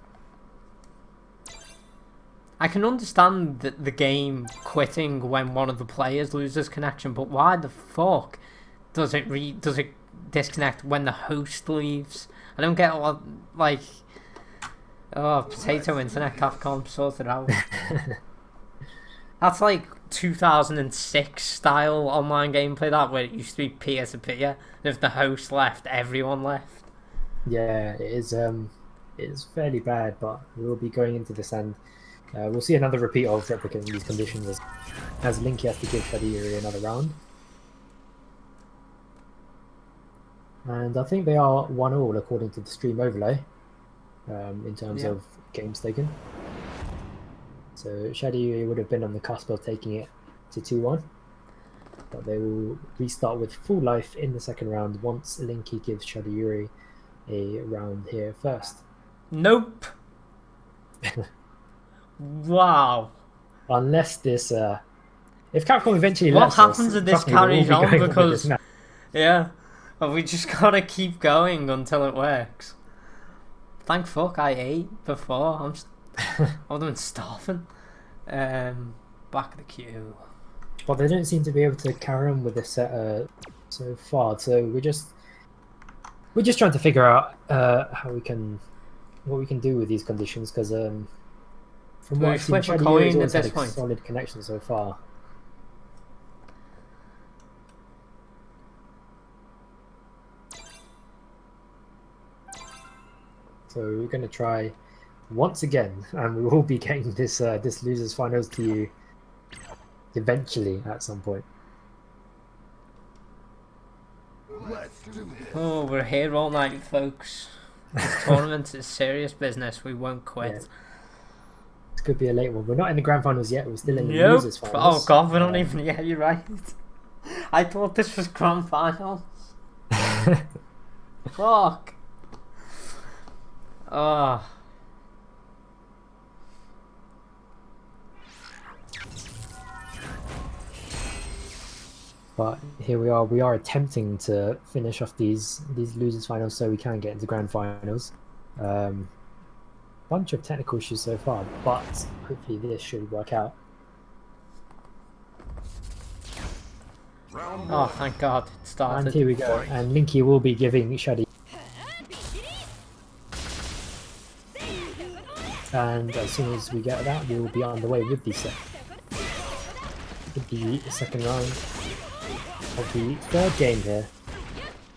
I can understand the game quitting when one of the players loses connection, but why the fuck does it disconnect when the host leaves? I don't get what, like... Oh, Potato Internet Capcom, sort it out. That's like 2006 style online gameplay, that, where it used to be peer-to-peer. If the host left, everyone left. Yeah, it is fairly bad, but we'll be going into this, and we'll see another repeat of replicating these conditions as Linky has to give Shadiri another round. And I think they are 1-1 according to the stream overlay, in terms of games taken. So Shadiri would have been on the cusp of taking it to 2-1, but they will restart with full life in the second round once Linky gives Shadiri a round here first. Nope. Wow. Unless this, if Capcom eventually what lets happens us, if this trust me, we'll carries be on? going with Because this match. yeah, but we just gotta keep going until it works. Thank fuck I ate before. I would have been starving. Back of the queue. But they don't seem to be able to carry on with this set so far. So we're just trying to figure out what we can do with these conditions, because from what I've seen, flip a Shadiri coin has at always had this a point. solid connection so far. So we're going to try once again, and we will be getting this losers finals to you eventually at some point. Let's do this. Oh, we're here all night, folks. This tournament is serious business. We won't quit. Yeah. This could be a late one. We're not in the grand finals yet. We're still in the Nope. losers finals. Oh god, we're not even. Yeah, you're right. I thought this was grand final. Fuck. Oh. But here we are. We are attempting to finish off these losers finals so we can get into grand finals. Bunch of technical issues so far, but hopefully this should work out. Round Oh, one. thank God, it started. And here we go. And Linky will be giving Shadi. And as soon as we get that, we will be underway with the set. With the second round of the third game here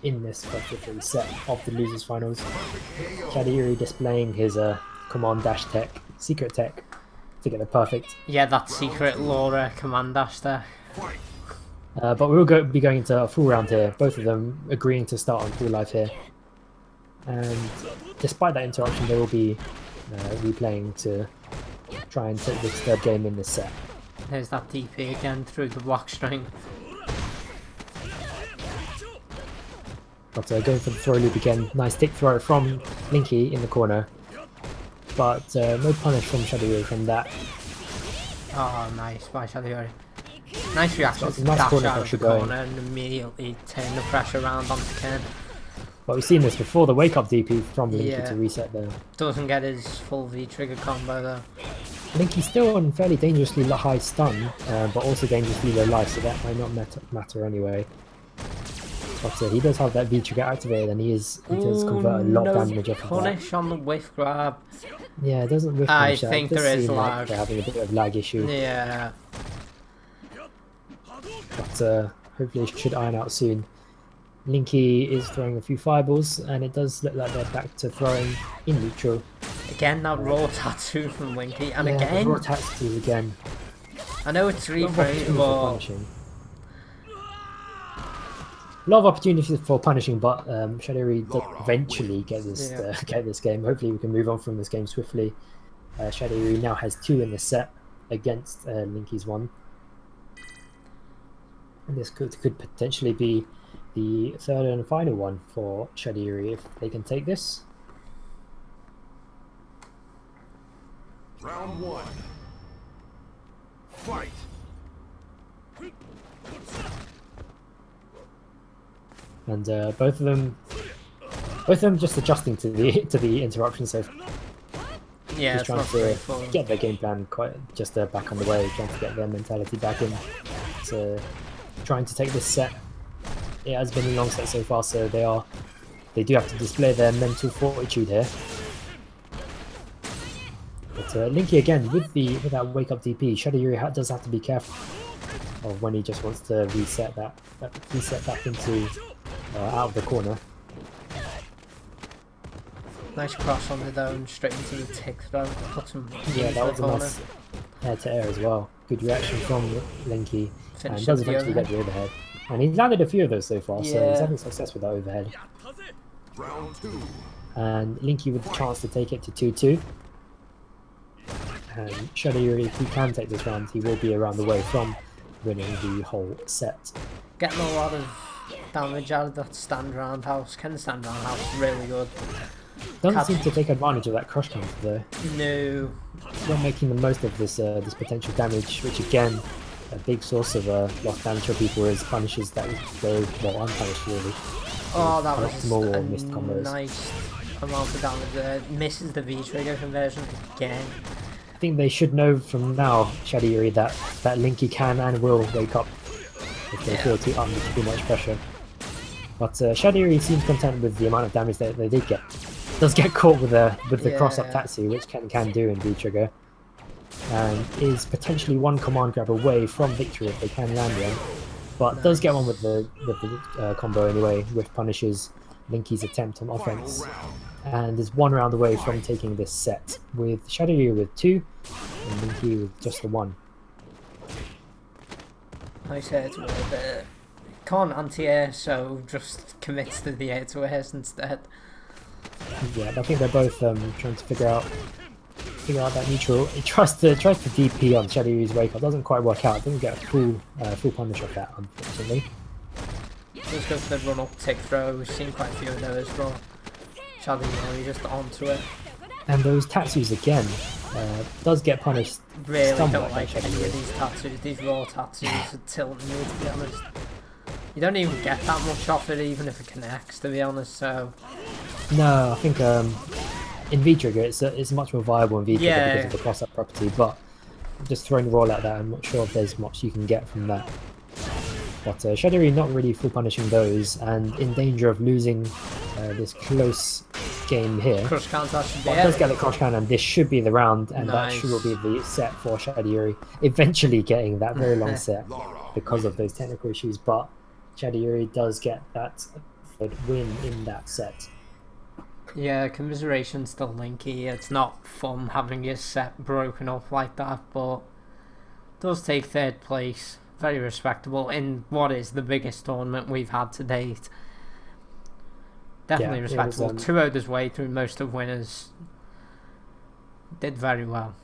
in this particular set of the losers finals. Shadiri displaying his command dash tech, secret tech, to get the perfect. Yeah, that secret Laura command dash there. Fight. But we will be going into a full round here, both of them agreeing to start on full life here. And despite that interruption, they will be replaying to try and take this third game in this set. There's that DP again through the block string. But going for the throw loop again. Nice tick throw from Linky in the corner. But no punish from Shadiri from that. Oh, nice by Shadiri. Nice reaction Got to some nice dash corner out of pressure the going. corner and immediately turn the pressure around onto Ken. But we've seen this before, the wake up DP from Linky Yeah. to reset there. Doesn't get his full V trigger combo though. Linky's still on fairly dangerously high stun, but also dangerously low life, so that might not matter anyway. But he does have that V trigger activated, and he does convert a lot of damage off of that. Punish on the whiff grab. Yeah, it doesn't whiff I punish that. think It does there is seem like lag. they're having a bit of lag issue, Yeah. but hopefully it should iron out soon. Linky is throwing a few fireballs, and it does look like they're back to throwing in neutral. Again, that raw tattoo from Linky, and Yeah, again, raw tattoos again. I know it's A lot of opportunities for reframed, punishing. A lot of opportunities for punishing, but Shadiri does eventually get this Yeah. get this game. Hopefully, we can move on from this game swiftly. Shadiri now has 2 in the set against Linky's 1, and this could potentially be the third and final one for Shadiri if they can take this. Round one. Fight. And both of them just adjusting to the interruption so far. Yeah, just it's trying not to straightforward. get their game plan just back on the way, trying to get their mentality back in, to trying to take this set. It has been a long set so far, so they do have to display their mental fortitude here. But Linky again with that wake up DP, Shadow Yuri does have to be careful of when he just wants to reset back into out of the corner. Nice cross on the dome, straight into the tick throw. Puts him Yeah, into that the was a corner. nice air to air as well. Good reaction from Linky, and Finished does with the eventually get the overhead. And he's landed a few of those so far, so he's Yeah. having success with that overhead. Round 2. And Linky with the chance to take it to 2-2. And Shadow Yuri, if he can take this round, he will be around the way from winning the whole set. Getting a lot of damage out of that stand roundhouse. Can stand roundhouse really good. Doesn't seem to take advantage of that crush counter though. No. Not making the most of this this potential damage, which again, a big source of lost damage for people is punishes that go well unpunished really. Oh, that Optimal was or a missed combos. nice amount of damage there. Misses the V trigger conversion again. I think they should know from now, Shadow Yuri, that Linky can and will wake up if they feel under too much pressure. But Shadow Yuri seems content with the amount of damage that they did get. Does get caught with the cross up Tatsu, which can do in V trigger, and is potentially one command grab away from victory if they can land one. But does get one with the combo anyway, which punishes Linky's attempt on offense, and is one round away from taking this set with Shadow Yuri with 2 and Linky with just the 1. Nice air to air there. Can't anti-air, so just commits to the air to airs instead. Yeah, I think they're both trying to figure out that neutral. He tries to DP on Shadow Yuri's wake up, doesn't quite work out. Doesn't get a full punish off that, unfortunately. Just goes for the run up tick throw. We've seen quite a few of those from Shadow Yuri just onto it. And those tattoos again does get punished. Really somewhat don't by like Shadow any Yuri. of these tattoos. These raw tattoos are tilting me, to be honest. You don't even get that much off it, even if it connects, to be honest. So No, I think in V trigger it's much more viable in V trigger because of the cross up property. But just throwing the roll at that, I'm not sure if there's much you can get from that. But Shadow Yuri not really full punishing those, and in danger of losing this close game here. crush counter should be But does get the crush counter, and this should be the round, and Nice. that should be the set for Shadow Yuri. Eventually getting that very long set because of those technical issues, but Shadow Yuri does get that third win in that set. Yeah, commiseration's still Linky. It's not fun having your set broken up like that, but does take third place. Very respectable in what is the biggest tournament we've had to date. Definitely Yeah, it was, respectable. 2-0'd his way through most of winners. Did very well.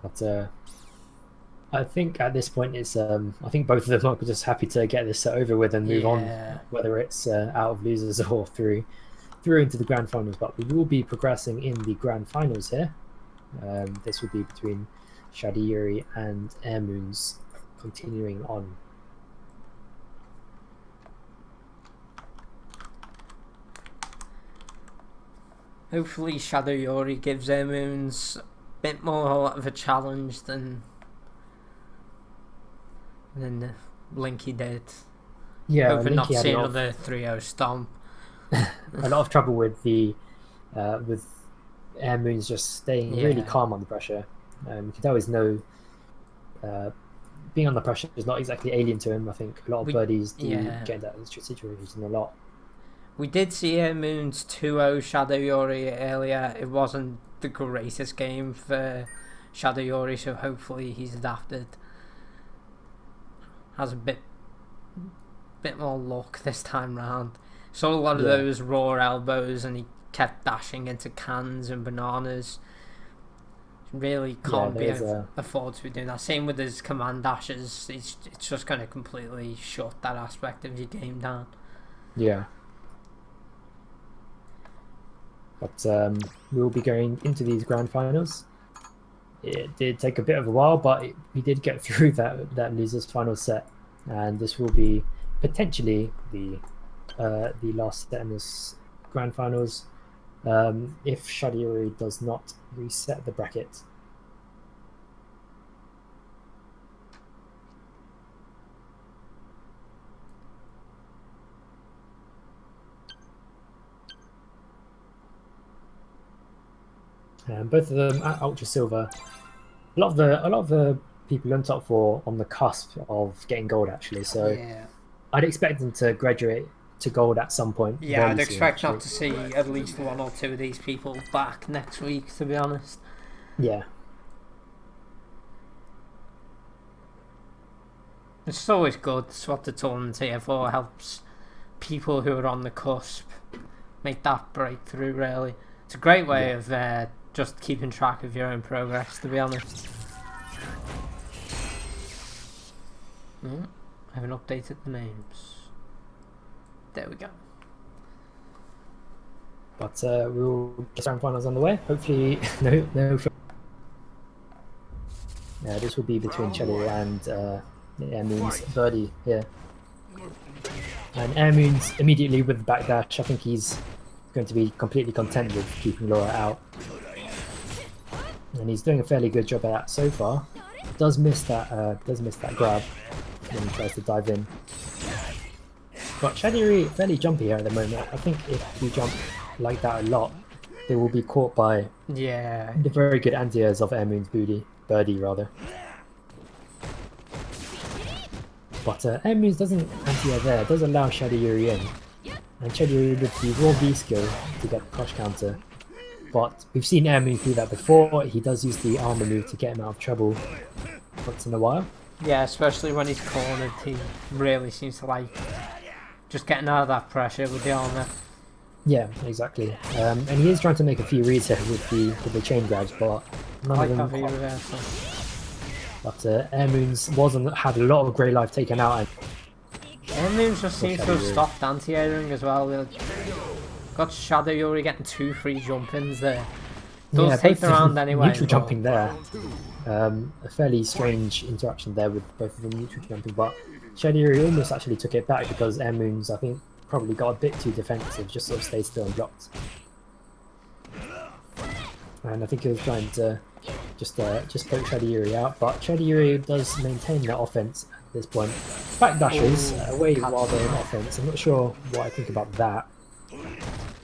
But I think at this point it's I think both of them are just happy to get this set over with and move on, whether it's out of losers or through into the grand finals. But we will be progressing in the grand finals here. This will be between Shadow Yuri and Air Moons, continuing on. Hopefully Shadow Yuri gives Air Moons a bit more of a challenge than Linky did. Yeah, Hoping not Linky to had see a lot another 3-0 stomp. a lot of trouble with with Air Moons just staying really calm under pressure. You can tell he's being under pressure is not exactly alien to him. I think a lot of birdies do get that situation a lot. We did see Air Moon's 2-0 Shadow Yuri earlier. It wasn't the greatest game for Shadow Yuri, so hopefully he's adapted. Has a bit more luck this time round. Saw a lot of those raw elbows, and he kept dashing into cans and bananas. Really can't afford to be doing that. Same with his command dashes. It's just going to completely shut that aspect of your game down. Yeah. But we'll be going into these grand finals it did take a bit of a while, but we did get through that losers final set, and this will be potentially the last set in this grand finals if Shadiyuri does not reset the bracket. And both of them at Ultra Silver. A lot of the people on top 4 on the cusp of getting gold actually. So Yeah. I'd expect them to graduate to gold at some point. Yeah, I'd soon, expect actually. not to see at least 1 or 2 of these people back next week, to be honest. Yeah. It's always good. It's what the tournament's here for. Helps people who are on the cusp make that breakthrough, really. It's a great way of just keeping track of your own progress, to be honest. I haven't updated the names. There we go. But we'll get grand finals on the way. Hopefully, no. This will be between Chelly and Airmoon's birdie here. And Airmoon's immediately with the backdash. I think he's going to be completely content with keeping Laura out. And he's doing a fairly good job at that so far. Does miss that grab when he tries to dive in. But Shadiri fairly jumpy here at the moment. I think if you jump like that a lot, they will be caught by the very good anti-airs of Airmoon's birdie rather. But Airmoon's doesn't anti-air there, it does allow Shadiri in. And Shadiri with the raw V skill to get the crush counter. But we've seen Airmoon do that before. He does use the armor move to get him out of trouble once in a while. Yeah, especially when he's cornered, he really seems to like just getting out of that pressure with the armor. Yeah, exactly. And he is trying to make a few reads here with the chain grabs, but none of them. Reversal. But Airmoon's had a lot of grey life taken out. Airmoon just seems to have stopped anti-airing as well. Got Shadow Yuri getting 2 free jump-ins there. Does take the round anyway. Neutral jumping there. A fairly strange interaction there with both of them neutral jumping, but Shadow Yuri almost actually took it back because Airmoon's, I think, probably got a bit too defensive, just sort of stayed still and blocked. And I think he was trying to just poke Shadiyuri out, but Shadiyuri does maintain that offense at this point. Backdashes away while they're in offense. I'm not sure what I think about that.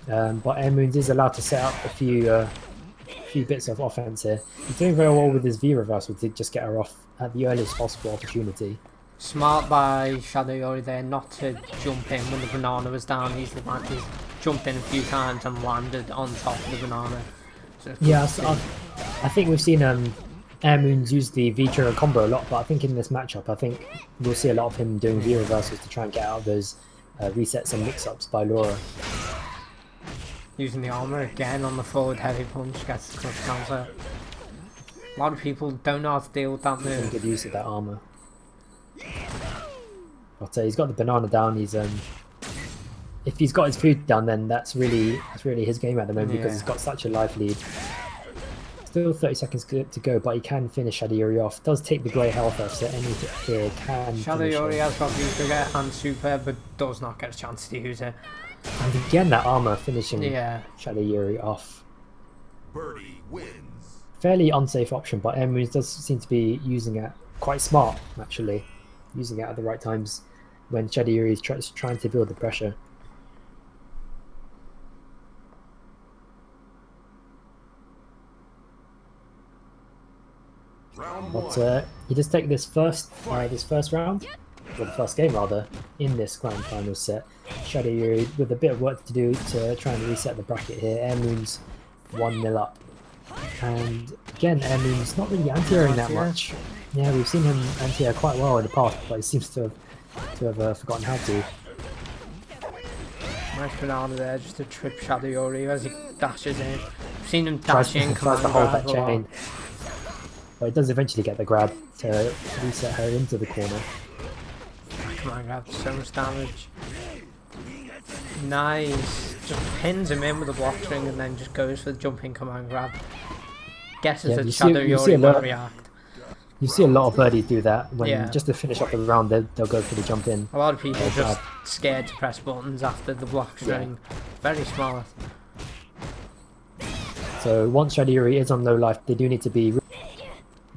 But Airmoons is allowed to set up a few bits of offense here. He's doing very well with his V reversal to just get her off at the earliest possible opportunity. Smart by Shadow Yuri there not to jump in when the banana was down. He's jumped in a few times and landed on top of the banana. So yeah, so I think we've seen Airmoons use the V trigger combo a lot, but I think in this matchup, I think we'll see a lot of him doing V reversals to try and get out of those resets and mix-ups by Laura. Using the armor again on the forward heavy punch, gets the crush counter. A lot of people don't know how to deal with that move. Good use of that armor. But he's got the banana down. He's if he's got his food down, then that's really his game at the moment because he's got such a life lead. Still 30 seconds to go, but he can finish Shadow Yuri off. Does take the grey health off, so any hit here can. Shadow Yuri has got V-Trigger and Super, but does not get a chance to use it. And again, that armor finishing Shadow Yuri off. Birdie wins. Fairly unsafe option, but Airmoons does seem to be using it quite smart, actually. Using it at the right times when Shadow Yuri is trying to build the pressure. But he does take this first round, or the first game rather, in this grand final set. Shadow Yuri with a bit of work to do to try and reset the bracket here. Airmoon's 1-0 up. And again, Airmoon's not really anti-airing that much. Yeah, we've seen him anti-air quite well in the past, but he seems to have forgotten how to. Nice banana there, just to trip Shadow Yuri as he dashes in. I've seen him dash in, tries to hold that chain. But he does eventually get the grab to reset her into the corner. Command grab, so much damage. Nice. Just pins him in with a block string and then just goes for the jumping command grab. guesses Yeah, that you Shadow see a Yori will lot. react. You see a lot of birdies do that when Yeah. just to finish off the round. They'll go for the jump in. A lot of people are just grab. scared to press buttons after the block string. Very smart. So once Shadow Yuri is on low life, they do need to be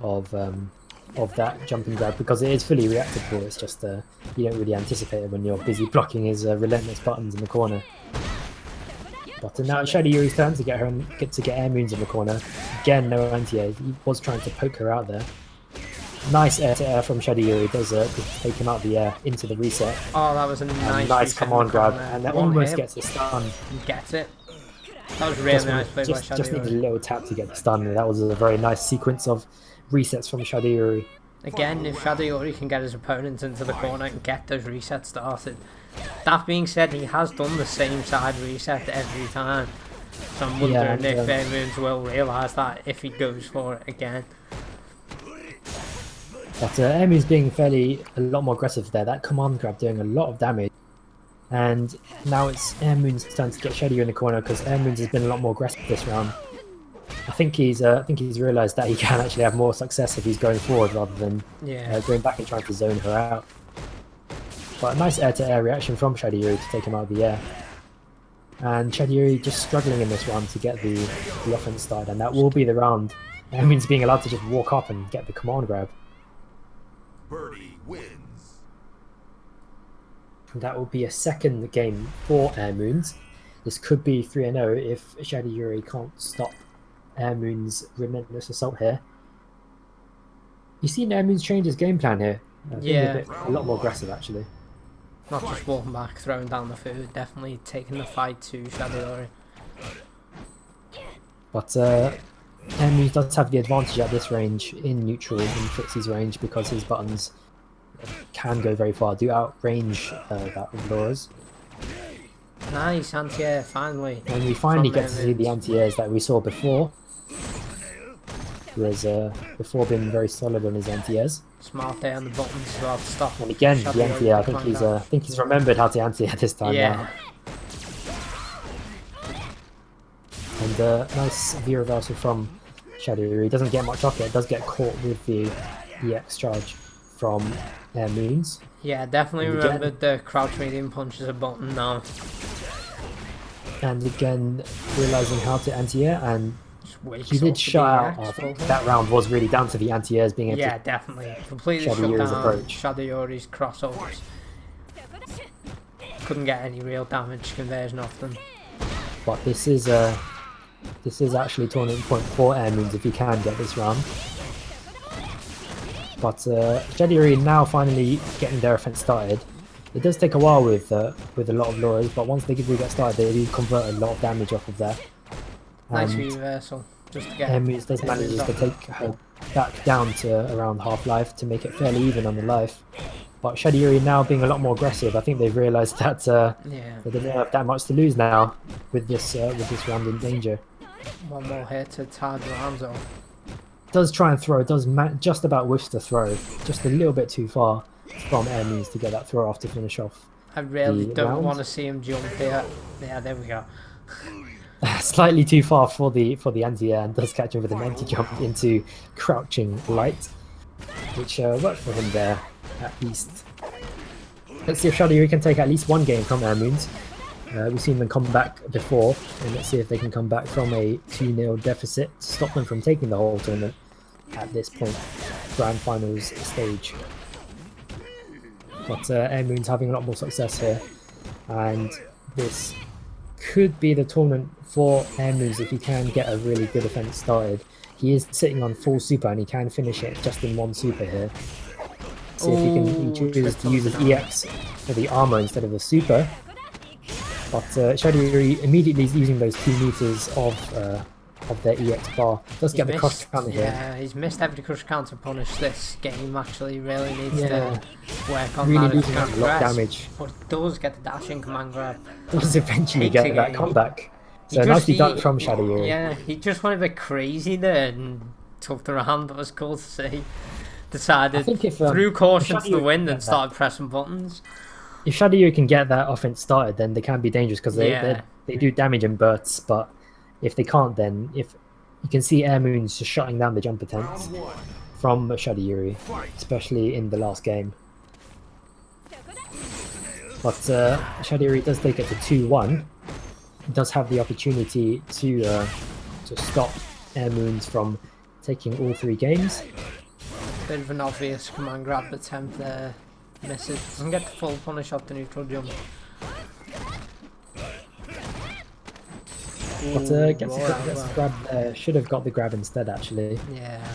of that jump and grab because it is fully reactable. It's just you don't really anticipate it when you're busy blocking his relentless buttons in the corner. But now it's Shadow Yuri's turn to get air moons in the corner. Again, no anti-air. He was trying to poke her out there. Nice air to air from Shadow Yuri. Does take him out of the air into the reset. Oh, that was a nice reset command grab, and that One almost hit. gets a stun. He gets it. That was really nice play by Shadow Just needed a Yuri. little tap to get the stun. That was a very nice sequence of resets from Shadow Yuri. Again, if Shadow Yuri can get his opponents into the corner and get those resets started. That being said, he has done the same side reset every time. So I'm wondering if Air Moons will realise that if he goes for it again. But Emi's being a lot more aggressive there. That command grab doing a lot of damage. And now it's Air Moon's turn to get Shadow in the corner because Air Moons has been a lot more aggressive this round. I think he's realised that he can actually have more success if he's going forward rather than going back and trying to zone her out. But a nice air-to-air reaction from Shadow Yuri to take him out of the air. And Shadow Yuri just struggling in this round to get the offense started, and that will be the round. Air Moon's being allowed to just walk up and get the command grab. Birdie wins. And that will be a second game for Air Moons. This could be 3-0 if Shadow Yuri can't stop Air Moon's relentless assault here. You've seen Air Moon's change his game plan here. A lot more aggressive actually. Not just walking back, throwing down the food, definitely taking the fight to Shadow Yuri. But Air Moons does have the advantage at this range in neutral, in Fritzy's range, because his buttons can go very far, do outrange that of Laura's. Nice anti-air, finally. And we finally get to see the anti-airs that we saw before. He has before been very solid on his anti-airs. Smart there on the buttons as well to stop. And again, Shadow the anti-air, I think he's remembered how to anti-air this time now. And nice V reversal from Shadow Yuri. He doesn't get much off it, does get caught with the EX charge from Air Moons. Yeah, definitely remembered the crouch medium punch as a button now. And again, realising how to anti-air, and he did up shut out. the I EX think button. that round was really down to the anti-airs being able to... Definitely. Completely Shadow shut Yuri's down approach. Shadow Yuri's crossovers. Couldn't get any real damage conversion off them. But this is actually tournament point for Air Moons if he can get this round. But Shadow Yuri now finally getting their offense started. It does take a while with a lot of Lauras, but once they do get started, they do convert a lot of damage off of that. Nice And reversal. Just to get Air Moons does manages to take her back down to around half life to make it fairly even on the life. But Shadow Yuri now being a lot more aggressive. I think they've realised that they don't have that much to lose now with this round in danger. One more hit to tie the rounds off. Does try and throw, does just about whiffs the throw, just a little bit too far from Air Moons to get that throw off to finish off. I really the don't round. want to see him jump here. Yeah, there we go. Slightly too far for the anti-air, and does catch him with an empty jump into crouching light, which worked for him there at least. Let's see if Shadow Yuri can take at least one game from Air Moons. We've seen them come back before, and let's see if they can come back from a 2-0 deficit to stop them from taking the whole tournament at this point, Grand Finals stage. But Air Moon's having a lot more success here, and this could be the tournament for Air Moons if he can get a really good offense started. He is sitting on full super, and he can finish it just in one super here. See if he chooses to use his EX for the armor instead of the super. But Shadow Yuri immediately is using those 2 meters of their EX bar. Does get the crush counter here. Yeah, he's missed every crush counter punish this game. Actually, really needs to work on really that. losing out a lot of damage. But it does get the dashing command grab. Does eventually get that comeback. So He nicely done from Shadow Yuri. Yeah, he just went a bit crazy there and took the round. That was cool to see. Decided, threw caution to the wind and started pressing buttons. If Shadow Yuri can get that offense started, then they can be dangerous because they do damage in bursts. But if they can't, then if you can see Air Moons just shutting down the jump attempts Round 1. from Shadow especially in the last game. But Shadow does take it to 2-1. He does have the opportunity to stop Air Moons from taking all 3 games. Bit of an obvious command grab attempt there. Misses. Doesn't get the full punish off the neutral jump. But gets a grab there. Should have got the grab instead, actually. Yeah.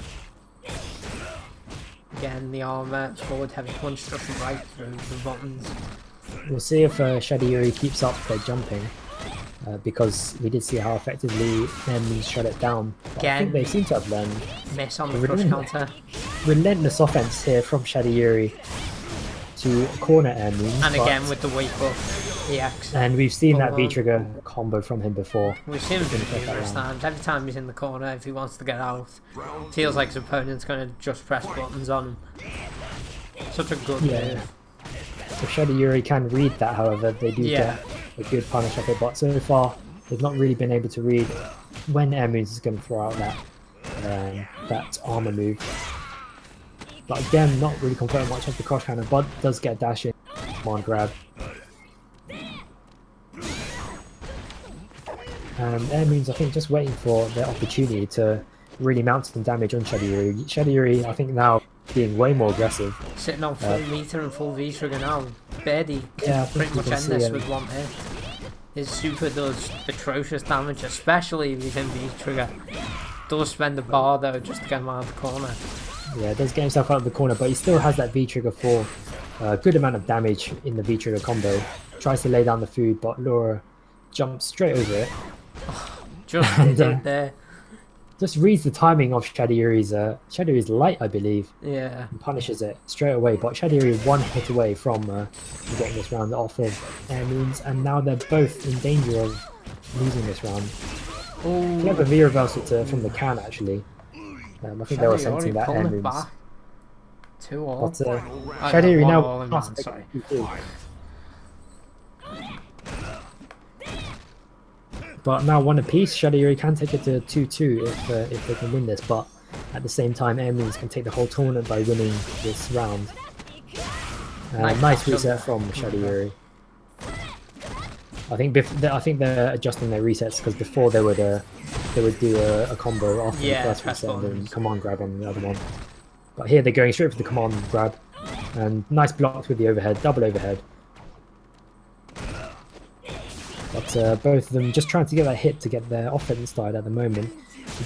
Again, the armor forward heavy punch doesn't right through the buttons. We'll see if Shadow keeps up their jumping. Because we did see how effectively Moons shut it down. But I think they seem to have learned. Miss on the crush counter. Relentless offense here from Shadow to corner Air Moons. And again with the wake up EX. And we've seen that V-trigger combo from him before. We've seen him numerous times. Every time he's in the corner, if he wants to get out, feels like his opponent's going to just press buttons on him. Such a good move. If Shadow can read that, however, they do get a good punish off it. But so far, they've not really been able to read when Air Moons is going to throw out that armor move. But again, not really confirming much of the cross counter, but does get dash in. Command grab. And Air Moons, I think, just waiting for their opportunity to really mount some damage on Shadow. Shadow, I think, now being way more aggressive. Sitting on full meter and full V-trigger now. Birdie can pretty much end this with 1 hit. His super does atrocious damage, especially if he's in V-trigger. Does spend a bar though just to get him out of the corner. Yeah, does get himself out of the corner, but he still has that V-trigger for a good amount of damage in the V-trigger combo. Tries to lay down the food, but Laura jumps straight over it. Just did it there. Just reads the timing of Shadow is light, I believe. Yeah. And punishes it straight away. But Shadow 1 hit away from getting this round off of Air Moons, and now they're both in danger of losing this round. Clever V reversal from the can, actually. I think they were sensing that Air Moons. 2-all. But Shadow now. Sorry. But now 1 apiece, Shadow can take it to 2-2 if they can win this. But at the same time, Air Moons can take the whole tournament by winning this round. Nice reset from Shadow. I think they're adjusting their resets because before they would do a combo after the first reset and then command grab on the other one. But here they're going straight for the command grab, and nice blocks with the overhead, double overhead. But both of them just trying to get that hit to get their offense started at the moment.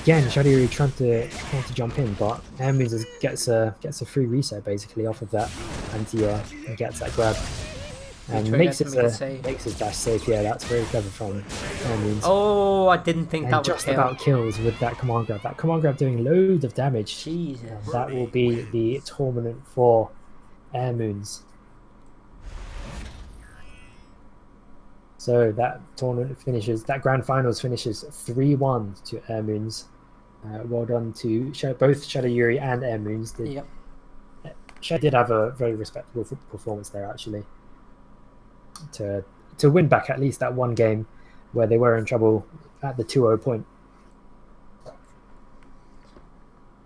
Again, Shadow trying to jump in, but Air Moons gets a free reset basically off of that anti-air and gets that grab. And makes his dash safe. Yeah, that's very clever from Air Moons. Oh, I didn't think that would just about kills with that command grab. That command grab doing loads of damage. Jesus. That will be the tournament for Air Moons. So that tournament finishes, that grand finals finishes 3-1 to Air Moons. Well done to both Shadow and Air Moons. Shadow did have a very respectable performance there, actually. To win back at least that one game where they were in trouble at the 2-0 point.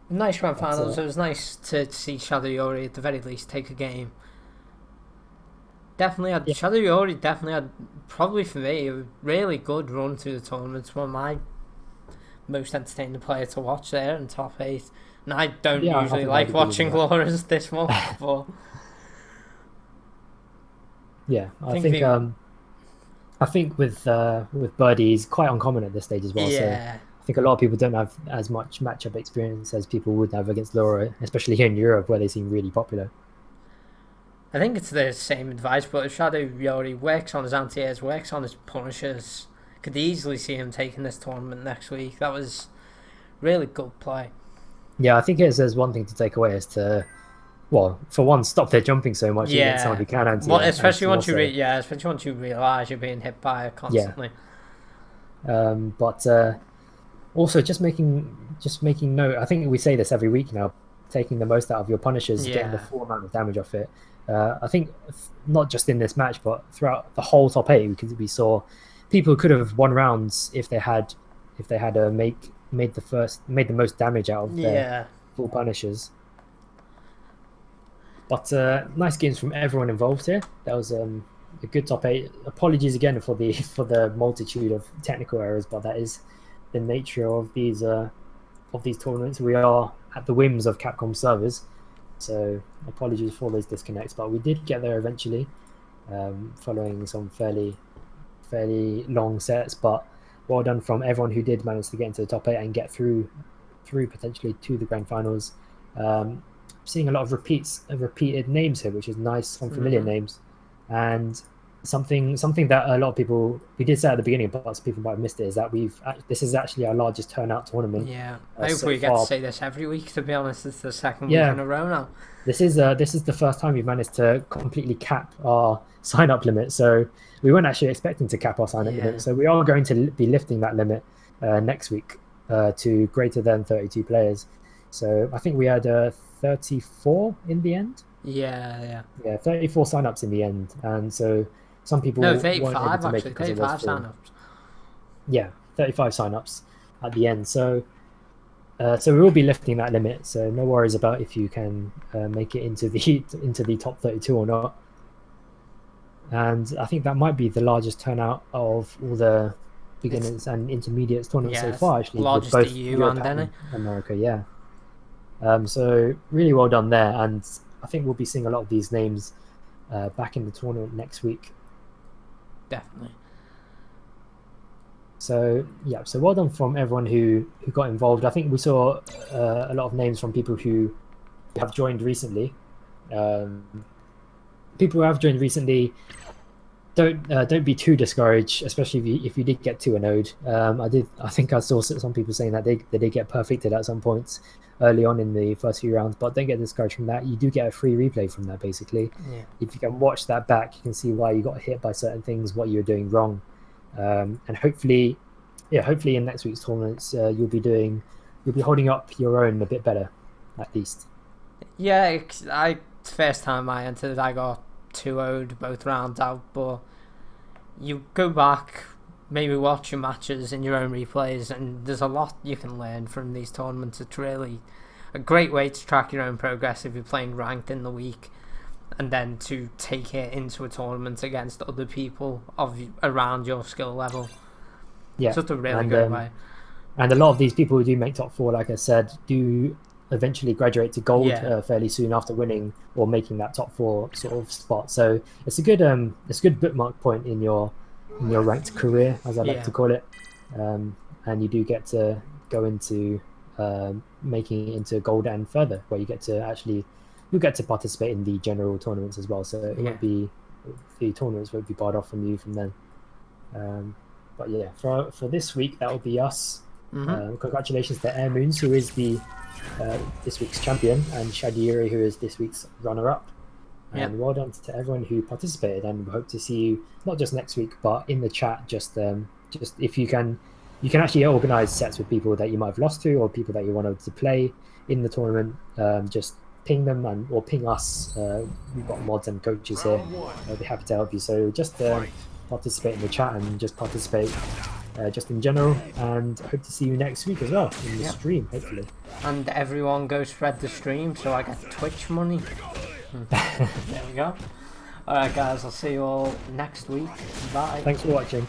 Nice grand finals. It was nice to see Shadow at the very least take a game. Shadow definitely had, probably for me, a really good run through the tournament. It's one of my most entertaining player to watch there in top 8. And I don't usually like watching Laura's this much, but yeah, I think with Birdie, he's quite uncommon at this stage as well. Yeah. So I think a lot of people don't have as much matchup experience as people would have against Laura, especially here in Europe where they seem really popular. I think it's the same advice, but if Shadow works on his anti-airs, works on his punishes, could easily see him taking this tournament next week. That was really good play. Yeah, I think there's one thing to take away is to, well, for one, stop their jumping so much against someone who can anti-air. Well, especially once you realise you're being hit by it constantly. Yeah. But also just making note. I think we say this every week now. Taking the most out of your punishes, getting the full amount of damage off it. I think not just in this match, but throughout the whole top 8, we saw people who could have won rounds if they had a make made the most damage out of their Yeah. full punishers. But nice games from everyone involved here. That was a good top 8. Apologies again for the multitude of technical errors, but that is the nature of these tournaments. We are at the whims of Capcom servers, so apologies for those disconnects. But we did get there eventually, following some fairly long sets. But well done from everyone who did manage to get into the top 8 and get through potentially to the grand finals. Seeing a lot of repeated names here, which is nice, some familiar names, and something that a lot of people, we did say at the beginning, but some people might have missed it, is that this is actually our largest turnout tournament. Yeah, I hope we get to say this every week. To be honest, it's the second week in a row now. This is the first time we've managed to completely cap our sign-up limit. So we weren't actually expecting to cap our sign-up limit. So we are going to be lifting that limit next week to greater than 32 players. So I think we had 34 in the end. Yeah, 34 sign-ups in the end, and so some people no, weren't 35 able to make actually. it 35 sign-ups. Yeah, 35 sign-ups at the end. So we will be lifting that limit. So no worries about if you can make it into the top 32 or not. And I think that might be the largest turnout of all the beginners and intermediates tournaments so far. Actually, largest with both EU Europe and America. Yeah. So really well done there, and I think we'll be seeing a lot of these names back in the tournament next week. Definitely. So yeah, so well done from everyone who got involved. I think we saw a lot of names from people who have joined recently. People who have joined recently, don't be too discouraged, especially if you did get 2-0'd. I think I saw some people saying that they did get perfected at some points early on in the first few rounds, but don't get discouraged from that. You do get a free replay from that, basically. Yeah. If you can watch that back, you can see why you got hit by certain things, what you were doing wrong, and hopefully in next week's tournaments you'll be holding up your own a bit better, at least. Yeah, first time I entered, I got 2-0'd both rounds out, but you go back, maybe watch your matches in your own replays, and there's a lot you can learn from these tournaments. It's really a great way to track your own progress if you're playing ranked in the week, and then to take it into a tournament against other people around your skill level. Yeah, it's just a really good way. And a lot of these people who do make top 4, like I said, do eventually graduate to gold fairly soon after winning or making that top 4 sort of spot. So it's a good bookmark point in your ranked career, as I like to call it. And you do get to go into making it into gold and further, where you'll get to participate in the general tournaments as well. So the tournaments won't be barred off from you from then. But yeah, for this week, that will be us. Congratulations to Air Moons, who is this week's champion, and Shadiri, who is this week's runner-up. And well done to everyone who participated, and we hope to see you not just next week, but in the chat. Just if you can actually organize sets with people that you might have lost to, or people that you wanted to play in the tournament. Just ping them or ping us. We've got mods and coaches here. I'll be happy to help you. So just participate in the chat and just participate just in general, and hope to see you next week as well in the stream, hopefully. And everyone go spread the stream so I get Twitch money. There we go. Alright guys, I'll see you all next week. Bye. Thanks for watching.